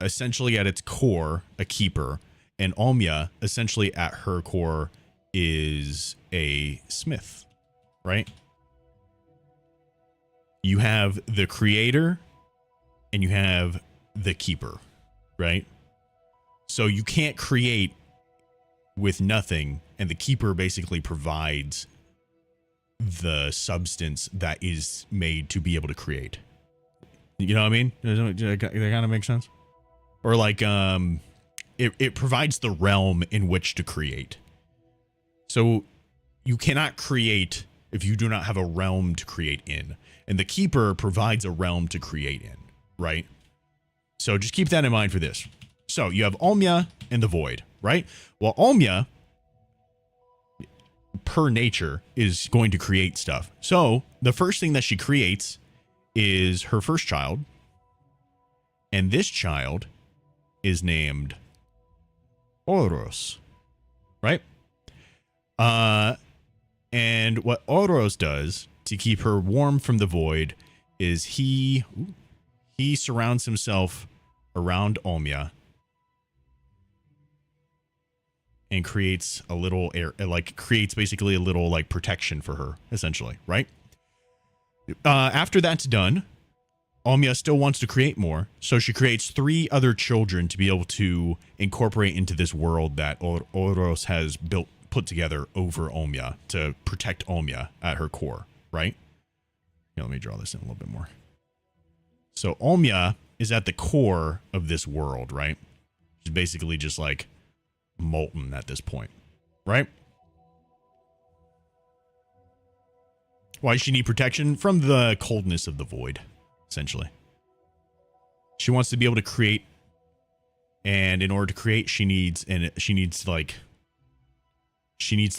essentially at its core a keeper, and Omya, essentially at her core, is a smith, right? You have the creator and you have the keeper, right? So you can't create with nothing, and the keeper basically provides the substance that is made to be able to create. You know what I mean? Does that kind of make sense? Or like, it provides the realm in which to create. So you cannot create if you do not have a realm to create in. And the keeper provides a realm to create in, right? So just keep that in mind for this. So you have Omya and the Void, right? Well, Omya, per nature, is going to create stuff. So the first thing that she creates is her first child. And this child is named Oros, right? And what Oros does to keep her warm from the Void is he surrounds himself around Omya and creates a little air, like creates basically a little like protection for her, essentially, right? After that's done, Omya still wants to create more, so she creates 3 other children to be able to incorporate into this world that Oros has put together over Omya to protect Omya at her core, right? Here, let me draw this in a little bit more. So Omya is at the core of this world, right? She's basically just like molten at this point, right? Why does she need protection? From the coldness of the Void, essentially. She wants to be able to create, and in order to create, she needs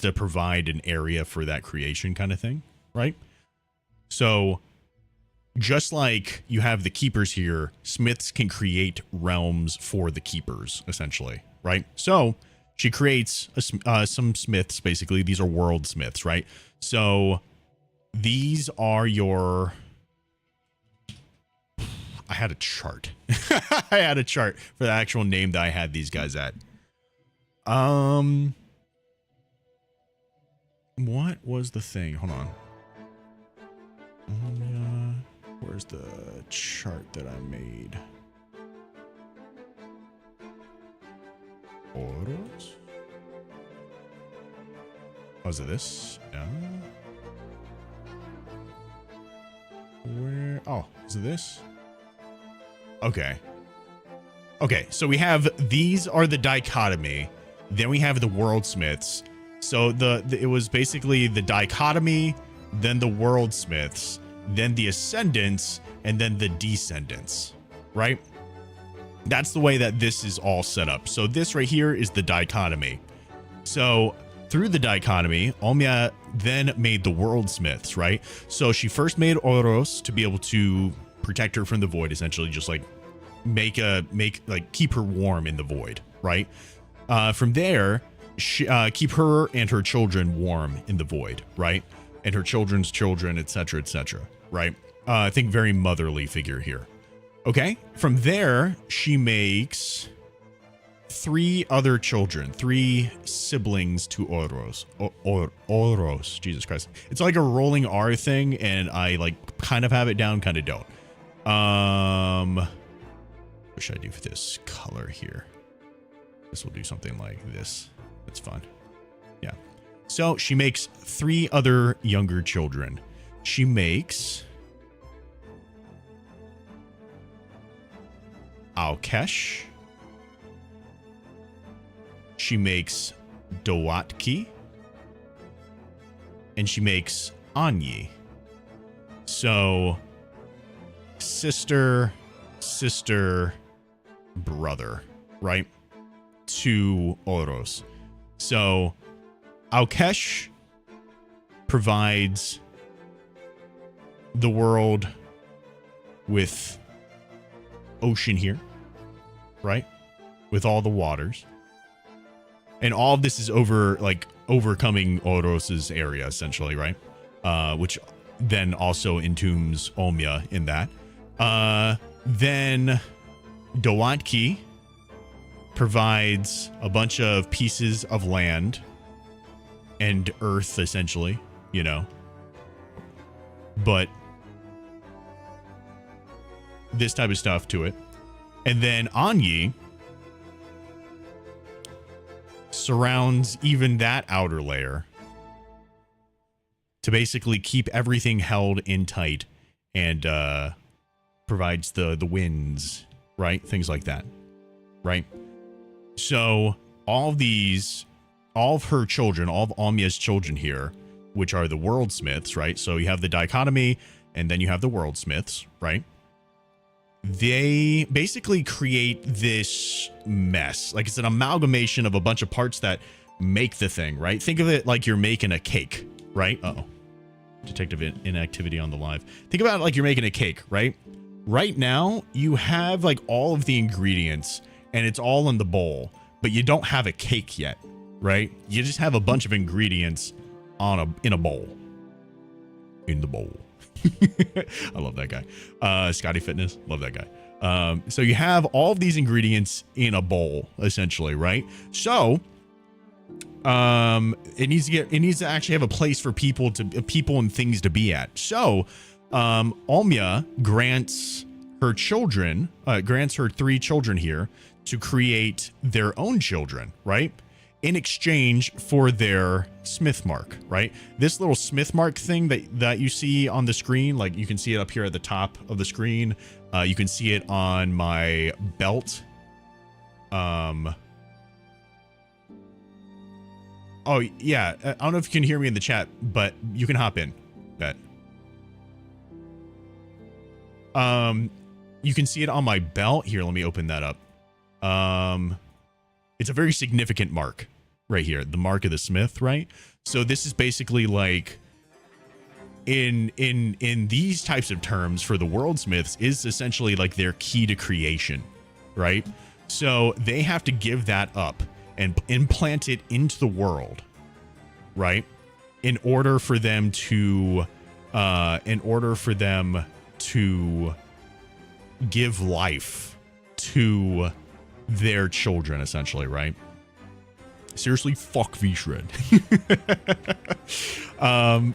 to provide an area for that creation kind of thing, right? So just like you have the keepers here, smiths can create realms for the keepers, essentially, right? So she creates some smiths, basically. These are world smiths, right? So these are your... I had a chart. I had a chart for the actual name that I had these guys at. What was the thing? Hold on. Where's the chart that I made? Oros? Oh, is it this? Where? Oh, is it this? Okay. Okay, so we have, these are the dichotomy. Then we have the worldsmiths. So it was basically the dichotomy, then the worldsmiths, then the ascendants, and then the descendants, right? That's the way that this is all set up. So this right here is the dichotomy. So through the dichotomy, Omya then made the worldsmiths, right? So she first made Oros to be able to protect her from the Void, essentially, just like keep her warm in the Void, right? From there, keep her and her children warm in the Void, right? and her children's children, etc., etc. Right? I think very motherly figure here. Okay. From there, she makes 3 other children, 3 siblings to Oros. Oros, Jesus Christ. It's like a rolling R thing, and I like kind of have it down, kind of don't. What should I do for this color here? This will do something like this. That's fun. Yeah. So she makes 3 other younger children. She makes Alkesh. She makes Dowatki. And she makes Anyi. So sister, brother, right? To Oros. So Alkesh provides the world with ocean here, right? With all the waters. And all of this is overcoming Oros's area, essentially, right? Which then also entombs Omya in that. Then Dowatki provides a bunch of pieces of land and earth, essentially, you know. But this type of stuff to it. And then Anyi surrounds even that outer layer to basically keep everything held in tight and provides the winds, right? Things like that, right? So all of her children, all of Omya's children here, which are the worldsmiths, right? So you have the dichotomy and then you have the worldsmiths, right? They basically create this mess. Like it's an amalgamation of a bunch of parts that make the thing, right? Think of it like you're making a cake, right? Uh-oh. Detective inactivity on the live. Think about it like you're making a cake, right? Right now, you have like all of the ingredients and it's all in the bowl, but you don't have a cake yet, right? You just have a bunch of ingredients in a bowl. In the bowl. I love that guy. Scotty Fitness, love that guy. So you have all of these ingredients in a bowl, essentially, right? So it needs to actually have a place for people and things to be at. So Omya grants her 3 children here to create their own children, right? In exchange for their smith mark, right? This little smith mark thing that you see on the screen, like you can see it up here at the top of the screen. You can see it on my belt. Oh yeah, I don't know if you can hear me in the chat, but you can hop in. Bet. You can see it on my belt here. Let me open that up. It's a very significant mark right here, the mark of the smith, right? So this is basically like in these types of terms for the worldsmiths is essentially like their key to creation, right? So they have to give that up and implant it into the world, right? In order for them to give life to their children, essentially, right? Seriously, fuck V-Shred.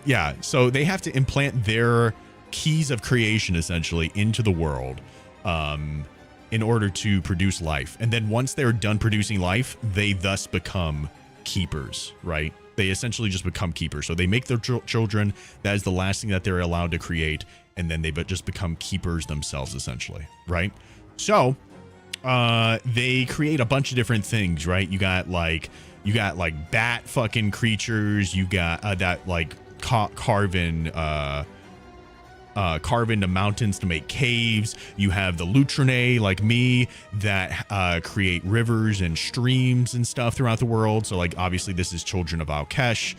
Yeah, so they have to implant their keys of creation, essentially, into the world in order to produce life. And then once they're done producing life, they thus become keepers, right? They essentially just become keepers. So they make their children. That is the last thing that they're allowed to create. And then they just become keepers themselves, essentially, right? So they create a bunch of different things, right? You got like bat fucking creatures. You got that like carving the mountains to make caves. You have the Lutrinae, like me, that create rivers and streams and stuff throughout the world. So like obviously this is children of Alkesh.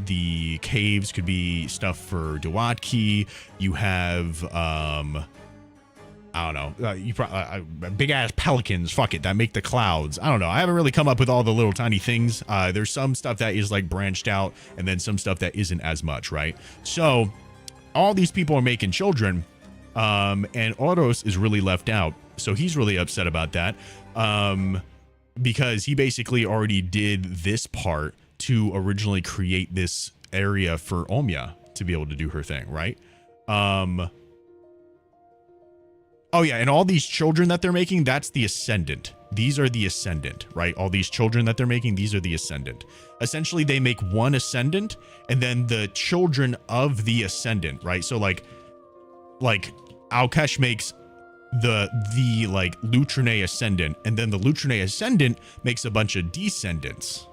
The caves could be stuff for Dowatki. You have I don't know. You probably big ass pelicans. Fuck it, that make the clouds. I don't know. I haven't really come up with all the little tiny things. There's some stuff that is like branched out, and then some stuff that isn't as much, right? So all these people are making children, and Oros is really left out. So he's really upset about that, because he basically already did this part to originally create this area for Omya to be able to do her thing, right? Oh yeah, and all these children that they're making, that's the Ascendant. These are the Ascendant, right? All these children that they're making, these are the Ascendant. Essentially, they make one Ascendant, and then the children of the Ascendant, right? So like Alkesh makes the like Lutrine Ascendant, and then the Lutrine Ascendant makes a bunch of descendants,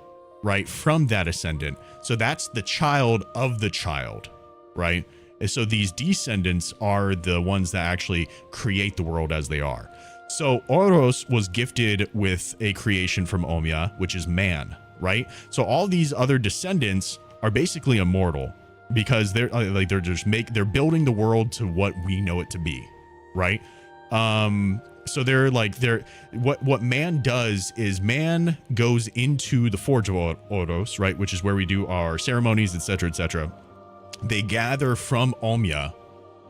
right, from that Ascendant. So that's the child of the child, right? And so these descendants are the ones that actually create the world as they are. So Oros was gifted with a creation from Omya, which is man, right? So all these other descendants are basically immortal because they're building the world to what we know it to be, right? So what man does is man goes into the Forge of Oros, right, which is where we do our ceremonies, etc., etc. They gather from Omya,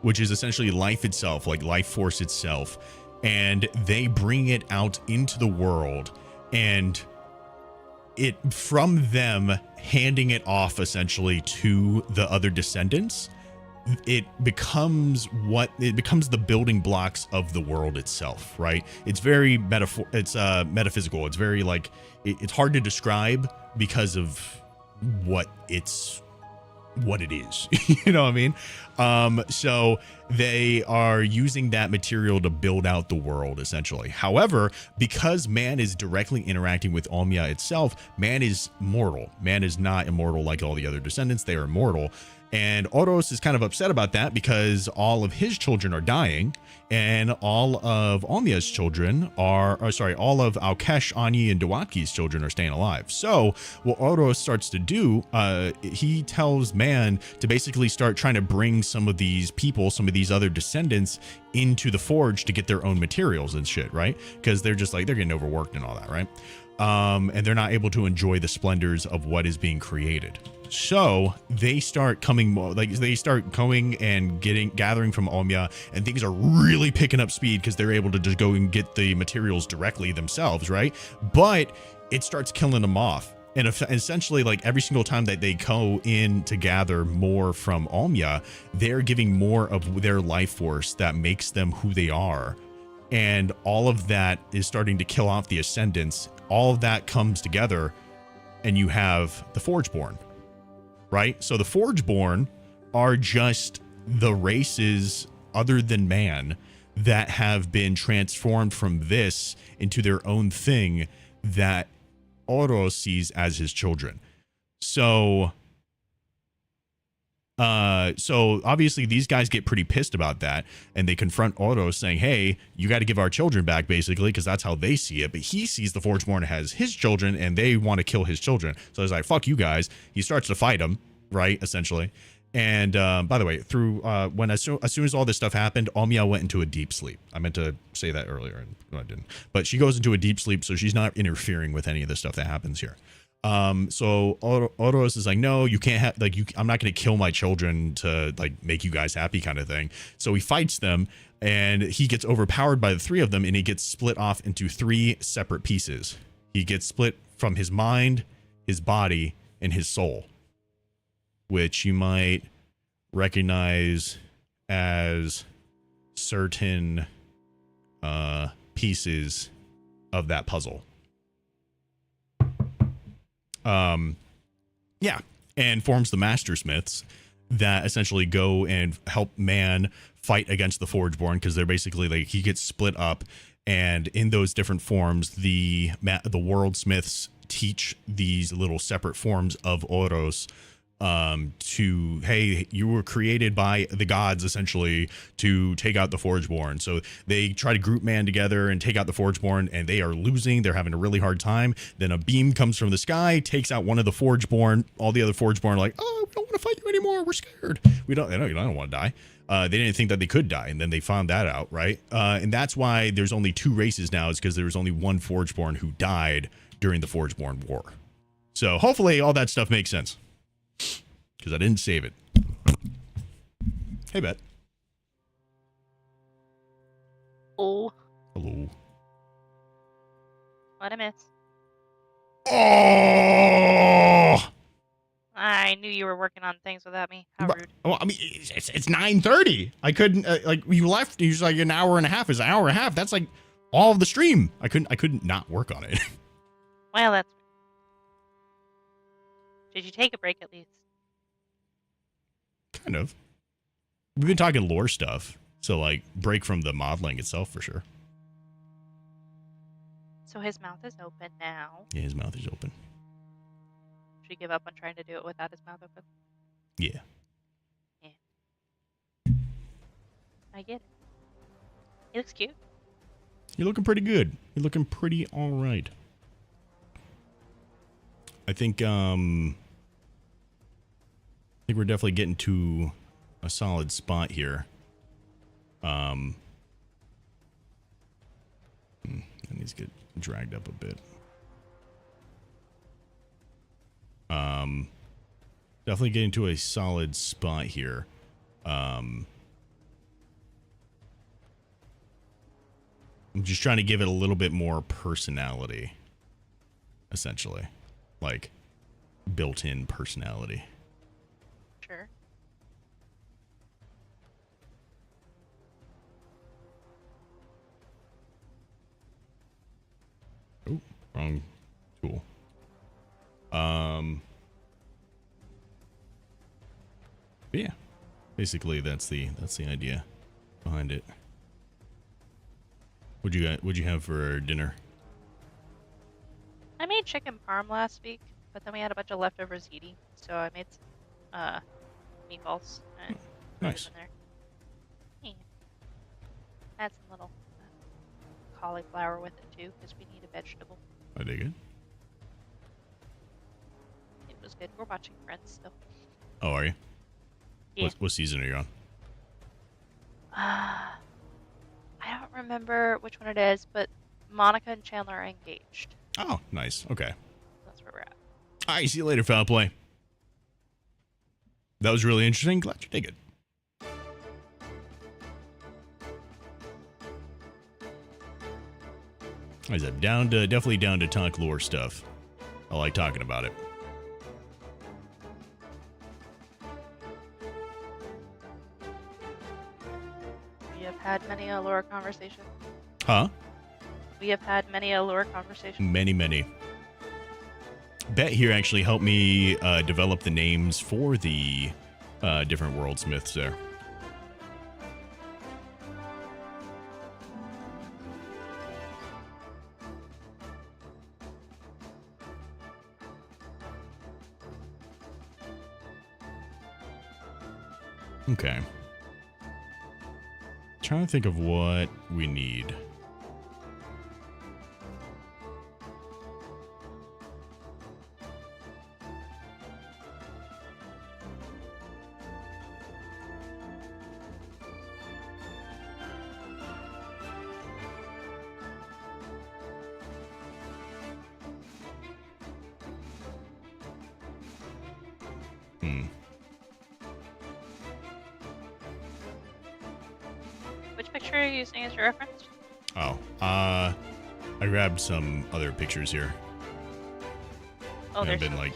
which is essentially life itself, like life force itself, and they bring it out into the world, and it from them handing it off essentially to the other descendants, it becomes the building blocks of the world itself, right? It's very metaphysical. It's very like it's hard to describe because of what it is. You know what I mean? So they are using that material to build out the world essentially. However, because man is directly interacting with Omya itself, man is mortal. Man is not immortal like all the other descendants. They are immortal. And Oros is kind of upset about that because all of his children are dying, and all of Omya's children all of Alkesh, Ani, and Dawatki's children are staying alive. So what Oros starts to do, he tells man to basically start trying to bring some of these people, some of these other descendants into the forge to get their own materials and shit, right? Because they're just like, they're getting overworked and all that, right? And they're not able to enjoy the splendors of what is being created. So they start coming and gathering from Omya, and things are really picking up speed because they're able to just go and get the materials directly themselves, right? But it starts killing them off. And essentially, like every single time that they go in to gather more from Omya, they're giving more of their life force that makes them who they are. And all of that is starting to kill off the Ascendants. All of that comes together, and you have the Forgeborn. Right? So the Forgeborn are just the races other than man that have been transformed from this into their own thing that Oros sees as his children. So obviously these guys get pretty pissed about that, and they confront Oros saying, hey, you got to give our children back, basically, because that's how they see it. But he sees the Forgeborn as his children, and they want to kill his children. So he's like, fuck you guys. He starts to fight them, right, essentially. And by the way, through as soon as all this stuff happened, Omya went into a deep sleep. I meant to say that earlier, and I didn't. But she goes into a deep sleep, so she's not interfering with any of the stuff that happens here. So Oros is like, no, you can't have, like, I'm not going to kill my children to like make you guys happy, kind of thing. So he fights them, and he gets overpowered by the three of them, and he gets split off into three separate pieces. He gets split from his mind, his body, and his soul, which you might recognize as certain pieces of that puzzle. Yeah, and forms the Mastersmiths that essentially go and help man fight against the Forgeborn, because they're basically like, he gets split up, and in those different forms, the Worldsmiths teach these little separate forms of Oros to, hey, you were created by the gods essentially to take out the Forgeborn. So they try to group man together and take out the Forgeborn, and they are losing. They're having a really hard time. Then a beam comes from the sky, takes out one of the Forgeborn. All the other Forgeborn are like, oh, we don't want to fight you anymore. We're scared. You don't want to die. They didn't think that they could die, and then they found that out, right? And that's why there's only 2 races now, is because there was only one Forgeborn who died during the Forgeborn War. So hopefully all that stuff makes sense, because I didn't save it. Hey, Bet. Oh, Hello. what I miss? Oh! I knew you were working on things without me. How rude. Well, I mean, it's 9:30. I couldn't, like, you left. You was like an hour and a half. Is an hour and a half. That's like all of the stream. I couldn't not work on it. Well, that's. Did you take a break at least? Kind of. We've been talking lore stuff. So, like, break from the modeling itself for sure. So his mouth is open now. Yeah, his mouth is open. Should he give up on trying to do it without his mouth open? Yeah. I get it. He looks cute. You're looking pretty good. You're looking pretty all right. I think we're definitely getting to a solid spot here. That needs to get dragged up a bit. Definitely getting to a solid spot here. I'm just trying to give it a little bit more personality, essentially. Like, built-in personality. Sure. Oh, wrong tool. Yeah. Basically, that's the idea behind it. What'd you have for dinner? I made chicken parm last week, but then we had a bunch of leftover ziti, so I made some meatballs and put Nice. them in there. Yeah. Add some little cauliflower with it too, because we need a vegetable. I dig it. It was good. We're watching Friends still. Oh, are you? Yeah. What season are you on? I don't remember which one it is, but Monica and Chandler are engaged. Oh, nice. Okay. That's where we're at. All right, see you later, foul play. That was really interesting. Glad you dig it. I said definitely down to talk lore stuff. I like talking about it. We have had many a lore conversation. Huh? We have had many a lore conversation. Many. Bet here actually helped me develop the names for the different worldsmiths there. Okay. Trying to think of what we need. Which picture are you using as your reference? Oh, I grabbed some other pictures here. Oh, I've there's been like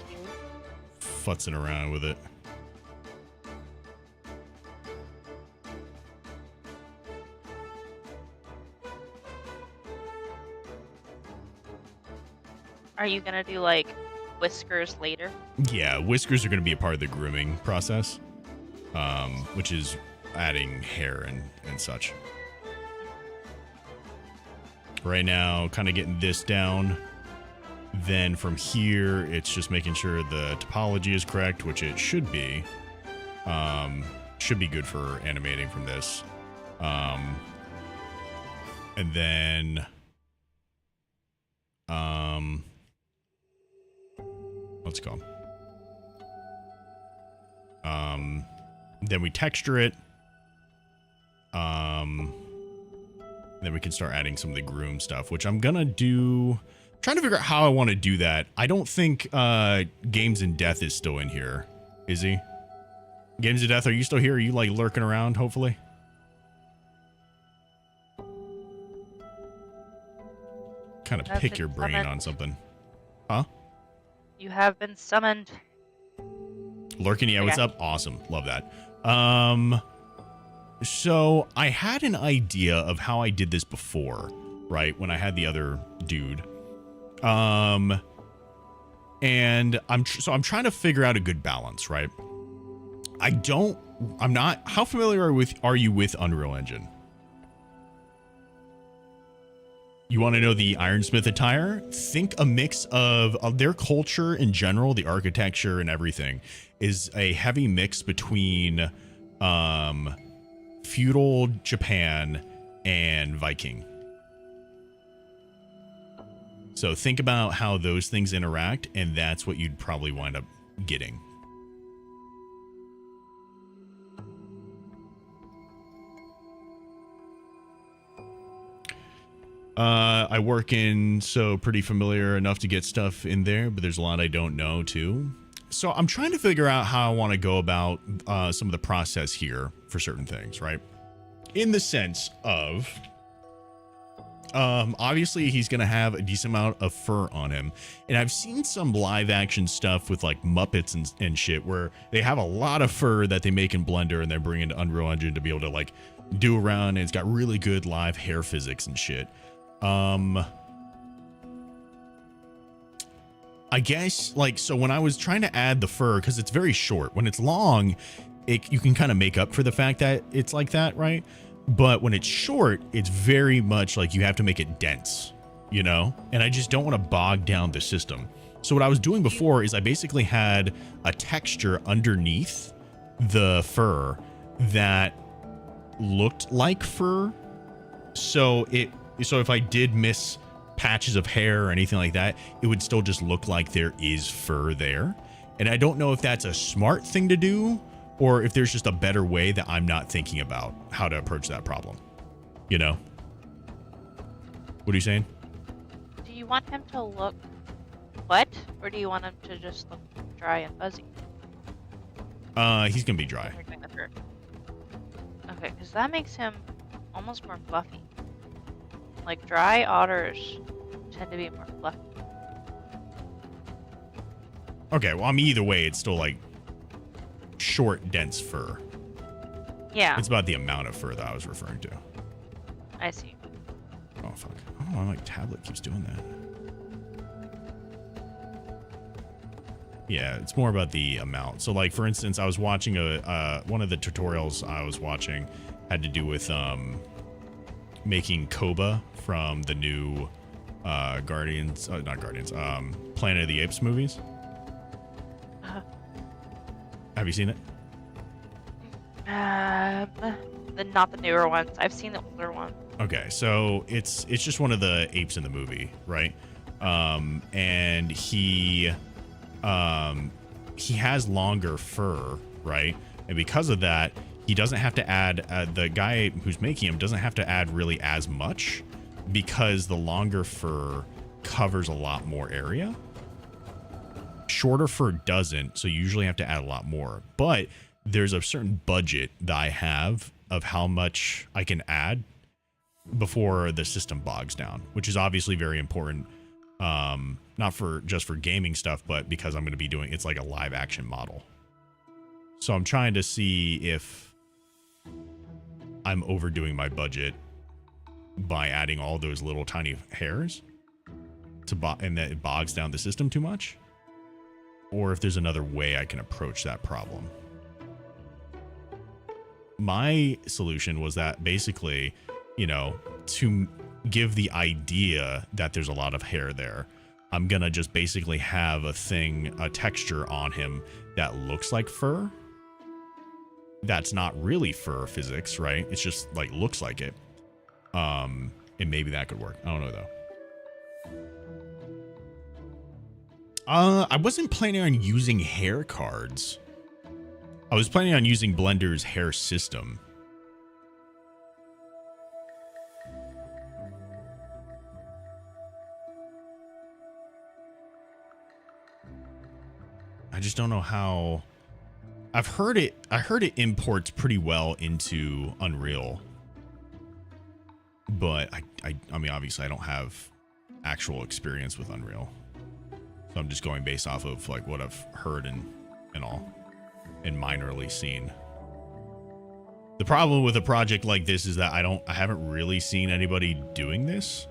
futzing around with it. Are you gonna do like whiskers later? Yeah, whiskers are going to be a part of the grooming process, which is adding hair and such. Right now, kind of getting this down. Then from here, it's just making sure the topology is correct, which it should be. Should be good for animating from this. And then, let's go. Then we texture it. Then we can start adding some of the groom stuff, which I'm gonna do. Trying to figure out how I want to do that. I don't think Games in Death is still in here. Is he? Games of Death, are you still here? Are you like lurking around, hopefully? Kind of pick your brain on something. Huh? You have been summoned. Lurking, yeah, what's up? Awesome. Love that. So I had an idea of how I did this before, right? When I had the other dude. And I'm trying to figure out a good balance, right? I'm not, how familiar are you with Unreal Engine? You want to know the Ironsmith attire? Think a mix of their culture in general, the architecture and everything is a heavy mix between feudal Japan and Viking. So think about how those things interact, and that's what you'd probably wind up getting. I work in, so pretty familiar enough to get stuff in there, but there's a lot I don't know too. So I'm trying to figure out how I want to go about some of the process here for certain things, right? In the sense of, obviously he's going to have a decent amount of fur on him. And I've seen some live action stuff with like Muppets and shit where they have a lot of fur that they make in Blender and they bring into Unreal Engine to be able to like do around. And it's got really good live hair physics and shit. I guess like, so when I was trying to add the fur, cause it's very short, when it's long, you can kind of make up for the fact that it's like that, right? But when it's short, it's very much like you have to make it dense, you know? And I just don't want to bog down the system. So what I was doing before is I basically had a texture underneath the fur that looked like fur. So if I did miss patches of hair or anything like that, it would still just look like there is fur there. And I don't know if that's a smart thing to do or if there's just a better way that I'm not thinking about how to approach that problem. You know? What are you saying? Do you want him to look wet, or do you want him to just look dry and fuzzy? He's gonna be dry. Okay, because that makes him almost more fluffy. Like dry otters tend to be more fluffy. Okay, well, I mean, either way, it's still like short, dense fur. Yeah. It's about the amount of fur that I was referring to. I see. Oh, fuck. I don't know why my tablet keeps doing that. Yeah, it's more about the amount. So, like, for instance, I was watching one of the tutorials I was watching had to do with making Koba from the new Planet of the Apes movies. Have you seen it? Not the newer ones. I've seen the older ones. Okay, so it's just one of the apes in the movie, right? And he has longer fur, right? And because of that, he doesn't have to add, the guy who's making him doesn't have to add really as much because the longer fur covers a lot more area. Shorter fur doesn't, so you usually have to add a lot more. But there's a certain budget that I have of how much I can add before the system bogs down, which is obviously very important. Not for just for gaming stuff, but because I'm going to be doing, it's like a live action model. So I'm trying to see if I'm overdoing my budget by adding all those little tiny hairs and that it bogs down the system too much, or if there's another way I can approach that problem. My solution was that basically, you know, to give the idea that there's a lot of hair there, I'm gonna just basically have a texture on him that looks like fur. That's not really fur physics, right? It's just like looks like it. And maybe that could work. I don't know though. I wasn't planning on using hair cards. I was planning on using Blender's hair system. I just don't know how. I heard it imports pretty well into Unreal. But I mean, obviously I don't have actual experience with Unreal. So I'm just going based off of like what I've heard and all, and minorly seen. The problem with a project like this is that I haven't really seen anybody doing this.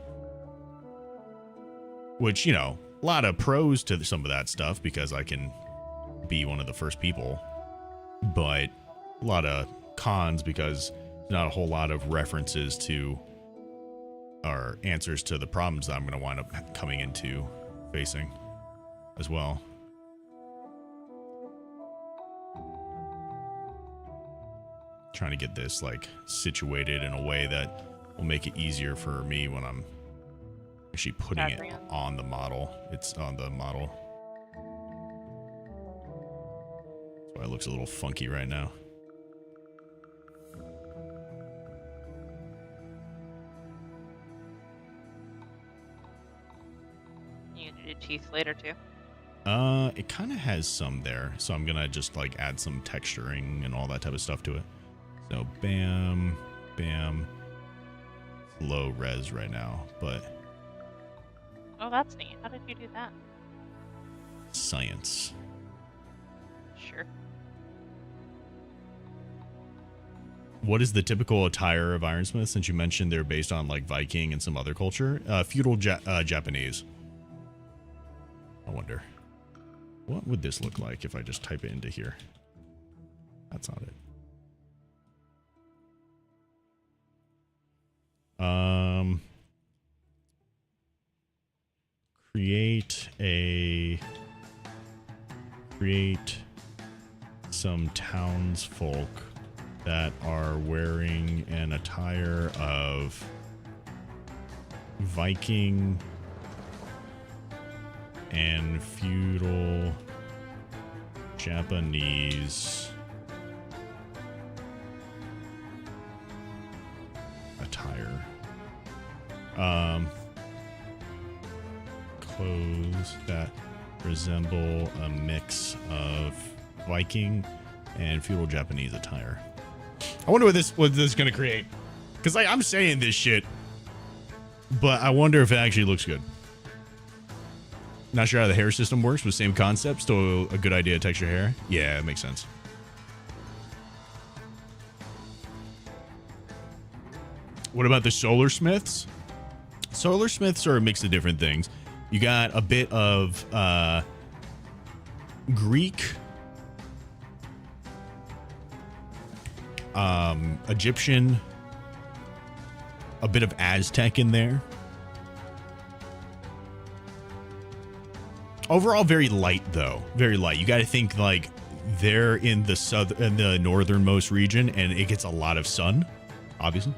Which, you know, a lot of pros to some of that stuff because I can be one of the first people. But a lot of cons because there's not a whole lot of references to or answers to the problems that I'm going to wind up coming into facing as well. Trying to get this like situated in a way that will make it easier for me when I'm actually putting it on the model. It's on the model. That's why it looks a little funky right now. You can do teeth later too. It kind of has some there, so I'm gonna just like add some texturing and all that type of stuff to it. So bam, bam. It's low res right now, but Oh, that's neat. How did you do that? science. Sure. What is the typical attire of Ironsmith? Since you mentioned they're based on like Viking and some other culture, feudal Japanese. I wonder, what would this look like if I just type it into here? That's not it. Create some townsfolk that are wearing an attire of Viking and feudal Japanese attire. Clothes that resemble a mix of Viking and feudal Japanese attire. I wonder what this is going to create. Because I'm saying this shit, but I wonder if it actually looks good. Not sure how the hair system works, but same concept. Still a good idea to texture hair. Yeah, it makes sense. What about the Solar Smiths? Solar Smiths are a mix of different things. You got a bit of Greek, Egyptian, a bit of Aztec in there. Overall, very light though. Very light. You got to think like they're in the northernmost region, and it gets a lot of sun. Obviously,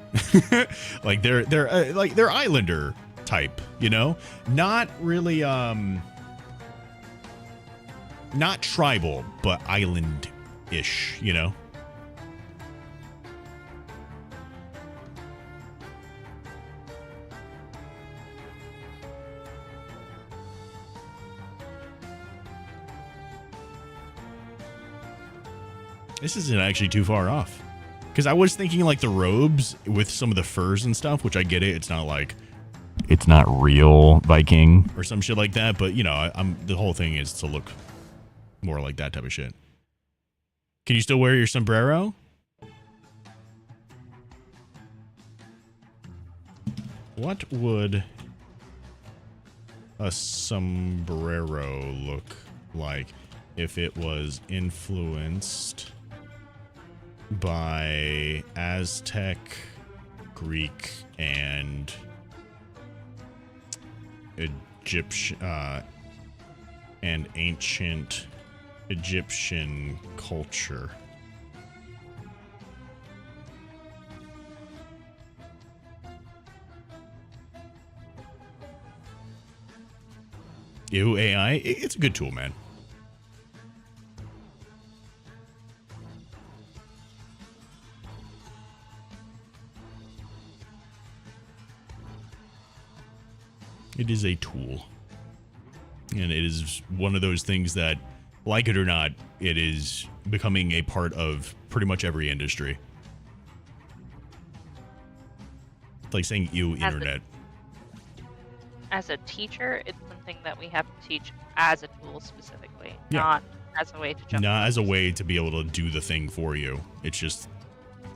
like they're islander type, you know, not really not tribal, but island-ish, you know. This isn't actually too far off. Because I was thinking like the robes with some of the furs and stuff, which I get it. It's not like, it's not real Viking or some shit like that. But, you know, the whole thing is to look more like that type of shit. Can you still wear your sombrero? What would a sombrero look like if it was influenced by Aztec, Greek, and ancient Egyptian culture. Ew, AI, it's a good tool, man. It is a tool. And it is one of those things that, like it or not, it is becoming a part of pretty much every industry. It's like saying ew, internet. As a teacher, it's something that we have to teach as a tool specifically, Yeah. not as a way to jump. Not as a way to be able to do the thing for you. It's just,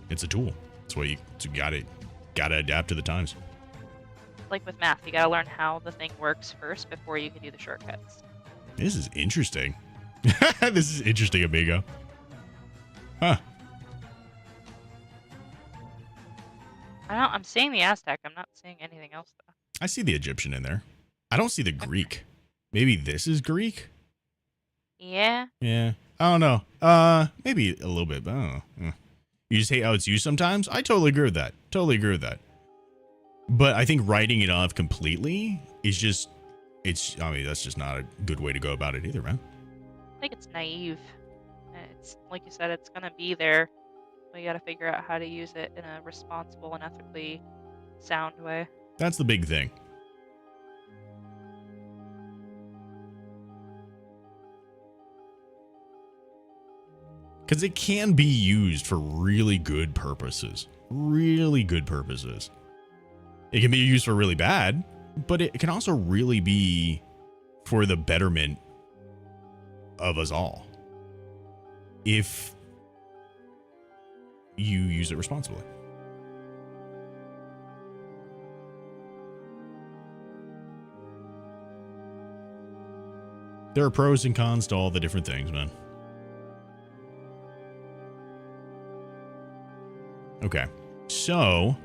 it's a tool. That's why you gotta adapt to the times. Like with math, you gotta learn how the thing works first before you can do the shortcuts. This is interesting. This is interesting, amigo. Huh. I'm seeing the Aztec. I'm not seeing anything else though. I see the Egyptian in there. I don't see the Greek. Maybe this is Greek? Yeah. Yeah. I don't know. Maybe a little bit, but I don't know. You just hate how it's used sometimes? I totally agree with that. Totally agree with that. But I think writing it off completely is just, I mean, that's just not a good way to go about it either, man. I think it's naive. It's like you said, it's gonna be there. We gotta figure out how to use it in a responsible and ethically sound way. That's the big thing. Because it can be used for really good purposes. Really good purposes. It can be used for really bad, but it can also really be for the betterment of us all. If you use it responsibly. There are pros and cons to all the different things, man. Okay, so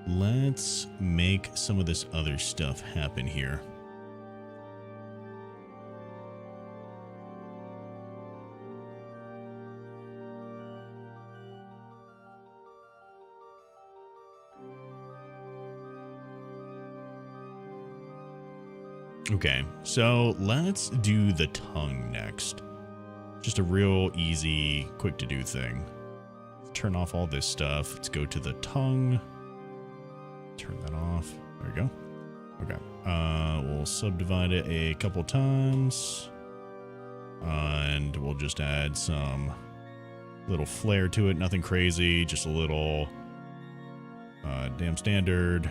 let's make some of this other stuff happen here. Okay, so let's do the tongue next. Just a real easy, quick to do thing. Turn off all this stuff. Let's go to the tongue. Turn that off. There we go. Okay. We'll subdivide it a couple times. And we'll just add some little flair to it. Nothing crazy. Just a little damn standard.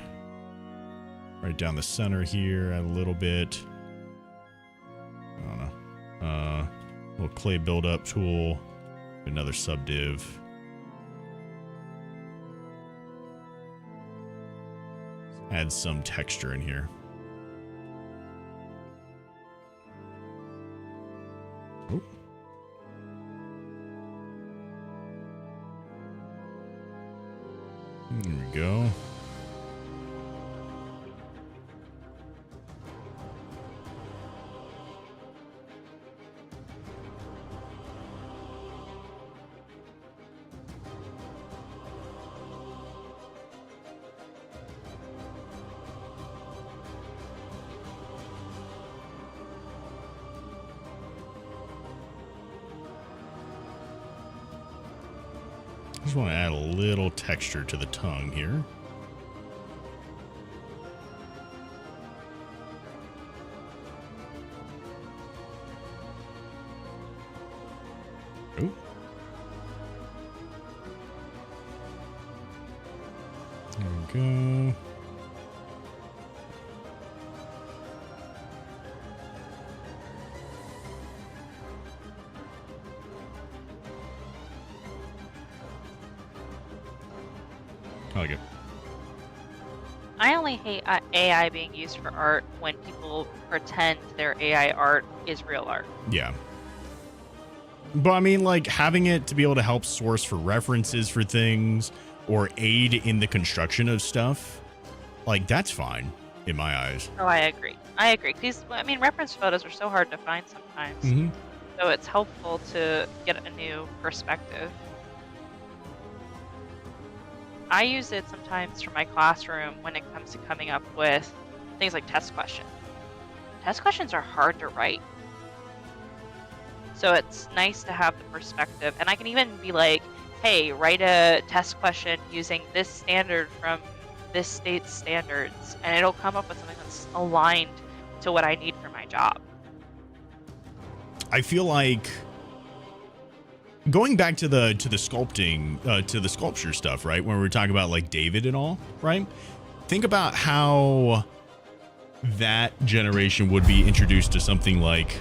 Right down the center here. Add a little bit. I don't know. Little clay buildup tool. Another subdiv. Add some texture in here. Oh. There we go. Just want to add a little texture to the tongue here. Oh. There we go. I like it. I only hate AI being used for art when people pretend their AI art is real art. Yeah. But I mean, like, having it to be able to help source for references for things or aid in the construction of stuff, like, that's fine. in my eyes. Oh, I agree. I agree. Because, I mean, reference photos are so hard to find sometimes. Mm-hmm. So it's helpful to get a new perspective. I use it sometimes for my classroom when it comes to coming up with things like test questions. Test questions are hard to write. So it's nice to have the perspective. And I can even be like, hey, write a test question using this standard from this state's standards. And it'll come up with something that's aligned to what I need for my job. I feel like going back to the sculpting, to the sculpture stuff, right? When we were talking about like David and all, right? Think about how that generation would be introduced to something like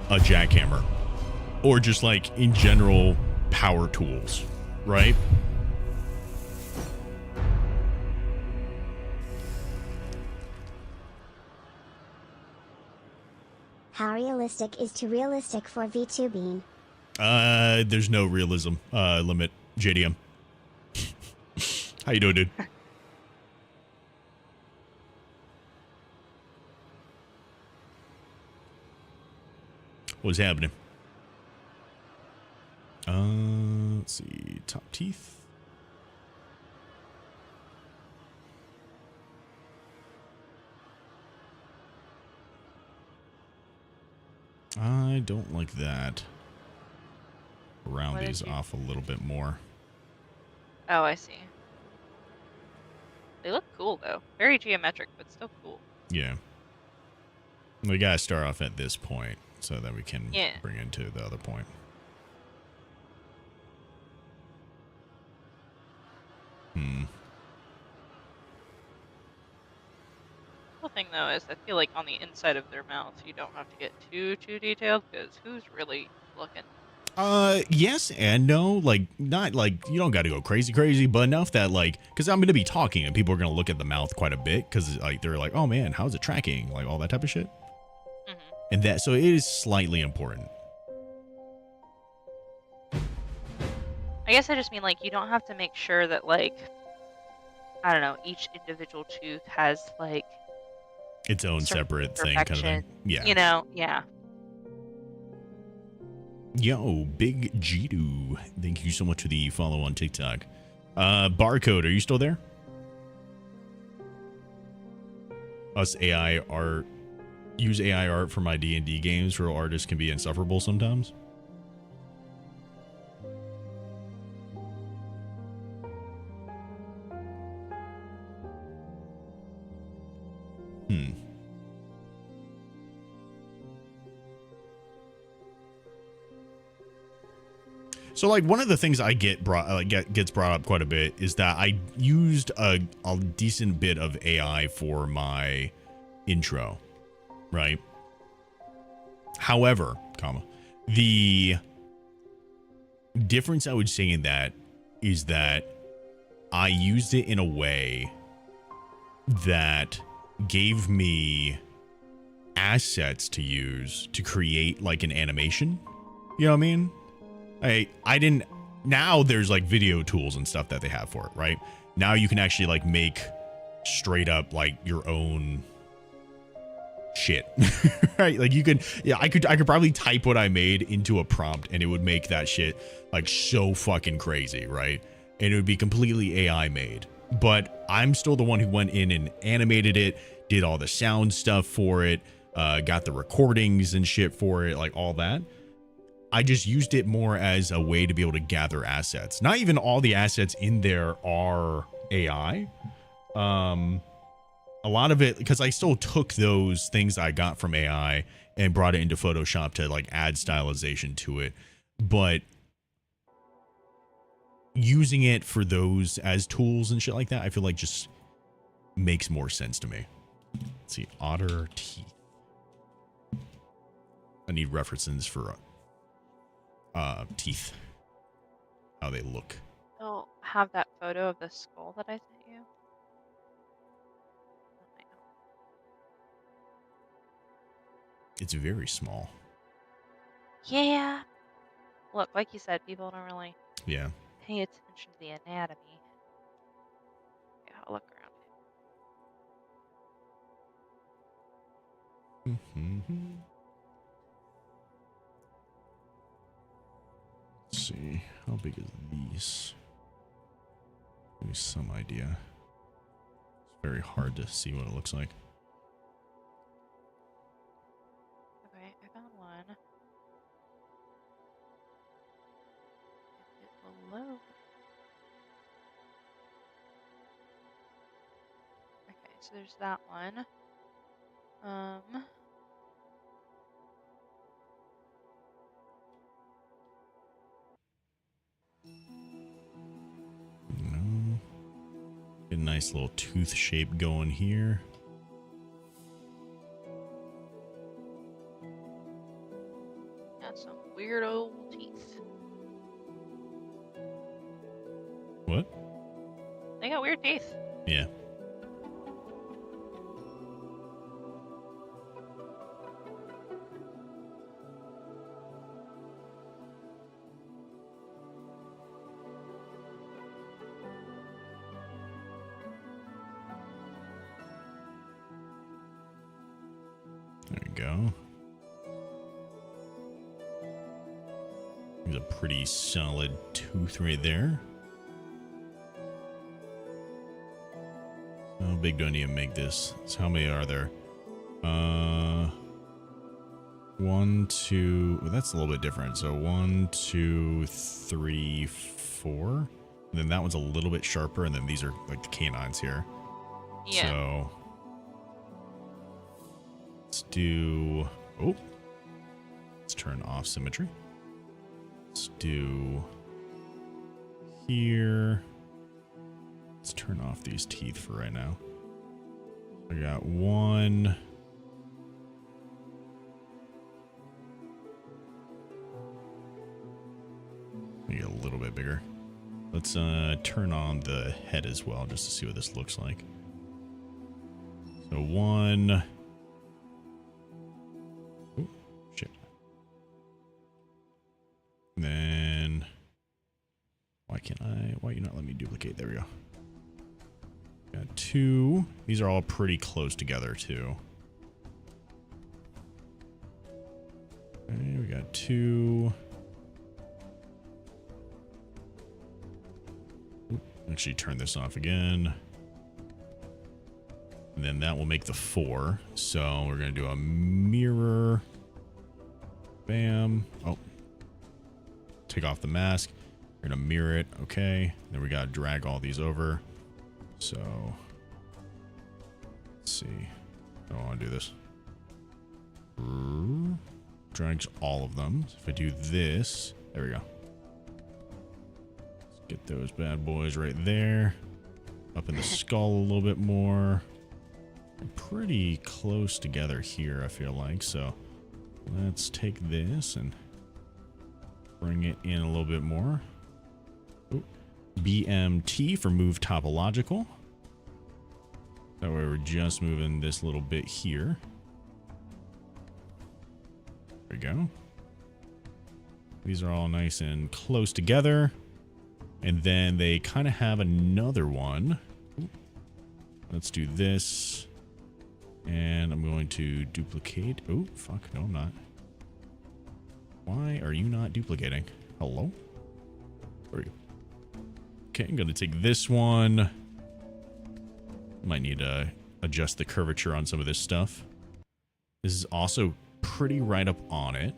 a jackhammer or just like in general power tools, right? How realistic is too realistic for VTubing? There's no realism limit, JDM. How you doing, dude? What's happening? Let's see. Top teeth. I don't like that. Round What these did you- off a little bit more. Oh, I see. They look cool, though. Very geometric, but still cool. Yeah. We gotta start off at this point so that we can Yeah. bring it to the other point. The thing, though, is I feel like on the inside of their mouth, you don't have to get too detailed, because who's really looking? Yes and no. Like, not like you don't got to go crazy, but enough that like, because I'm gonna be talking and people are gonna look at the mouth quite a bit because like they're like, oh man, how's it tracking? Like all that type of shit. Mm-hmm. And that, so it is slightly important. I guess I just mean, like, you don't have to make sure that, like, I don't know, each individual tooth has, like, Its own certain separate thing, kind of thing. perfection. Yeah. You know, yeah. Yo, Big Jidu, thank you so much for the follow on TikTok. Barcode, are you still there? Us AI art, use AI art for my D&D games where artists can be insufferable sometimes. So like one of the things I gets brought up quite a bit is that I used a decent bit of AI for my intro, right? However, the difference I would say in that is that I used it in a way that gave me assets to use to create like an animation. You know what I mean? I didn't. Now there's like video tools and stuff that they have for it, right? Now you can actually like make straight up like your own shit, right? Like you could, yeah, I could probably type what I made into a prompt and it would make that shit like so fucking crazy, right? And it would be completely AI made. But I'm still the one who went in and animated it, did all the sound stuff for it, got the recordings and shit for it, like all that. I just used it more as a way to be able to gather assets. Not even all the assets in there are AI. A lot of it, because I still took those things I got from AI and brought it into Photoshop to like add stylization to it. But using it for those as tools and shit like that, I feel like just makes more sense to me. Let's see, otter teeth. I need references for teeth, how they look. I'll have that photo of the skull that I sent you. It's very small. Yeah. Look, like you said, people don't really Yeah. pay attention to the anatomy. Yeah, I'll look around. Let's see, how big is these? Give me some idea. It's very hard to see what it looks like. Okay, I found one. If it will load. Okay, so there's that one. No. Get a nice little tooth shape going here. Got some weird old teeth. What? They got weird teeth. Yeah. There we go. There's a pretty solid tooth right there. How big do I need to make this? So how many are there? 1, 2. Well, that's a little bit different. So 1, 2, 3, 4. And then that one's a little bit sharper, and then these are like the canines here. Yeah. So let's do. Oh, let's turn off symmetry. Let's do here. Let's turn off these teeth for right now. I got one. Maybe a little bit bigger. Let's turn on the head as well, just to see what this looks like. So one. Oh, shit. And then why you not let me duplicate? There we go. Got 2. These are all pretty close together too. Okay, we got 2. Actually turn this off again. And then that will make the 4. So we're going to do a mirror. Bam. Oh. Take off the mask. We're going to mirror it. Okay. Then we got to drag all these over. So let's see. I don't want to do this. Drags all of them. So if I do this, there we go. Let's get those bad boys right there. Up in the skull a little bit more. They're pretty close together here, I feel like. So let's take this and bring it in a little bit more. Ooh. BMT for move topological. That way we're just moving this little bit here. There we go. These are all nice and close together. And then they kind of have another one. Ooh. Let's do this. And I'm going to duplicate. Oh, fuck. No, I'm not. Why are you not duplicating? Hello? Where are you? Okay, I'm going to take this one. Might need to adjust the curvature on some of this stuff. This is also pretty right up on it,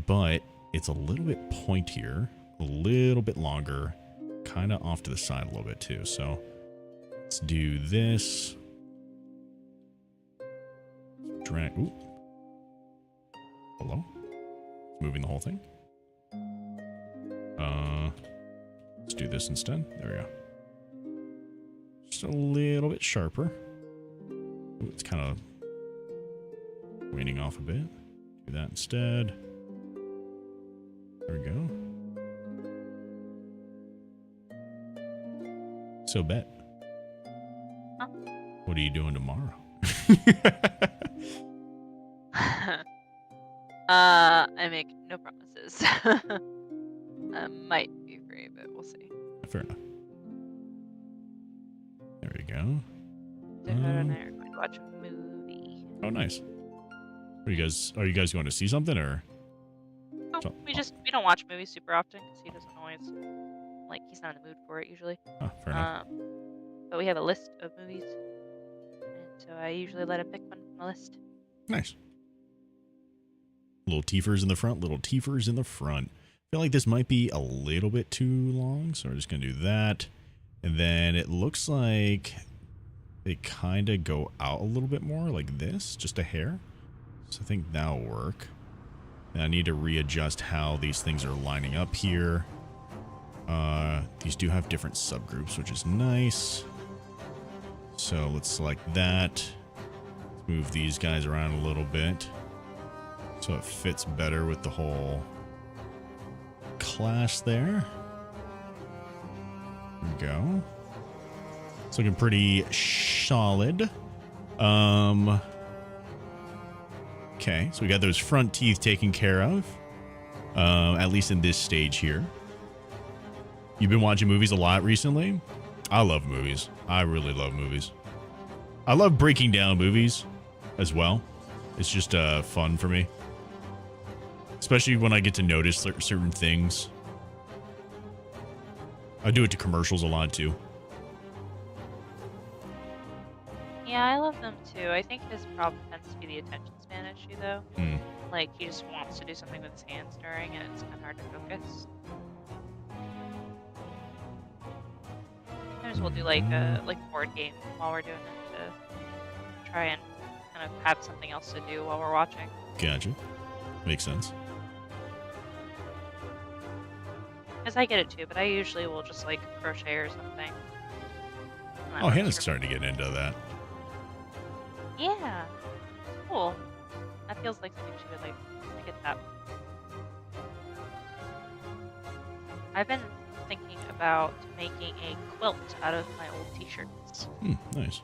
but it's a little bit pointier, a little bit longer, kind of off to the side a little bit too. So let's do this. Drag. Ooh. Hello? It's moving the whole thing. Let's do this instead. There we go. Just a little bit sharper. Ooh, it's kind of waning off a bit. Do that instead. There we go. So, Bet. Huh? What are you doing tomorrow? I make no promises. Might be free, but we'll see. Fair enough. There we go. Dakota and I are going to watch a movie. Oh, nice. Are you guys going to see something or? No, So- we don't watch movies super often because he doesn't always he's not in the mood for it usually. Oh, fair enough. But we have a list of movies, and so I usually let him pick one from the list. Nice. Little teefers in the front, little teefers in the front. I feel like this might be a little bit too long, so we're just going to do that. And then it looks like they kind of go out a little bit more like this, just a hair. So I think that'll work. And I need to readjust how these things are lining up here. These do have different subgroups, which is nice. So let's select that. Let's move these guys around a little bit so it fits better with the whole class there. There we go. It's looking pretty solid. Okay, so we got those front teeth taken care of. At least in this stage here. You've been watching movies a lot recently? I love movies. I really love movies. I love breaking down movies as well. It's just fun for me. Especially when I get to notice certain things. I do it to commercials a lot too. Yeah, I love them too. I think his problem tends to be the attention span issue, though. Like, he just wants to do something with his hands during, and it's kind of hard to focus. Sometimes we'll do like a board game while we're doing it to try and kind of have something else to do while we're watching. Gotcha. Makes sense. Because I get it too, but I usually will just like crochet or something. Oh, Hannah's starting to get into that. Yeah. Cool. That feels like something she would like to get that. I've been thinking about making a quilt out of my old t-shirts. Nice.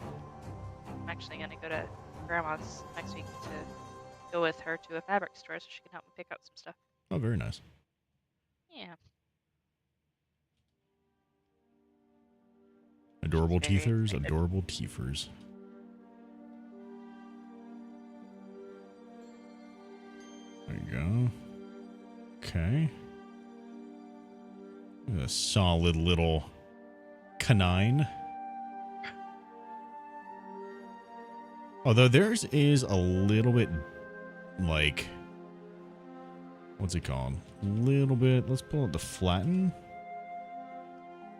I'm actually going to go to Grandma's next week to go with her to a fabric store so she can help me pick out some stuff. Oh, very nice. Yeah. Adorable Very teethers, excited. adorable teefers. There you go. Okay. A solid little canine. Although theirs is a little bit like, what's it called? A little bit, let's pull it to flatten.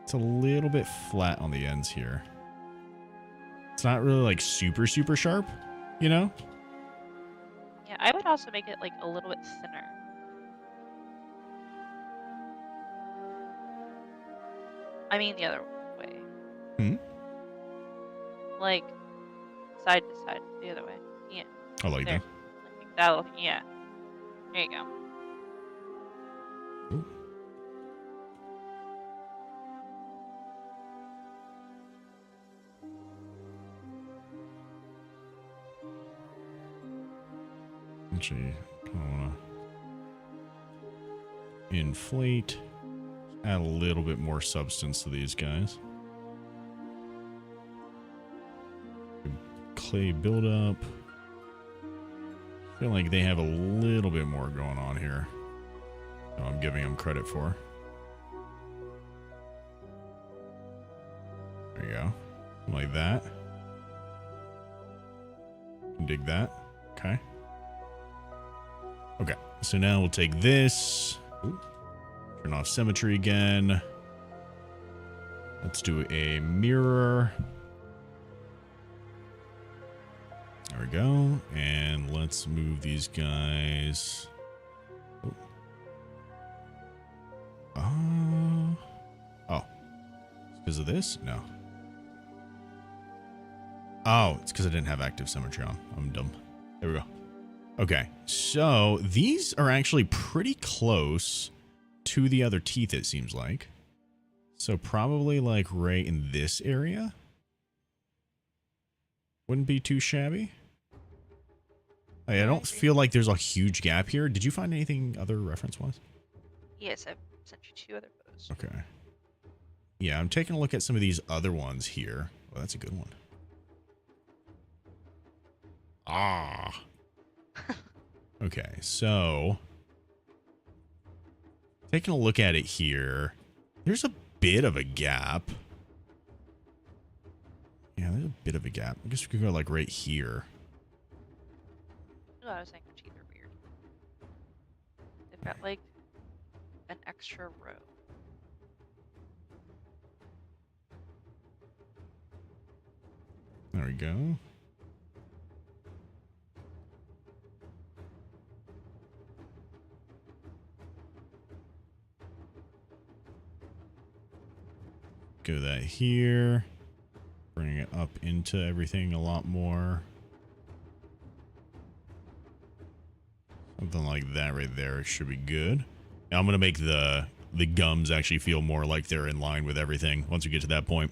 It's a little bit flat on the ends here. It's not really like super, super sharp, you know? Yeah, I would also make it like a little bit thinner. I mean the other way. Like side to side, the other way. Yeah. I like There. that. Like that'll, yeah. There you go. Ooh. Actually, I want to inflate, add a little bit more substance to these guys. Clay buildup. I feel like they have a little bit more going on here than I'm giving them credit for. There you go. Like that. Dig that. Okay. Okay, so now we'll take this. Ooh. Turn off symmetry again. Let's do a mirror. There we go. And let's move these guys. Oh. Because of this? No. Oh, it's because I didn't have active symmetry on. I'm dumb. There we go. Okay, so these are actually pretty close to the other teeth, it seems like. So probably like right in this area. Wouldn't be too shabby. I don't feel like there's a huge gap here. Did you find anything other reference-wise? Yes, I've sent you 2 other photos. Okay. Yeah, I'm taking a look at some of these other ones here. Oh, that's a good one. Ah. Okay, so taking a look at it here, there's a bit of a gap. Yeah, there's a bit of a gap. I guess we could go like right here. Oh, I was saying their teeth are weird. They've got like an extra row. There we go. Go that here. Bring it up into everything a lot more. Something like that right there should be good. Now I'm going to make the gums actually feel more like they're in line with everything once we get to that point.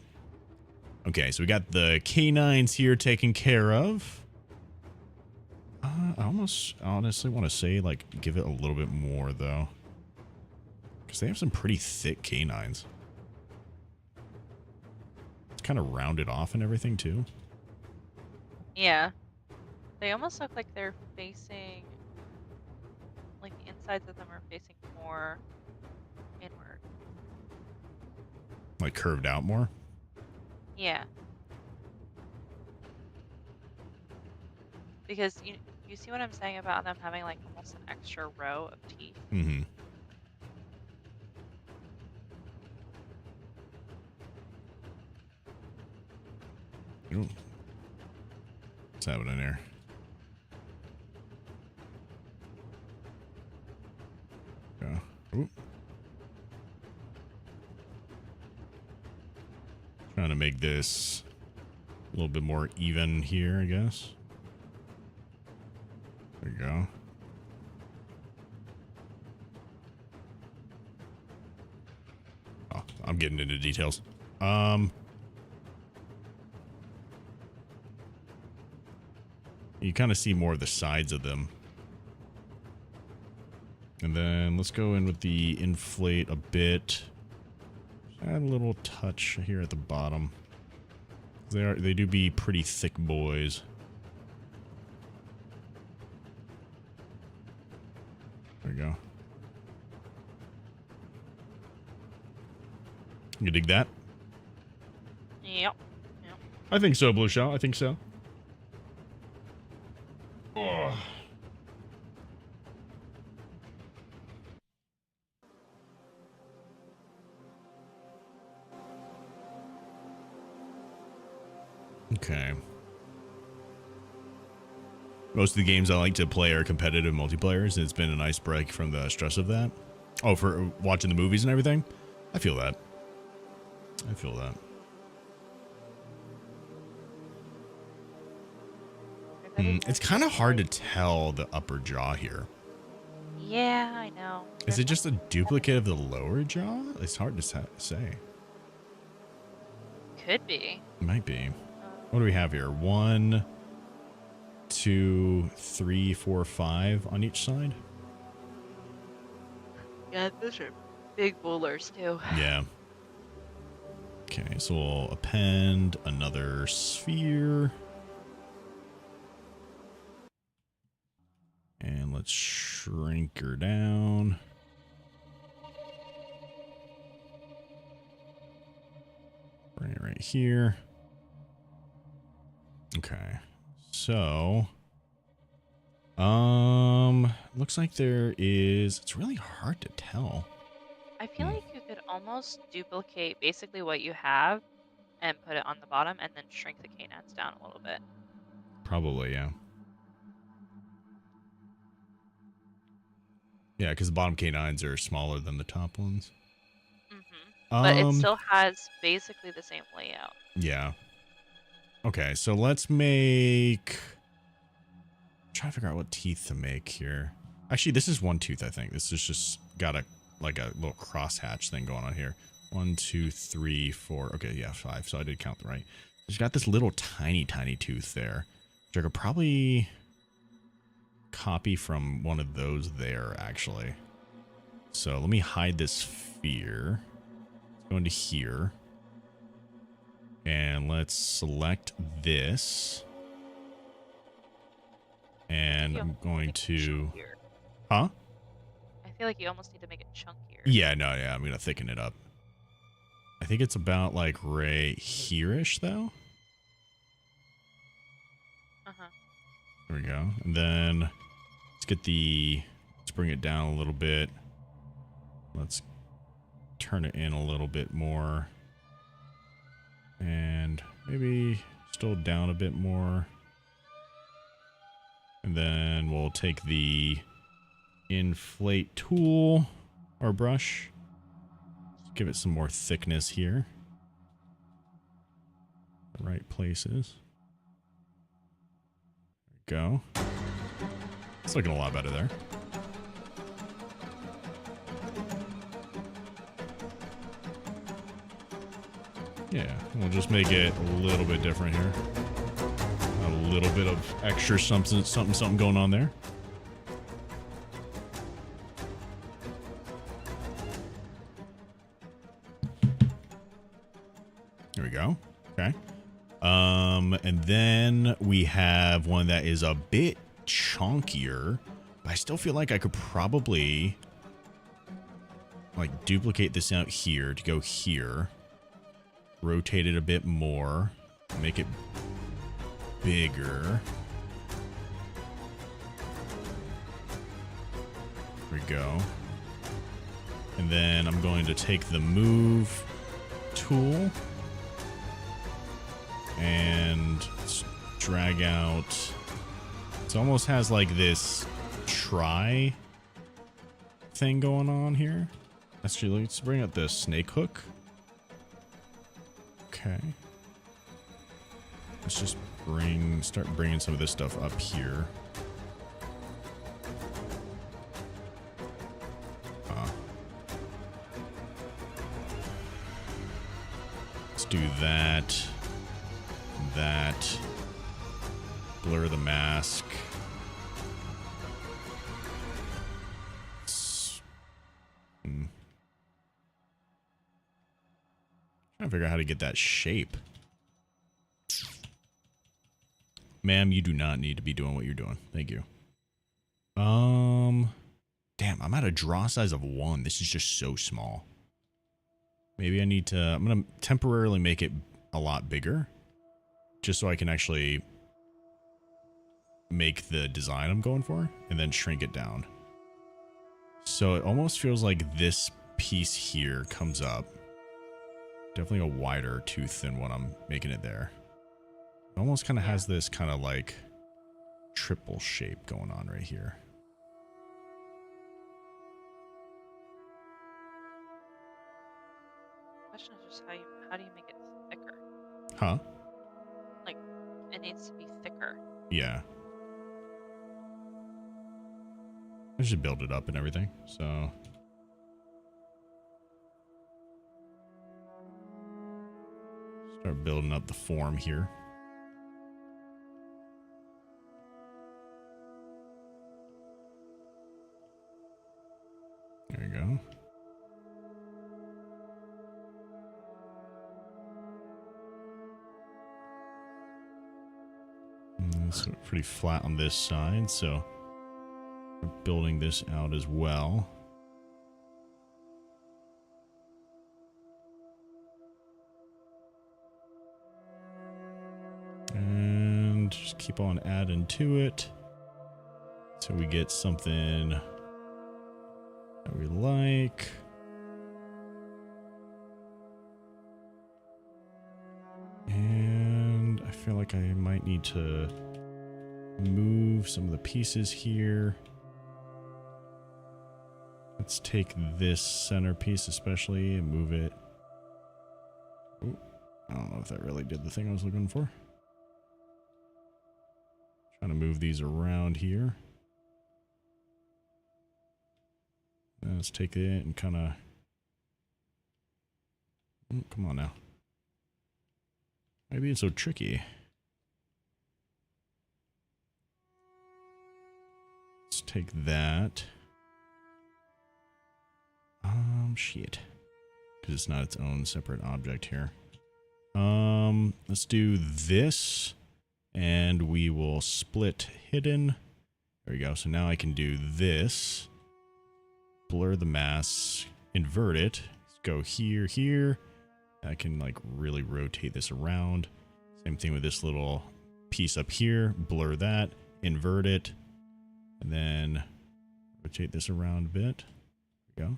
Okay, so we got the canines here taken care of. I almost honestly want to say, like, give it a little bit more, though. Because they have some pretty thick canines. It's kind of rounded off and everything, too. Yeah. They almost look like they're facing, like the insides of them are facing more inward. Like, curved out more? Yeah. Because you see what I'm saying about them having like almost an extra row of teeth? Mm-hmm. Ooh. What's happening there? Ooh. Trying to make this a little bit more even here, I guess. There you go. Oh, I'm getting into details. You kind of see more of the sides of them. And then let's go in with the inflate a bit. Add a little touch here at the bottom. They do be pretty thick boys. There we go. You dig that? Yep. I think so, Blue Shell. I think so. Oh. Okay. Most of the games I like to play are competitive multiplayers, and it's been a nice break from the stress of that. Oh, for watching the movies and everything? I feel that. I feel that. It's kind of hard to tell the upper jaw here. Yeah, I know. Is it just a duplicate of the lower jaw? It's hard to say. Could be. Might be. What do we have here? 1, 2, 3, 4, 5 on each side? Yeah, those are big molars too. Yeah. Okay, so we'll append another sphere. And let's shrink her down. Bring it right here. Okay. So, looks like there is, it's really hard to tell. I feel like you could almost duplicate basically what you have and put it on the bottom and then shrink the canines down a little bit. Probably, yeah. Yeah, because the bottom canines are smaller than the top ones. But it still has basically the same layout. Yeah. Okay, so let's make... Try to figure out what teeth to make here. Actually, this is one tooth, I think. This is just got a little crosshatch thing going on here. 1, 2, 3, 4. Okay, yeah, 5. So I did count right. It's got this little tiny tooth there, which I could probably copy from one of those there, actually. So let me hide this sphere. Let's go into here. And let's select this. And You I'm almost going make it to... chunkier. Huh? I feel like you almost need to make it chunkier. Yeah, no, yeah, I'm going to thicken it up. I think it's about like right here-ish though. Uh-huh. There we go. And then let's bring it down a little bit. Let's turn it in a little bit more. And maybe still down a bit more. And then we'll take the inflate tool or brush. Give it some more thickness here. The right places. There we go. It's looking a lot better there. Yeah, we'll just make it a little bit different here. A little bit of extra something going on there. There we go. Okay. And then we have one that is a bit chunkier, but I still feel like I could probably like duplicate this out here to go here. Rotate it a bit more, make it bigger. There we go. And then I'm going to take the move tool and drag out. It almost has like this try thing going on here. Actually, let's bring out the snake hook. Okay. Let's just start bringing some of this stuff up here. Let's do that. That. Blur the mask. Trying to figure out how to get that shape. Ma'am, you do not need to be doing what you're doing. Thank you. Damn, I'm at a draw size of 1. This is just so small. Maybe I need to... I'm going to temporarily make it a lot bigger. Just so I can actually make the design I'm going for. And then shrink it down. So it almost feels like this piece here comes up. Definitely a wider tooth than what I'm making it there. It almost kind of has this kind of like triple shape going on right here. The question is just how do you make it thicker? Huh? Like, it needs to be thicker. Yeah. I should build it up and everything, so... Start building up the form here. There you go. And it's pretty flat on this side, so we're building this out as well. And just keep on adding to it so we get something that we like. And I feel like I might need to move some of the pieces here. Let's take this centerpiece especially and move it. Ooh, I don't know if that really did the thing I was looking for. Trying to move these around here. Now let's take it and kind of... come on now. Why being so tricky? Let's take that. Shit. Because it's not its own separate object here. Let's do this. And we will split hidden There we go. So now I can do this. Blur the mask, invert it. Let's go here, here. I can like really rotate this around. Same thing with this little piece up here. Blur that, invert it, and then rotate this around a bit. There we go.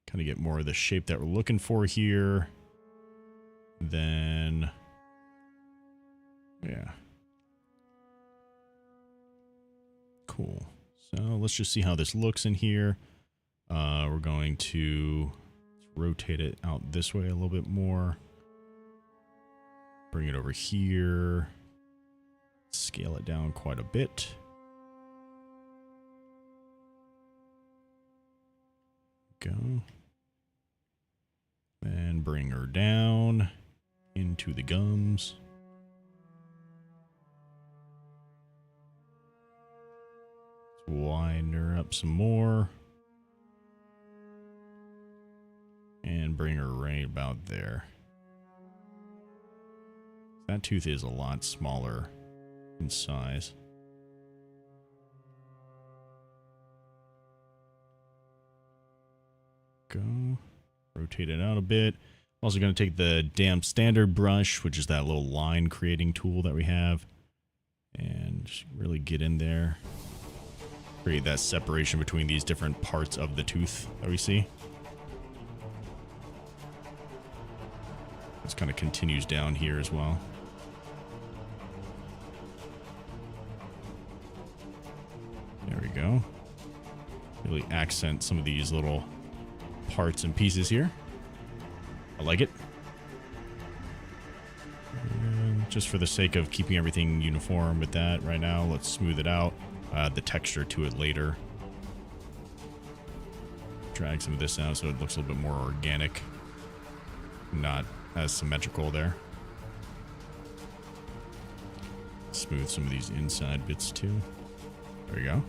Kind of get more of the shape that we're looking for here. Then, yeah. Cool. So let's just see how this looks in here. We're going to rotate it out this way a little bit more. Bring it over here. Scale it down quite a bit. Go. And bring her down into the gums. Let's widen her up some more. And bring her right about there. That tooth is a lot smaller in size. Go. Rotate it out a bit. Also going to take the damp standard brush, which is that little line creating tool that we have, and just really get in there. Create that separation between these different parts of the tooth that we see. This kind of continues down here as well. There we go. Really accent some of these little parts and pieces here. I like it. And just for the sake of keeping everything uniform with that right now, let's smooth it out. Add the texture to it later. Drag some of this out so it looks a little bit more organic. Not as symmetrical there. Smooth some of these inside bits too. There we go.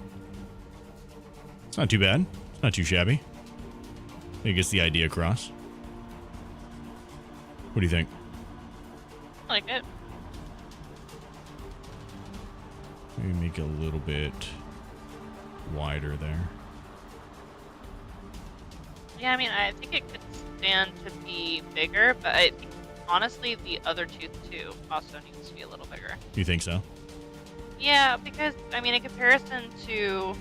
It's not too bad. It's not too shabby. I think it gets the idea across. What do you think? I like it. Maybe make it a little bit wider there. Yeah, I mean, I think it could stand to be bigger, but I think, honestly, the other tooth, too, also needs to be a little bigger. You think so? Yeah, because, I mean, in comparison to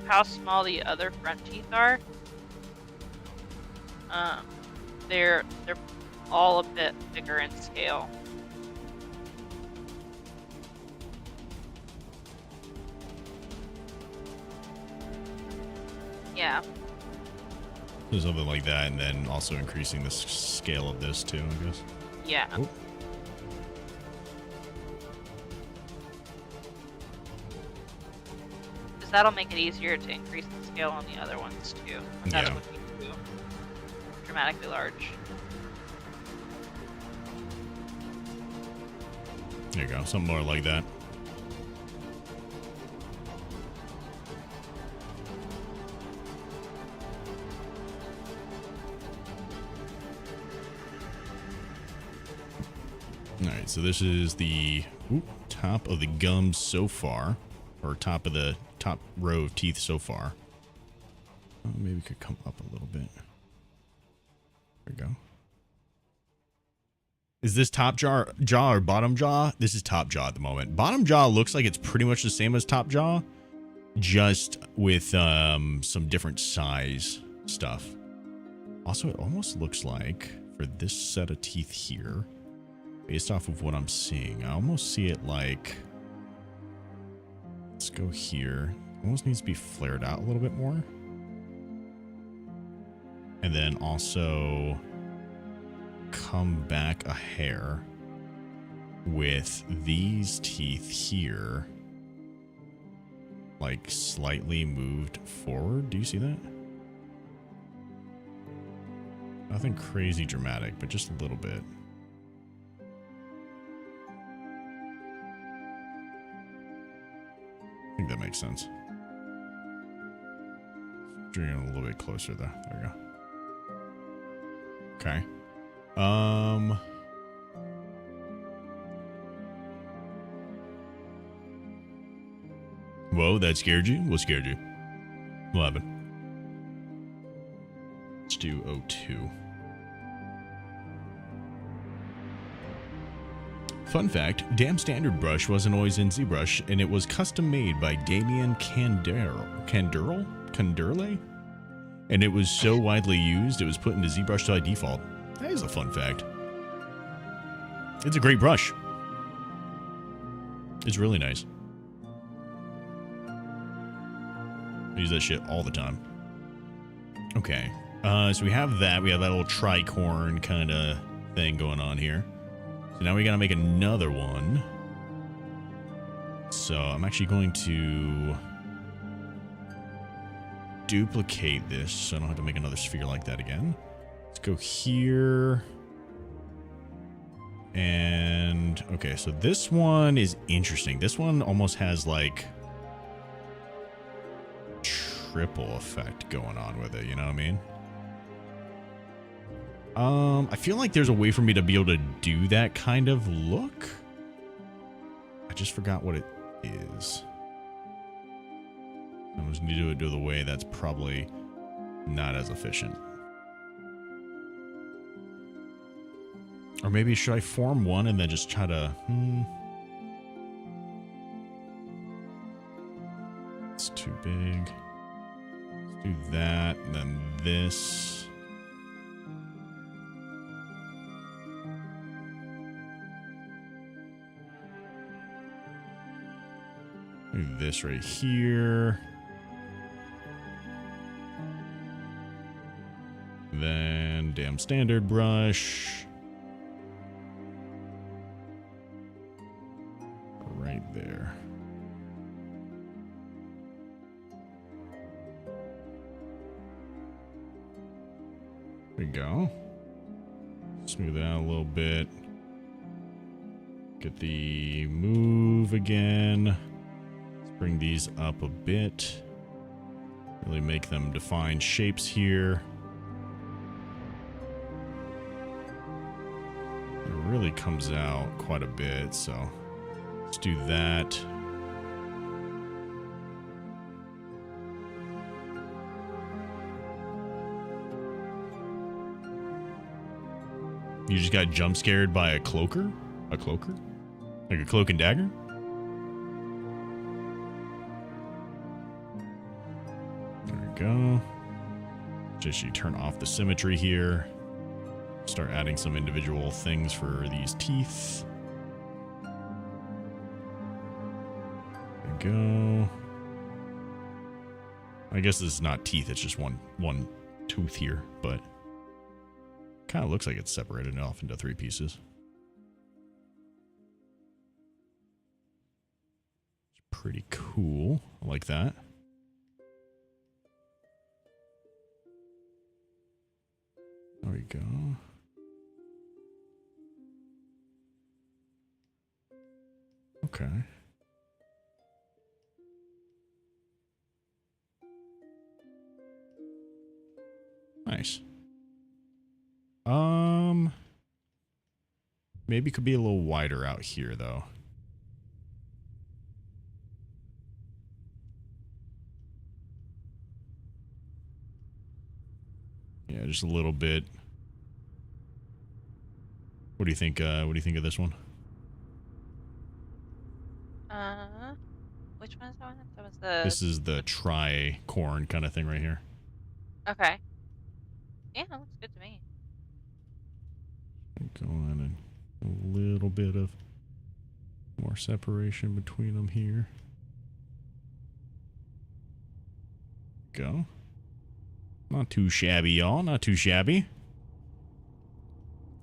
how small the other front teeth are, they're all a bit bigger in scale. Yeah. So something like that, and then also increasing the scale of this too, I guess. Yeah. Oh. Because that'll make it easier to increase the scale on the other ones too. Without Yeah. it looking too dramatically large. There you go, something more like that. Alright, so this is the top of the gums so far, or top of the top row of teeth so far. Oh, maybe we could come up a little bit. There we go. Is this top jaw or bottom jaw? This is top jaw at the moment. Bottom jaw looks like it's pretty much the same as top jaw, just with some different size stuff. Also, it almost looks like for this set of teeth here, based off of what I'm seeing, I almost see it like, let's go here. Almost needs to be flared out a little bit more. And then also come back a hair with these teeth here, like slightly moved forward. Do you see that? Nothing crazy dramatic, but just a little bit. I think that makes sense. Bring it a little bit closer there. There we go. Okay. Whoa, that scared you? What scared you? What happened? Let's do 02. Fun fact, Damn Standard Brush wasn't always in ZBrush, and it was custom made by Damien Canderle? And it was so widely used, it was put into ZBrush by default. That is a fun fact. It's a great brush. It's really nice. I use that shit all the time. Okay. So we have that. We have that little tricorn kind of thing going on here. So now we gotta make another one. So I'm actually going to duplicate this so I don't have to make another sphere like that again. Let's go here. And okay, so this one is interesting. This one almost has like triple effect going on with it, you know what I mean? I feel like there's a way for me to be able to do that kind of look. I just forgot what it is. I'm just going to do it the way that's probably not as efficient. Or maybe should I form one and then just try to... It's too big. Let's do that, and then this. Do this right here. Then Damn Standard Brush. Right there. There we go. Smooth it out a little bit. Get the move again. Bring these up a bit. Really make them define shapes here. It really comes out quite a bit, so let's do that. You just got jump scared by a cloaker? A cloaker? Like a cloak and dagger? Go. Just you turn off the symmetry here. Start adding some individual things for these teeth. There we go. I guess this is not teeth, it's just one tooth here, but kind of looks like it's separated off into 3 pieces. It's pretty cool. I like that. There we go. Okay. Nice. Maybe could be a little wider out here though. Yeah, just a little bit. What do you think? What do you think of this one? Which one is that one? That was the... This is the tricorn kind of thing right here. Okay. Yeah, that looks good to me. Go on and a little bit of more separation between them here. Go. Not too shabby, y'all. Not too shabby.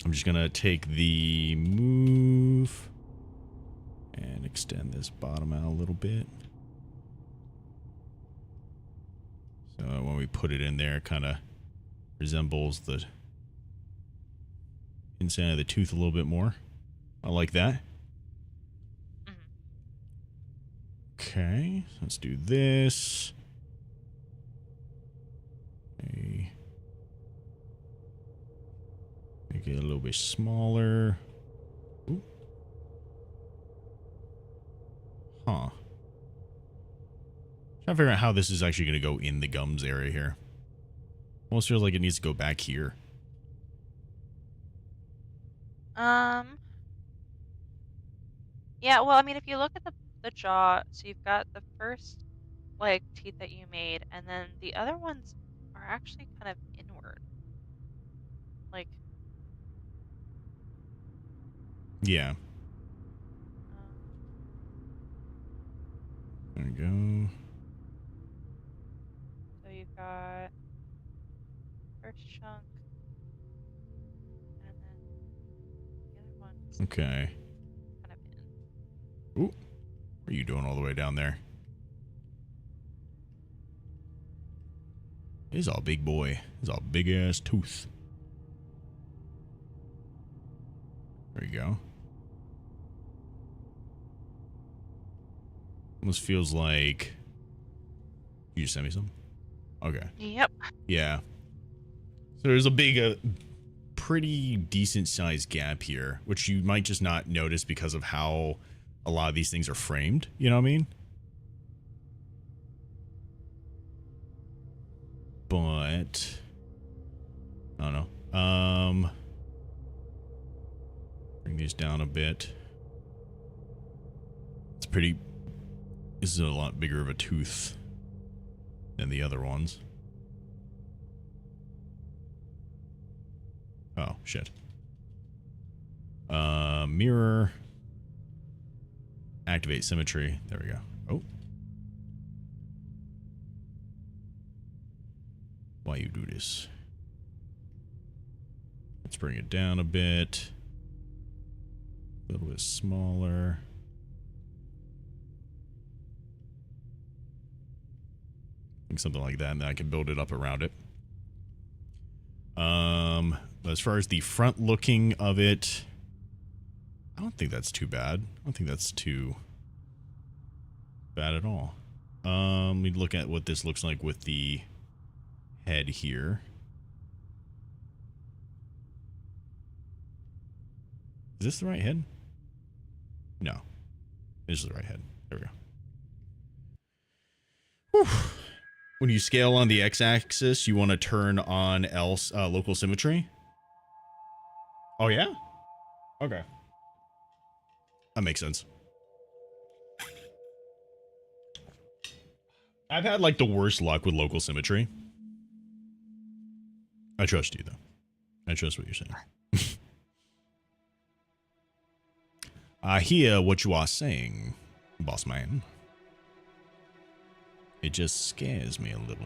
I'm just going to take the move and extend this bottom out a little bit. So when we put it in there, it kind of resembles the inside of the tooth a little bit more. I like that. Okay, so let's do this. Okay. Make it a little bit smaller. Ooh. Huh. Trying to figure out how this is actually going to go in the gums area here. Almost feels like it needs to go back here. Yeah, well, I mean, if you look at the jaw, so you've got the first like teeth that you made, and then the other ones are actually kind of inward. Like, Yeah. um, There we go. so you've got first chunk, and then the other one's Okay. kind of in. Ooh. What are you doing all the way down there? He's all big boy. He's all big ass tooth. There you go. Almost feels like... You just sent me some? Okay. Yep. Yeah. So there's a big, pretty decent sized gap here, which you might just not notice because of how a lot of these things are framed. You know what I mean? But I don't know. Bring these down a bit. It's pretty. This is a lot bigger of a tooth than the other ones. Oh shit. Mirror. Activate symmetry. There we go. Oh. Why you do this? Let's bring it down a bit. A little bit smaller. I think something like that, and then I can build it up around it. As far as the front looking of it, I don't think that's too bad. I don't think that's too bad at all. Let me look at what this looks like with the head here. Is this the right head? No. This is the right head. There we go. Whew. When you scale on the x-axis, you want to turn on else local symmetry. Oh yeah? Okay. That makes sense. I've had like the worst luck with local symmetry. I trust you though. I trust what you're saying. I hear what you are saying, boss man. It just scares me a little.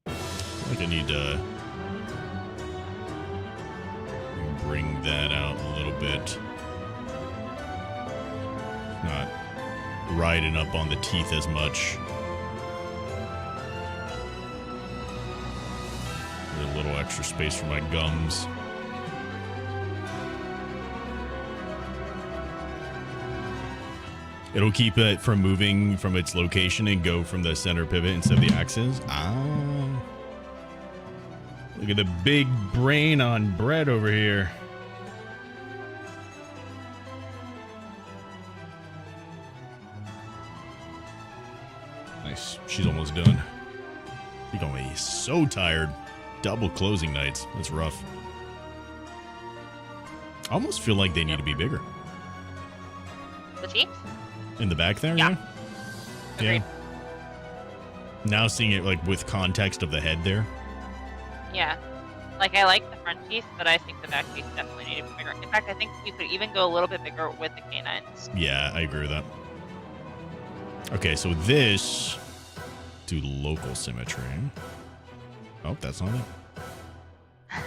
I feel like I need to bring that out a little bit. Not riding up on the teeth as much. A little extra space for my gums. It'll keep it from moving from its location and go from the center pivot instead of the axis. Ah. Look at the big brain on bread over here. Nice. She's almost done. You're gonna be so tired. Double closing nights. That's rough. I almost feel like they need to be bigger. The teeth? In the back there? Yeah. Agreed. Now seeing it like with context of the head there. Yeah. Like, I like the front teeth, but I think the back teeth definitely need to be bigger. In fact, I think you could even go a little bit bigger with the canines. Yeah, I agree with that. Okay, so this do local symmetry. Oh, that's not it.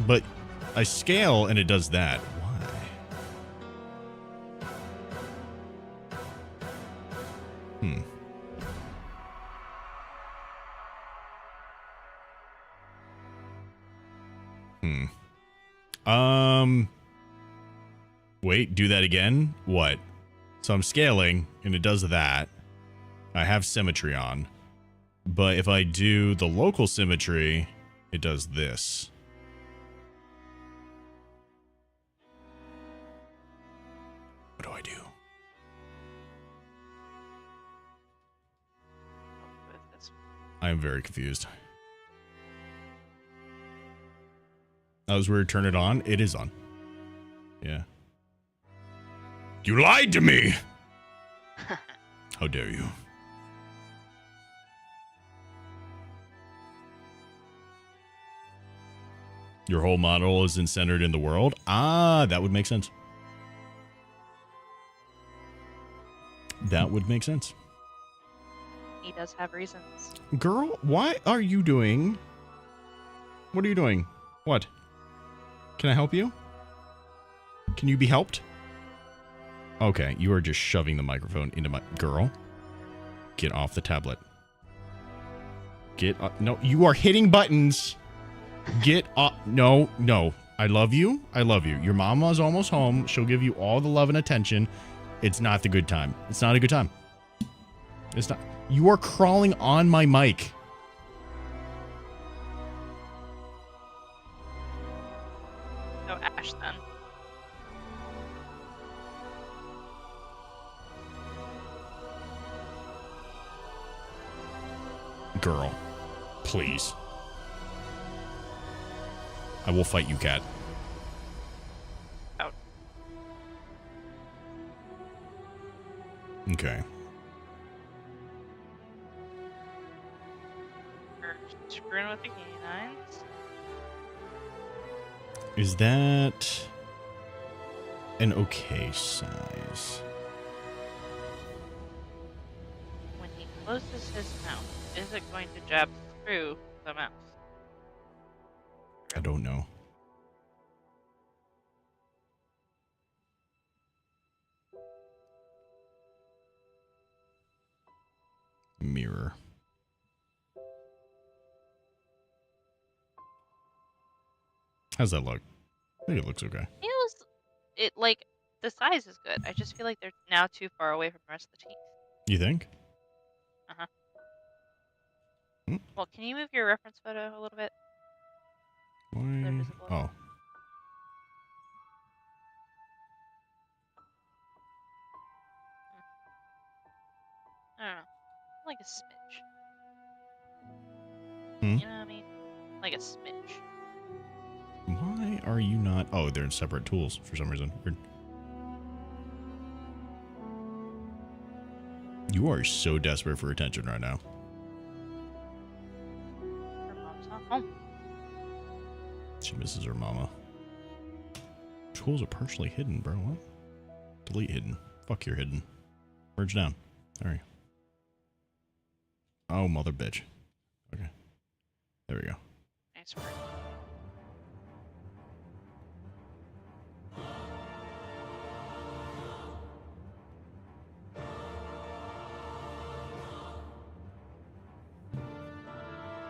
But I scale and it does that. Why? Wait, do that again? What? So I'm scaling and it does that. I have symmetry on. But if I do the local symmetry, it does this. What do I do? I am very confused. That was where you turn it on. It is on. Yeah. You lied to me! How dare you? Your whole model isn't centered in the world? Ah, that would make sense. That would make sense. He does have reasons. Girl, what are you doing? What are you doing? What? Can I help you? Can you be helped? Okay, you are just shoving the microphone into my... Girl, get off the tablet. Get up. No, you are hitting buttons. Get up. No, no. I love you. I love you. Your mama's almost home. She'll give you all the love and attention. It's not the good time. It's not a good time. It's not. You are crawling on my mic. No, Ash, then. Girl, please. I will fight you, cat. Out. Okay. We're screwing with the canines. Is that an okay size? When he closes his mouth, is it going to jab through the mouth? I don't know. Mirror. How's that look? I think it looks okay. Feels it like the size is good. I just feel like they're now too far away from the rest of the teeth. You think? Uh-huh. Hmm? Well, can you move your reference photo a little bit? They're Why? visible. Oh. I don't know. Like a smidge. Hmm? You know what I mean? Like a smidge. Why are you not? Oh, they're in separate tools for some reason. Weird. You are so desperate for attention right now. Her mom's not home. She misses her mama. Tools are partially hidden, bro. What? Delete hidden. Fuck your hidden. Merge down. There we go. Oh, mother bitch. Okay. There we go. Nice work.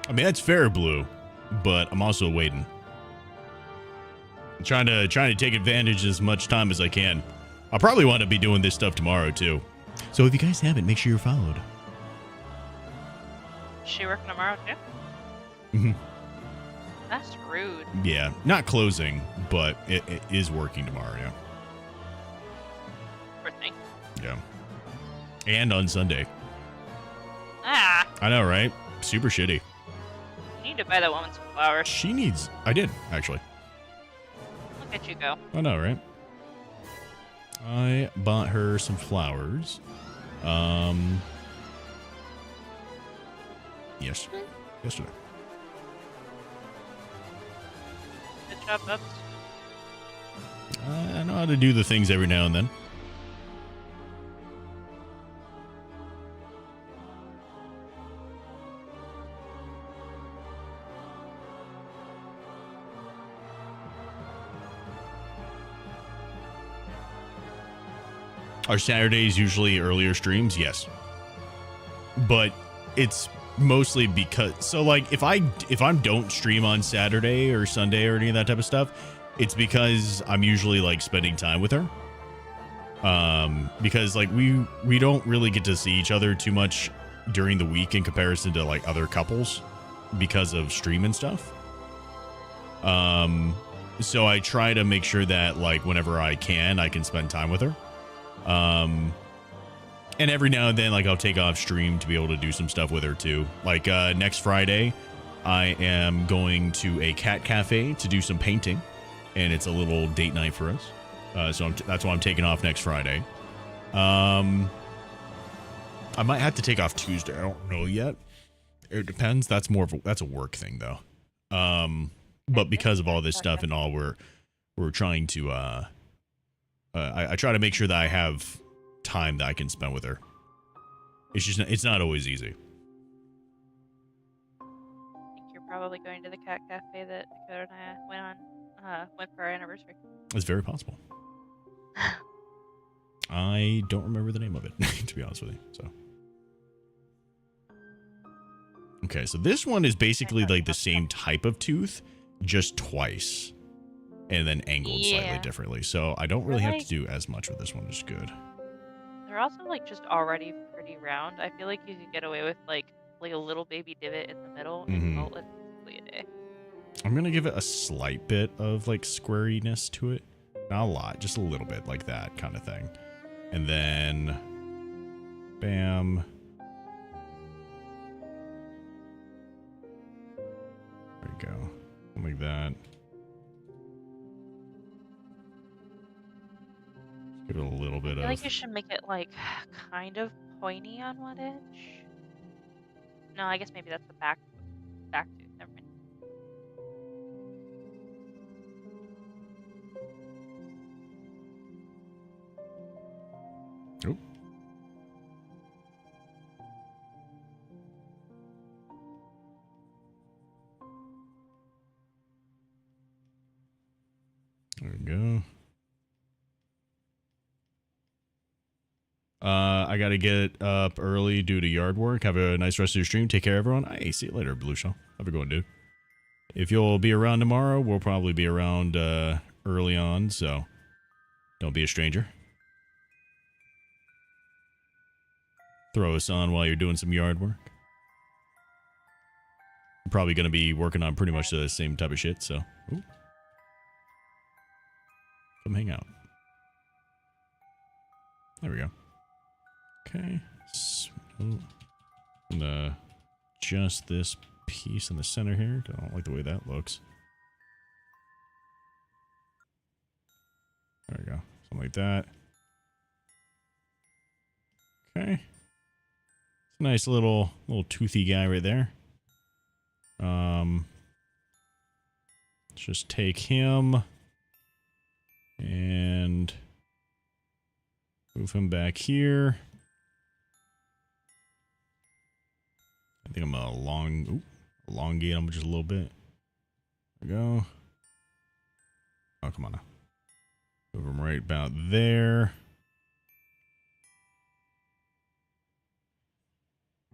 I mean, that's fair, Blue, but I'm also waiting. I'm trying to take advantage as much time as I can. I'll probably want to be doing this stuff tomorrow, too. So if you guys haven't, make sure you're followed. Is she working tomorrow too? Mm-hmm. That's rude. Yeah, not closing, but it is working tomorrow, yeah. Poor thing. Yeah. And on Sunday. Ah! I know, right? Super shitty. You need to buy that woman some flowers. She needs... I did, actually. Look at you go. I know, right? I bought her some flowers. Yesterday. Good job, Bubs. I know how to do the things every now and then. Are Saturdays usually earlier streams? Yes. But it's mostly because, so like if I don't stream on Saturday or Sunday or any of that type of stuff, it's because I'm usually like spending time with her. Because like we don't really get to see each other too much during the week in comparison to like other couples because of stream and stuff. So I try to make sure that like whenever I can spend time with her. And every now and then, like I'll take off stream to be able to do some stuff with her too. Like next Friday, I am going to a cat cafe to do some painting, and it's a little date night for us. So that's why I'm taking off next Friday. I might have to take off Tuesday. I don't know yet. It depends. That's a work thing though. But because of all this stuff and all, we're trying to I try to make sure that I have time that I can spend with her. It's not always easy. I think you're probably going to the cat cafe that Dakota and I went for our anniversary. It's very possible. I don't remember the name of it, to be honest with you. So, okay, so this one is basically like the same type of tooth, just twice, and then angled slightly differently. So I don't really have to do as much with this one, which is good. They're also like just already pretty round. I feel like you could get away with like a little baby divot in the middle and call it basically a day. I'm gonna give it a slight bit of like squariness to it, not a lot, just a little bit, like that kind of thing, and then bam. There we go, like that. Give it a little bit I feel of. like you should make it like kind of pointy on one edge. No, I guess maybe that's the back tooth. Never mind. Oh. There we go. I gotta get up early due to yard work. Have a nice rest of your stream. Take care, everyone. Hey, see you later, Blue Shell. Have a good one, dude. If you'll be around tomorrow, we'll probably be around early on, so don't be a stranger. Throw us on while you're doing some yard work. I'm probably gonna be working on pretty much the same type of shit, so ooh. Come hang out. There we go. Okay, so, just this piece in the center here. Don't like the way that looks. There we go, something like that. Okay, it's a nice little toothy guy right there. Let's just take him and move him back here. I think I'm gonna elongate him just a little bit. There we go. Oh, come on now. Move him right about there.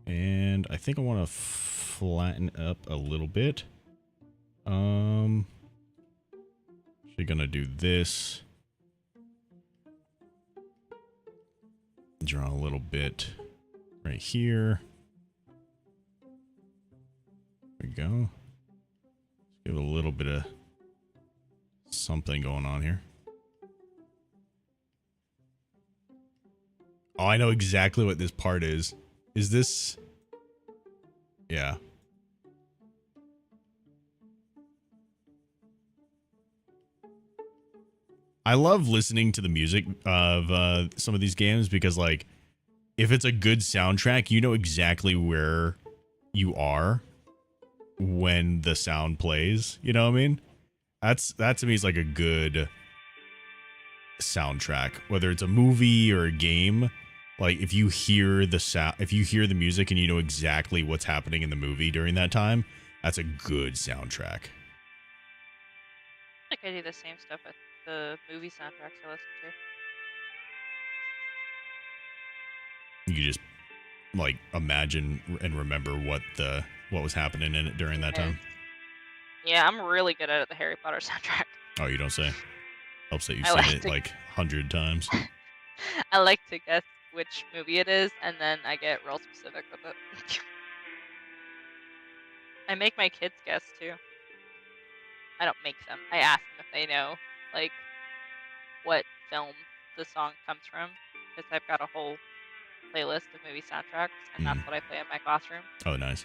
And I think I want to flatten up a little bit. Actually gonna do this. Draw a little bit right here. There we go. Give it a little bit of something going on here. Oh, I know exactly what this part is. Is this? Yeah. I love listening to the music of some of these games because, like, if it's a good soundtrack, you know exactly where you are when the sound plays. You know what I mean? That to me is like a good soundtrack, whether it's a movie or a game. Like, if you hear the sound, if you hear the music and you know exactly what's happening in the movie during that time, that's a good soundtrack. I think I do the same stuff with the movie soundtracks I listen to. You could just like imagine and remember what was happening in it during that time. Yeah, I'm really good at the Harry Potter soundtrack. Oh, you don't say. Helps that you've seen it like 100 times. I like to guess which movie it is, and then I get real specific with it. I make my kids guess too. I don't make them. I ask them if they know, like, what film the song comes from, because I've got a whole playlist of movie soundtracks, and that's what I play in my classroom. Oh, nice.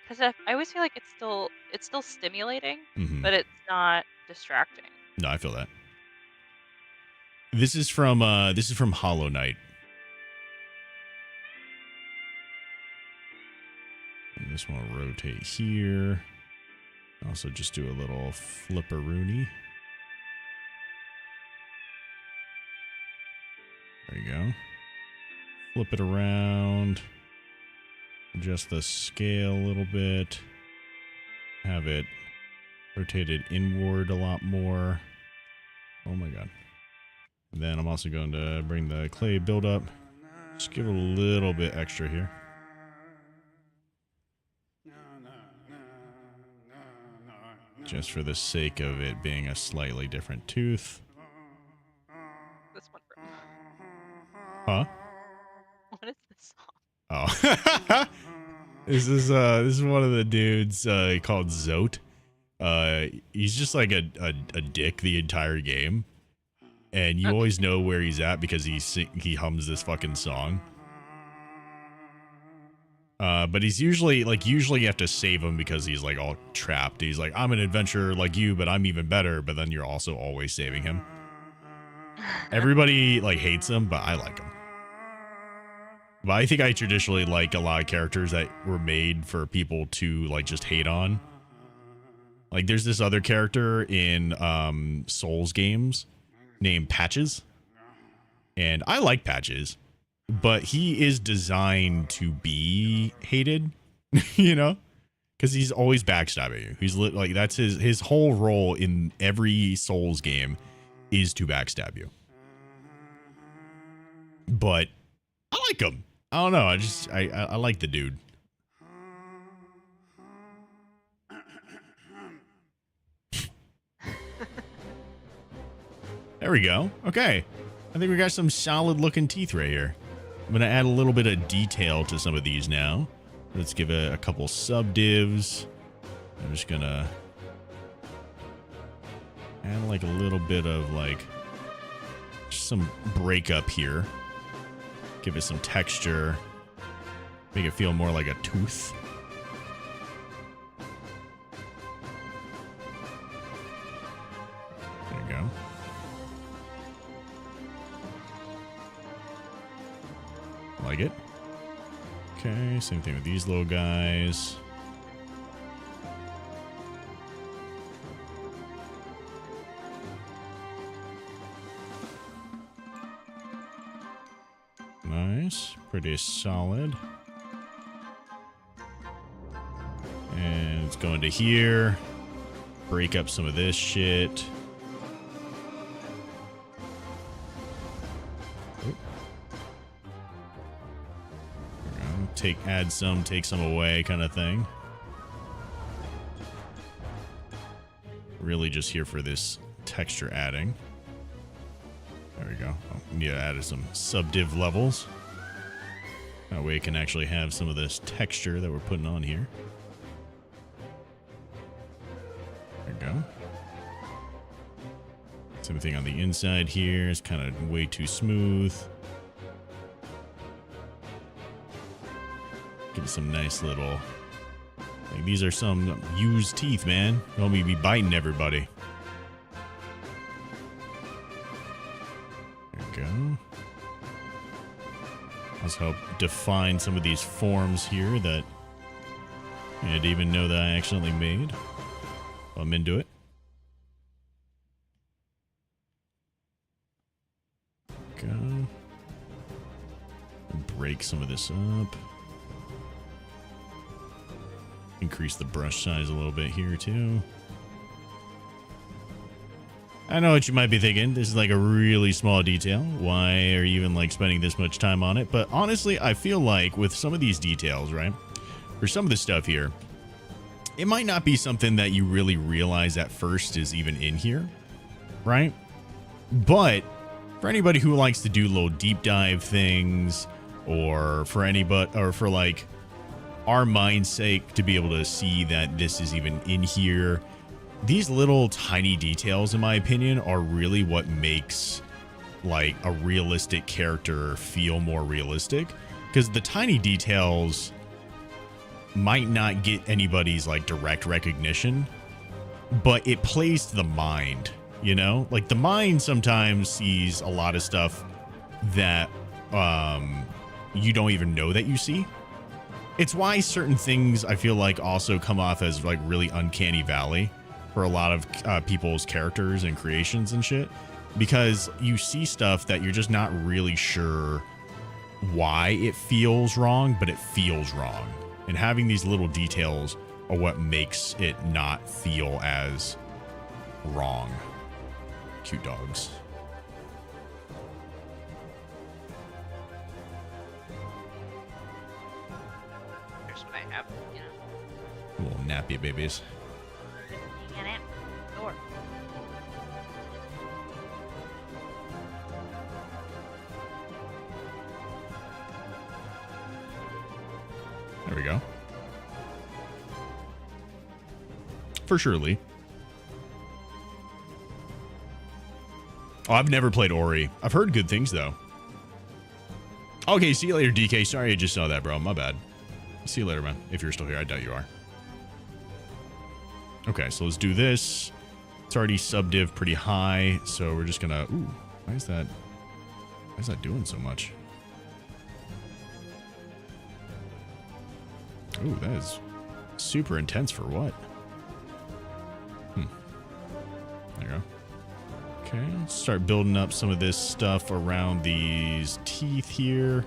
Because I always feel like it's still stimulating, but it's not distracting. No, I feel that. This is from Hollow Knight. I just want to rotate here. Also, just do a little flipperoonie. There you go. Flip it around. Adjust the scale a little bit. Have it rotated inward a lot more. Oh my god. And then I'm also going to bring the clay build up. Just give it a little bit extra here. Just for the sake of it being a slightly different tooth. This one. Huh? What is this song? Oh. This is one of the dudes called Zote. He's just like a dick the entire game. And you always know where he's at because he hums this fucking song. But he's usually you have to save him because he's like all trapped. He's like, I'm an adventurer like you, but I'm even better. But then you're also always saving him. Everybody like hates him, but I like him. But I think I traditionally like a lot of characters that were made for people to like just hate on. Like there's this other character in Souls games named Patches. And I like Patches. But he is designed to be hated, you know, because he's always backstabbing you. He's like that's his whole role in every Souls game is to backstab you. But I like him. I don't know. I like the dude. There we go. Okay, I think we got some solid looking teeth right here. I'm going to add a little bit of detail to some of these now. Let's give it a couple subdivs. I'm just going to add like a little bit of like just some breakup here. Give it some texture. Make it feel more like a tooth. There you go. Like it. Okay, same thing with these little guys. Nice, pretty solid. And it's going to here. Break up some of this shit. Add some, take some away kind of thing. Really just here for this texture adding. There we go. Oh, yeah, added some subdiv levels. That way it can actually have some of this texture that we're putting on here. There we go. Same thing on the inside here. It's kind of way too smooth. Give it some nice little... Like, these are some used teeth, man. Don't me be biting everybody. There we go. Let's help define some of these forms here that I didn't even know that I accidentally made. I'm into it. Go. Break some of this up. Increase the brush size a little bit here too. I know what you might be thinking. This is like a really small detail. Why are you even like spending this much time on it? But honestly, I feel like with some of these details, right? For some of the stuff here, it might not be something that you really realize at first is even in here, right? But for anybody who likes to do little deep dive things, or for anybody, or for like our mind's sake to be able to see that this is even in here. These little tiny details, in my opinion, are really what makes like a realistic character feel more realistic, because the tiny details might not get anybody's like direct recognition, but it plays to the mind, you know? Like the mind sometimes sees a lot of stuff that you don't even know that you see. It's why certain things I feel like also come off as like really uncanny valley for a lot of people's characters and creations and shit, because you see stuff that you're just not really sure why it feels wrong, but it feels wrong. And having these little details are what makes it not feel as wrong. Cute dogs. Here's what I have, you know. Little nappy babies. Hanging out the door. There we go. For surely. Oh, I've never played Ori. I've heard good things, though. Okay, see you later, DK. Sorry I just saw that, bro. My bad. See you later, man. If you're still here. I doubt you are. Okay, so let's do this. It's already subdiv pretty high, so we're just gonna... Ooh, why is that doing so much? Ooh, that is super intense for what? There you go. Okay, let's start building up some of this stuff around these teeth here.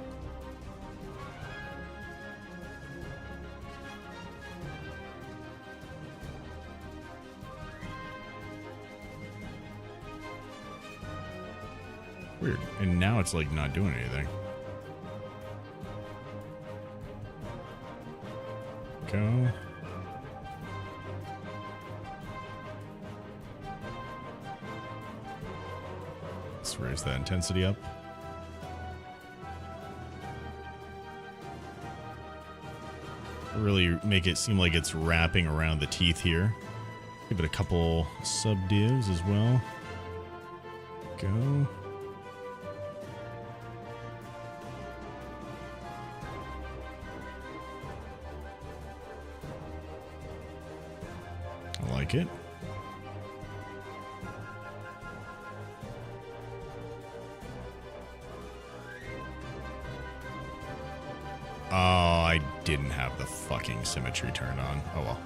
Weird. And now it's like not doing anything. Go. Let's raise that intensity up. Really make it seem like it's wrapping around the teeth here. Give it a couple subdivs as well. Go. I like it. Oh, I didn't have the fucking symmetry turned on. Oh well.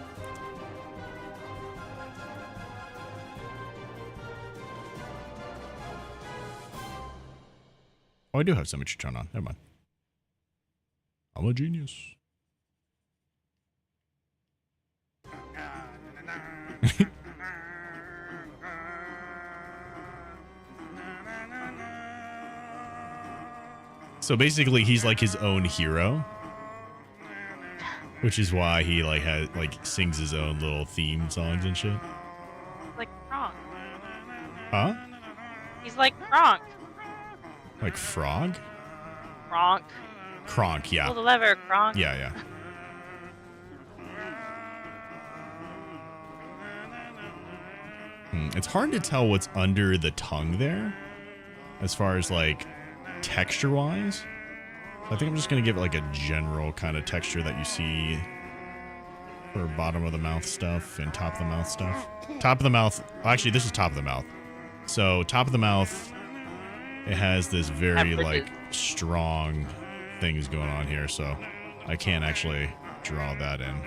Oh, I do have symmetry turned on. Never mind. I'm a genius. So basically, he's like his own hero, which is why he like has like sings his own little theme songs and shit. Like Kronk. Huh? He's like Kronk. Like frog? Kronk. Kronk, yeah. Pull the lever, Kronk. Yeah, yeah. It's hard to tell what's under the tongue there, as far as like texture wise. I think I'm just gonna give it like a general kind of texture that you see for bottom of the mouth stuff and top of the mouth stuff. Top of the mouth, actually this is top of the mouth. So top of the mouth, it has this very like strong things going on here, so I can't actually draw that in.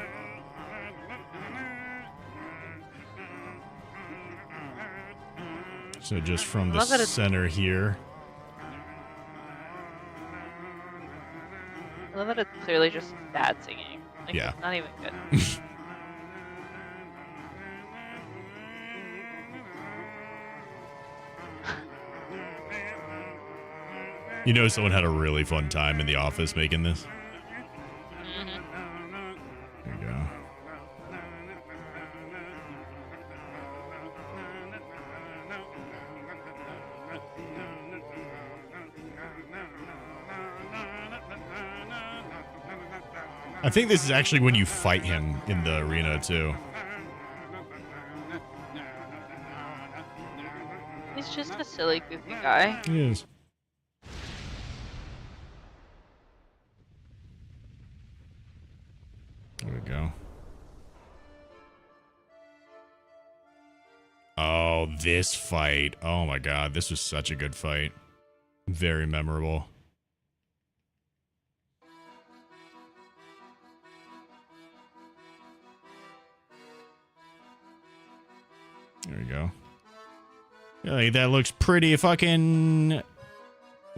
So just from the center here. I love that it's clearly just dad singing. Like, yeah. It's not even good. You know, someone had a really fun time in the office making this. There you go. I think this is actually when you fight him in the arena, too. He's just a silly, goofy guy. He is. There we go. Oh, this fight. Oh my god, this was such a good fight. Very memorable. There we go. Yeah, like, that looks pretty fucking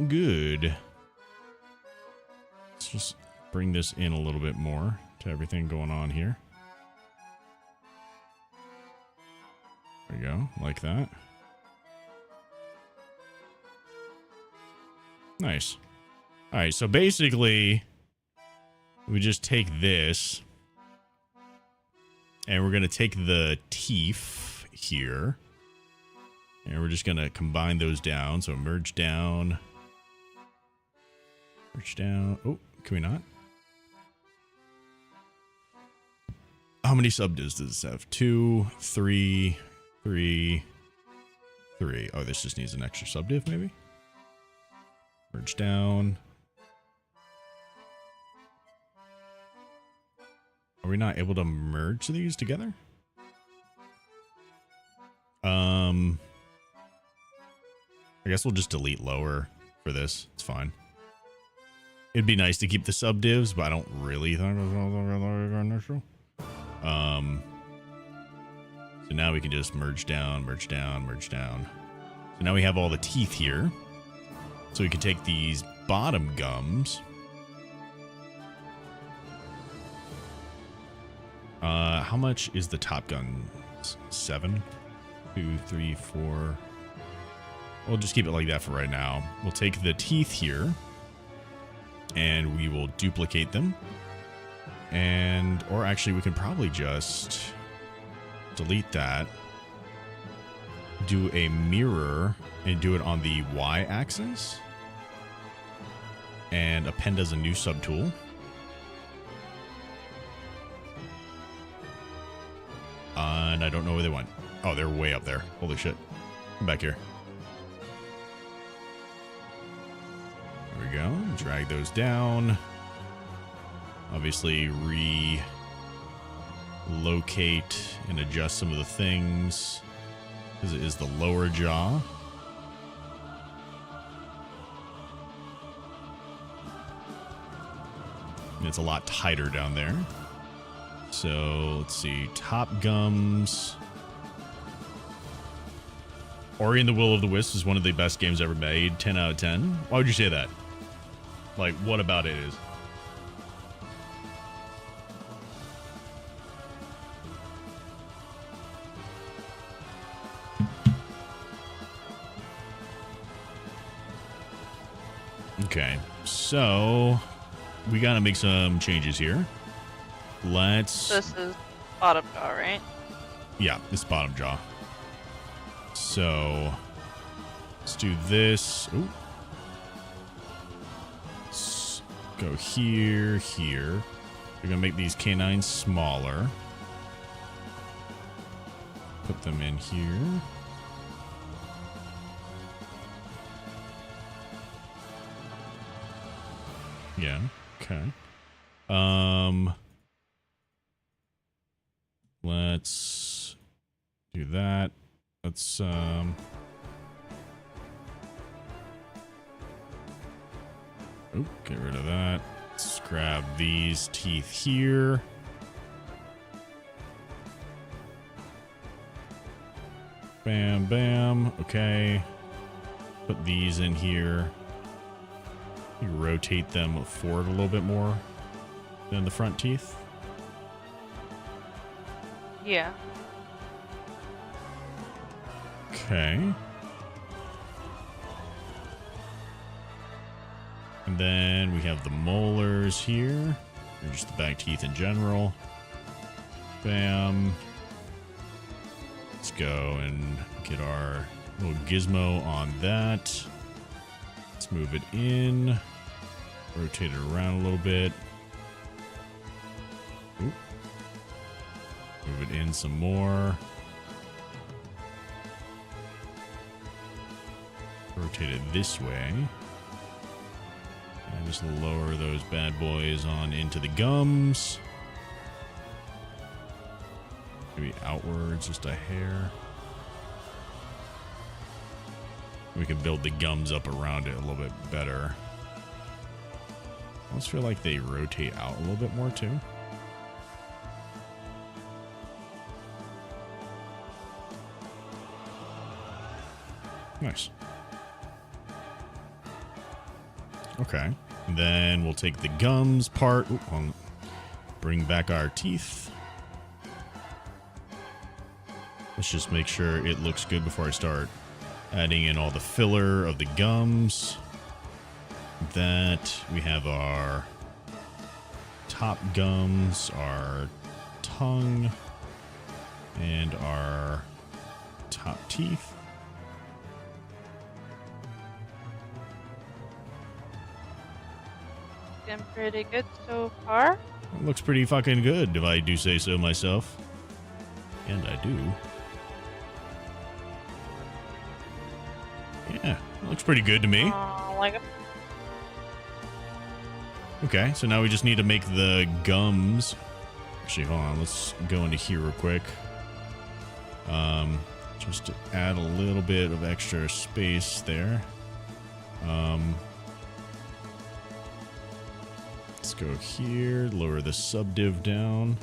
good. Let's just bring this in a little bit more to everything going on here. There we go, like that. Nice. All right, so basically, we just take this, and we're gonna take the teeth here, and we're just gonna combine those down. So merge down, merge down. Oh, can we not? How many subdivs does this have? 2, 3, 3, 3. Oh, this just needs an extra subdiv, maybe? Merge down. Are we not able to merge these together? I guess we'll just delete lower for this. It's fine. It'd be nice to keep the subdivs, but I don't really think it's so now we can just merge down, merge down, merge down. So now we have all the teeth here. So we can take these bottom gums. How much is the top gun? 7? 2, 3, 4. We'll just keep it like that for right now. We'll take the teeth here and we will duplicate them. And, or actually we can probably just delete that. Do a mirror and do it on the Y axis. And append as a new subtool. And I don't know where they went. Oh, they're way up there. Holy shit. Come back here. There we go. Drag those down. Obviously, relocate and adjust some of the things. Because it is the lower jaw. And it's a lot tighter down there. So, let's see. Top gums. Ori and the Will of the Wisps is one of the best games ever made. 10 out of 10. Why would you say that? Like, what about it is? Okay, so we gotta make some changes here. Let's... This is bottom jaw, right? Yeah, this bottom jaw. So let's do this. Ooh. Let's go here, here. We're gonna make these canines smaller. Put them in here. Yeah, okay. Let's do that. Let's get rid of that. Let's grab these teeth here. Bam, bam. Okay. Put these in here. You rotate them forward a little bit more than the front teeth. Yeah. Okay. And then we have the molars here. Or just the back teeth in general. Bam. Let's go and get our little gizmo on that. Let's move it in. Rotate it around a little bit. Oop. Move it in some more. Rotate it this way. And just lower those bad boys on into the gums. Maybe outwards, just a hair. We can build the gums up around it a little bit better. I almost feel like they rotate out a little bit more too. Nice. Okay. Then we'll take the gums part. Ooh, bring back our teeth. Let's just make sure it looks good before I start adding in all the filler of the gums. That we have our top gums, our tongue, and our top teeth. Looking pretty good so far. It looks pretty fucking good, if I do say so myself. And I do. Yeah, it looks pretty good to me. Like it. Okay, so now we just need to make the gums. Actually, hold on. Let's go into here real quick. Just to add a little bit of extra space there. Let's go here, lower the subdiv down.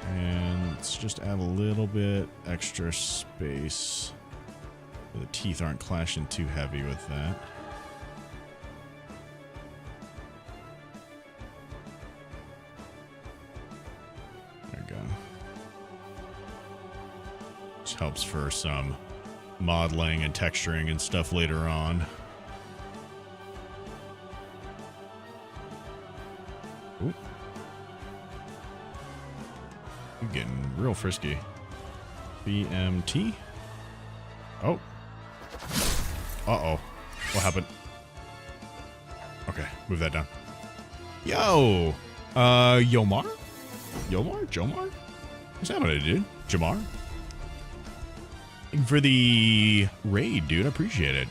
And let's just add a little bit extra space. The teeth aren't clashing too heavy with that. There we go. Just helps for some modeling and texturing and stuff later on. Ooh. You're getting real frisky. BMT. Oh. Uh-oh. What happened? Okay, move that down. Yo! Yomar? Yomar? Jomar? What's happening, dude? Jamar? Thank you for the raid, dude. I appreciate it.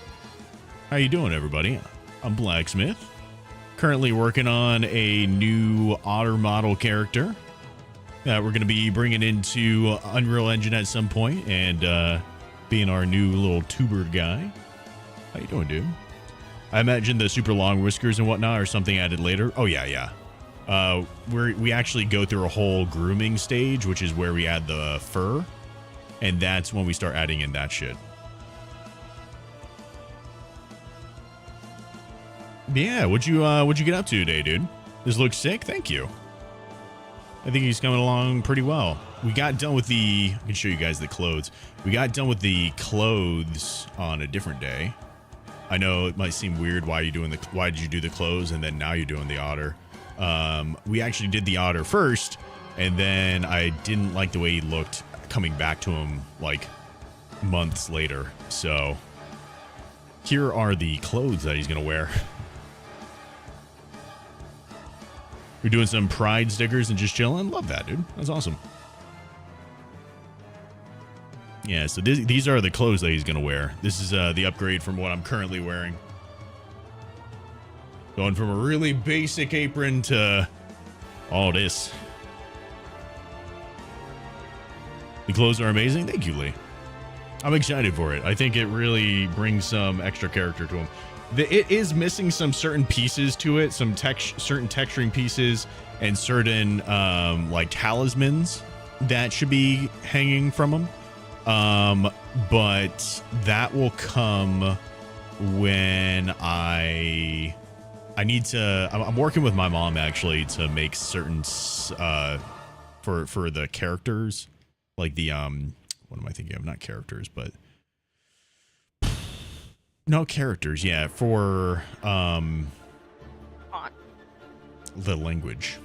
How you doing, everybody? I'm Blacksmyth. Currently working on a new otter model character that we're going to be bringing into Unreal Engine at some point and being our new little tuber guy. How you doing, dude? I imagine the super long whiskers and whatnot or something added later. Oh, yeah. We actually go through a whole grooming stage, which is where we add the fur. And that's when we start adding in that shit. Yeah, what'd you get up to today, dude? This looks sick. Thank you. I think he's coming along pretty well. We got done with I can show you guys the clothes. We got done with the clothes on a different day. I know it might seem weird why did you do the clothes and then now you're doing the otter. We actually did the otter first, and then I didn't like the way he looked coming back to him like months later. So here are the clothes that he's gonna wear. We're doing some pride stickers and just chilling. Love that, dude. That's awesome. Yeah, so these are the clothes that he's going to wear. This is the upgrade from what I'm currently wearing. Going from a really basic apron to all this. The clothes are amazing. Thank you, Lee. I'm excited for it. I think it really brings some extra character to him. It is missing some certain pieces to it, some certain texturing pieces and certain like talismans that should be hanging from him. But that will come when I'm working with my mom actually to make certain for the characters, like the what am I thinking of? Not characters, but no characters. Yeah, for the language.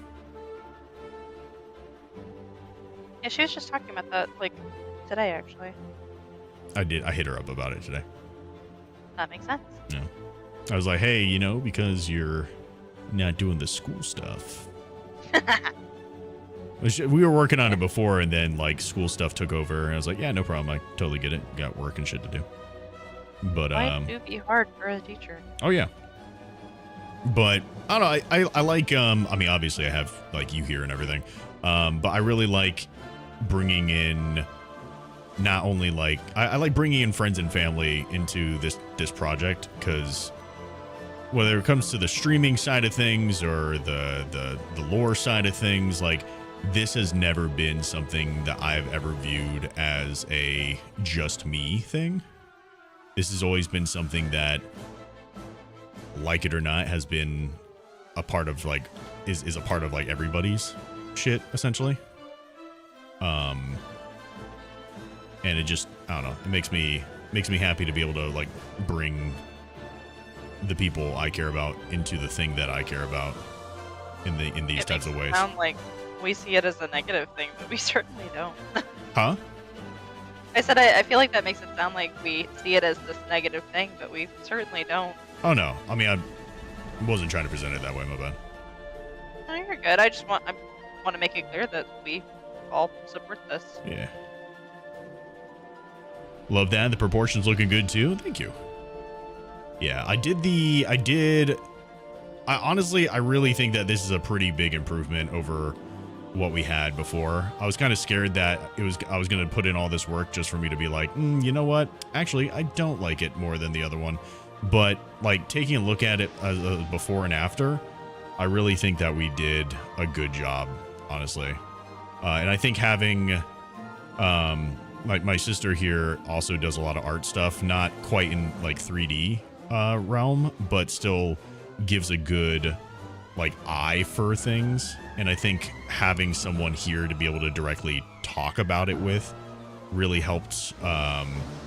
Yeah, she was just talking about that like today, actually. I hit her up about it today. That makes sense. Yeah. I was like, hey, because you're not doing the school stuff. We were working on it before, and then like school stuff took over, and I was like, yeah, no problem. I totally get it. Got work and shit to do. But Life do be hard for a teacher. oh yeah. But I don't know. I like. I mean, obviously, I have like you here and everything. But I really like bringing in. Not only like I like bringing in friends and family into this project, because whether it comes to the streaming side of things or the lore side of things, like this has never been something that I've ever viewed as a just me thing. This has always been something that, like it or not, has been a part of like is a part of like everybody's shit essentially. And it just, I don't know, it makes me happy to be able to like bring the people I care about into the thing that I care about in these types of ways. Sound like we see it as a negative thing, but we certainly don't. Huh? I said I feel like that makes it sound like we see it as this negative thing, but we certainly don't. Oh no, I mean I wasn't trying to present it that way. My bad. No, you're good. I want to make it clear that we all support this. Yeah. Love that. The proportions looking good too. Thank you. Yeah, I honestly, I really think that this is a pretty big improvement over what we had before. I was kind of scared that I was going to put in all this work just for me to be like, you know what? Actually, I don't like it more than the other one. But like taking a look at it as before and after, I really think that we did a good job, honestly. And I think having, my sister here also does a lot of art stuff, not quite in like 3D realm, but still gives a good like eye for things. And I think having someone here to be able to directly talk about it with really helped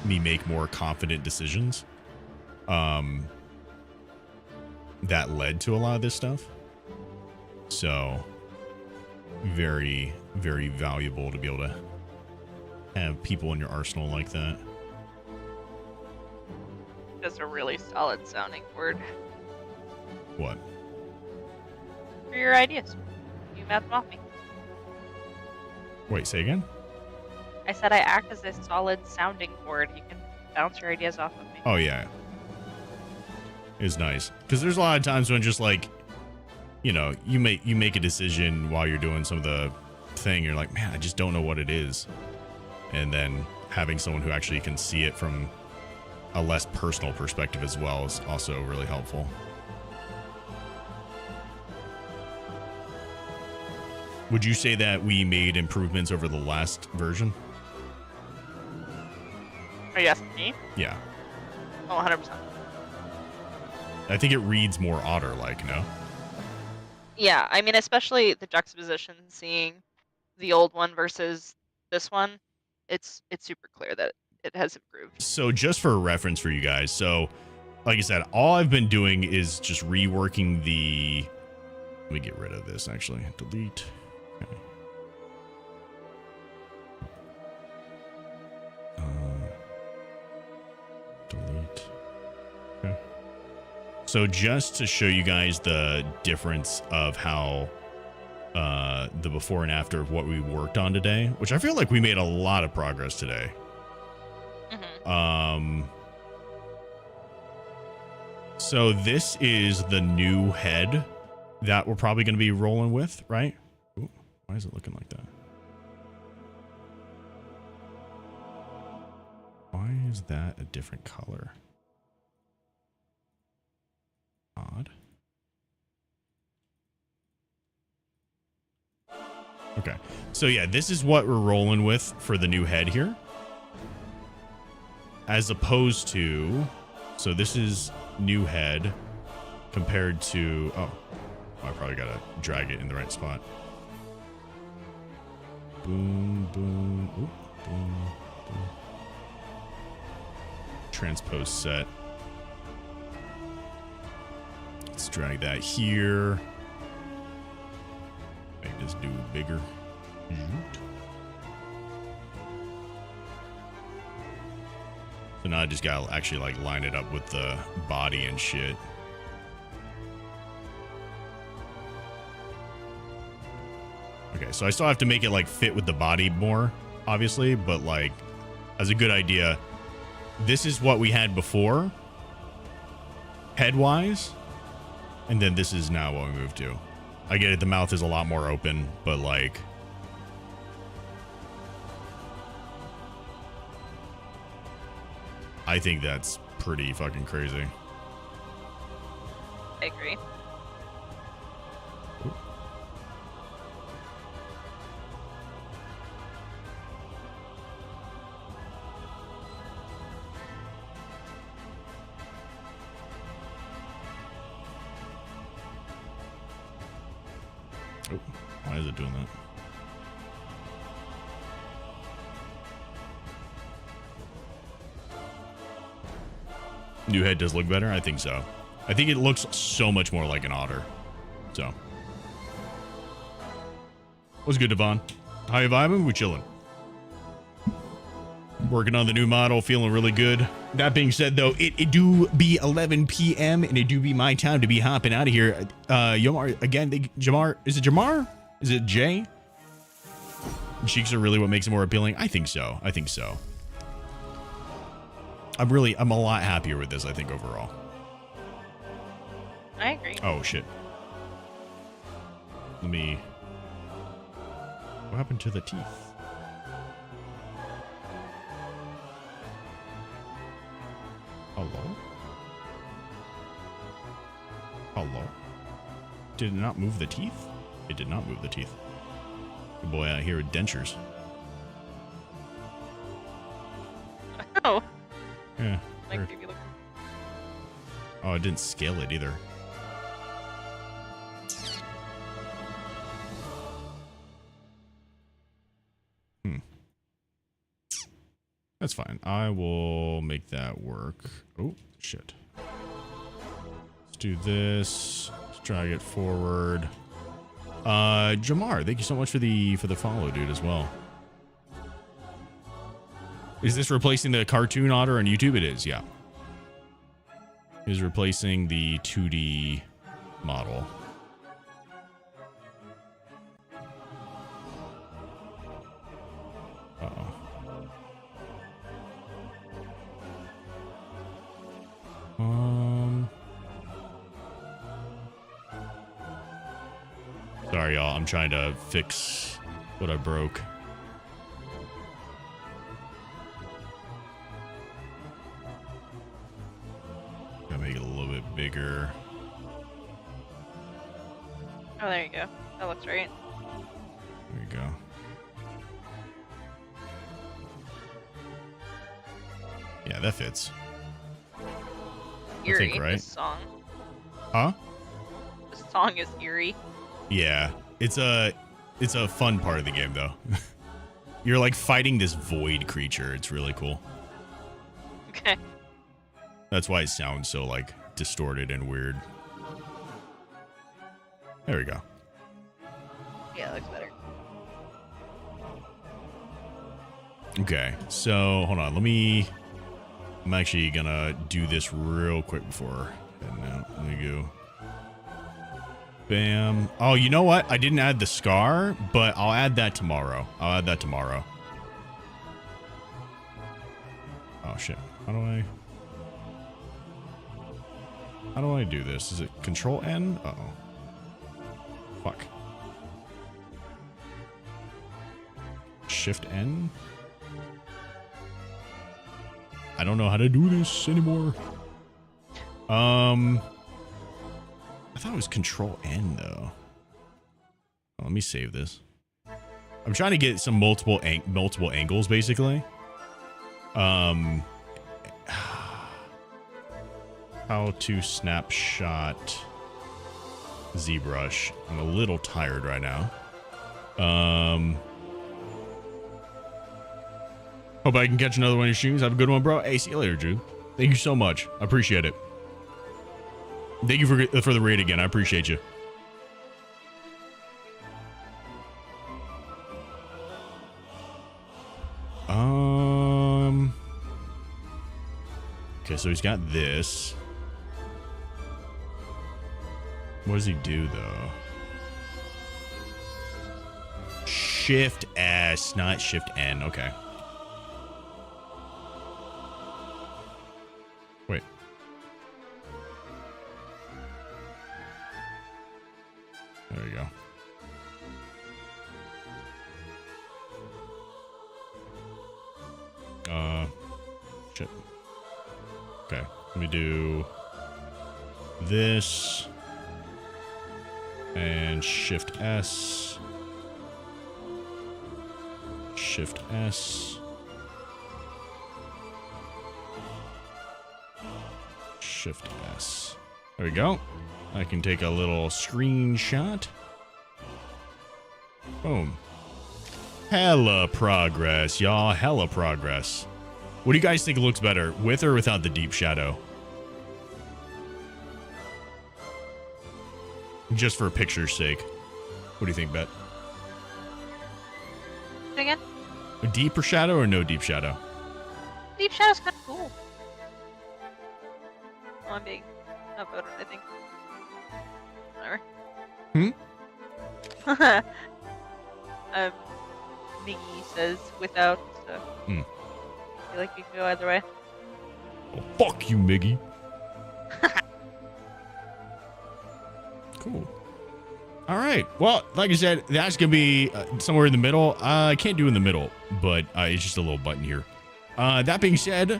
me make more confident decisions. That led to a lot of this stuff. So very, very valuable to be able to have people in your arsenal like that. That's a really solid sounding word What? for your ideas. You mouth them off me. Wait, say again? I said I act as a solid sounding board. You can bounce your ideas off of me. Oh yeah. It's nice. Because there's a lot of times when just like, you know, you make a decision while you're doing some of the thing, you're like, man, I just don't know what it is. And then having someone who actually can see it from a less personal perspective as well is also really helpful. Would you say that we made improvements over the last version? Are you asking me? Yeah. Oh, 100%. I think it reads more otter-like, no? Yeah, I mean, especially the juxtaposition, seeing the old one versus this one, it's super clear that it has improved. So just for a reference for you guys, so like I said, all I've been doing is just reworking the... Let me get rid of this, actually. Delete. Okay. Delete. Okay. So just to show you guys the difference of how the before and after of what we worked on today, which I feel like we made a lot of progress today. Mm-hmm. So this is the new head that we're probably going to be rolling with, right? Ooh, why is it looking like that? Why is that a different color? Odd. Okay, so yeah, this is what we're rolling with for the new head here. As opposed to, so this is new head compared to, oh, I probably gotta drag it in the right spot. Boom, boom, oop, boom, boom. Transpose set. Let's drag that here. Make this dude bigger. So now I just gotta actually like line it up with the body and shit. Okay, so I still have to make it like fit with the body more, obviously, but like as a good idea, this is what we had before, head-wise, and then this is now what we move to. I get it, the mouth is a lot more open, but like, I think that's pretty fucking crazy. I agree. Oh, why is it doing that? New head does look better? I think so. I think it looks so much more like an otter. So. What's good, Devon? How you vibing? We chilling. Working on the new model, feeling really good. That being said, though, it do be 11 p.m. and it do be my time to be hopping out of here. Yomar, again, Jamar, is it Jamar? Is it Jay? Cheeks are really what makes it more appealing? I think so. I think so. I'm a lot happier with this, I think, overall. I agree. Oh, shit. What happened to the teeth? Hello? Hello? Did it not move the teeth? It did not move the teeth. Good boy out here with dentures. Oh. Yeah. Like, weird. if you look. Oh, it didn't scale it either. That's fine. I will make that work. Oh, shit. Let's do this. Let's drag it forward. Jamar, thank you so much for the follow, dude, as well. Is this replacing the cartoon otter on YouTube? It is, yeah. It is replacing the 2D model. Uh-oh. Sorry, y'all. I'm trying to fix what I broke. Gotta make it a little bit bigger. Oh, there you go. That looks right. There you go. Yeah, that fits. Eerie, I think, right? this song. Huh? This song is eerie. Yeah, it's a fun part of the game, though. You're like fighting this void creature. It's really cool. Okay. That's why it sounds so like distorted and weird. There we go. Yeah, it looks better. Okay, so hold on. I'm actually gonna do this real quick before heading out. Let me go. Bam. Oh, you know what? I didn't add the scar, but I'll add that tomorrow. Oh, shit. How do I do this? Is it Control N? Uh-oh. Fuck. Shift N? I don't know how to do this anymore. I thought it was Control N though. Oh, let me save this. I'm trying to get some multiple angles basically. How to snapshot Zbrush. I'm a little tired right now. Hope I can catch another one of your streams. Have a good one, bro. Hey, see you later, Drew. Thank you so much. I appreciate it. Thank you for the raid again. I appreciate you. Okay, so he's got this. What does he do, though? Shift S, not Shift N. Okay. Wait. There you go. Shit. Okay, let me do this and Shift S. Shift S. Shift S. There we go. I can take a little screenshot. Boom. Hella progress, y'all. Hella progress. What do you guys think looks better, with or without the deep shadow? Just for picture's sake. What do you think, Bet? Again? A deeper shadow or no deep shadow? Deep shadow's kind of cool. Oh, I'm being outvoted, I think. Whatever. Miggy says without, so I feel like you can go either way. Oh, fuck you, Miggy. Cool. All right. Well, like I said, that's going to be somewhere in the middle. I can't do in the middle, but it's just a little button here. That being said,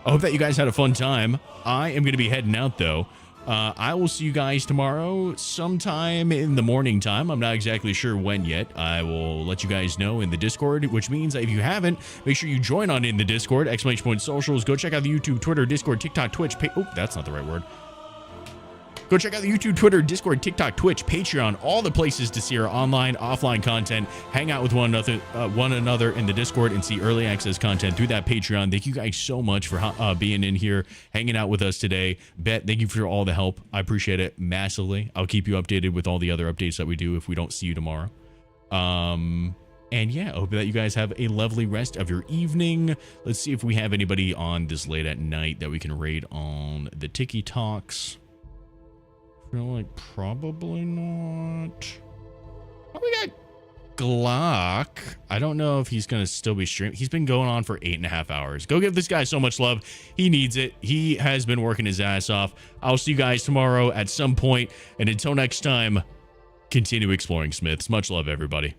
I hope that you guys had a fun time. I am going to be heading out, though. I will see you guys tomorrow sometime in the morning time. I'm not exactly sure when yet. I will let you guys know in the Discord, which means that if you haven't, make sure you join on in the Discord, !socials. Go check out the YouTube, Twitter, Discord, TikTok, Twitch. Oh, that's not the right word. Go check out the YouTube, Twitter, Discord, TikTok, Twitch, Patreon, all the places to see our online, offline content, hang out with one another in the Discord, and see early access content through that Patreon. Thank you guys so much for being in here, hanging out with us today. Bet, thank you for all the help. I appreciate it massively. I'll keep you updated with all the other updates that we do if we don't see you tomorrow. And yeah, I hope that you guys have a lovely rest of your evening. Let's see if we have anybody on this late at night that we can raid on the Tiki Talks. I feel like probably not. Oh, we got Glock. I don't know if he's going to still be streaming. He's been going on for 8.5 hours. Go give this guy so much love. He needs it. He has been working his ass off. I'll see you guys tomorrow at some point. And until next time, continue exploring Smiths. Much love, everybody.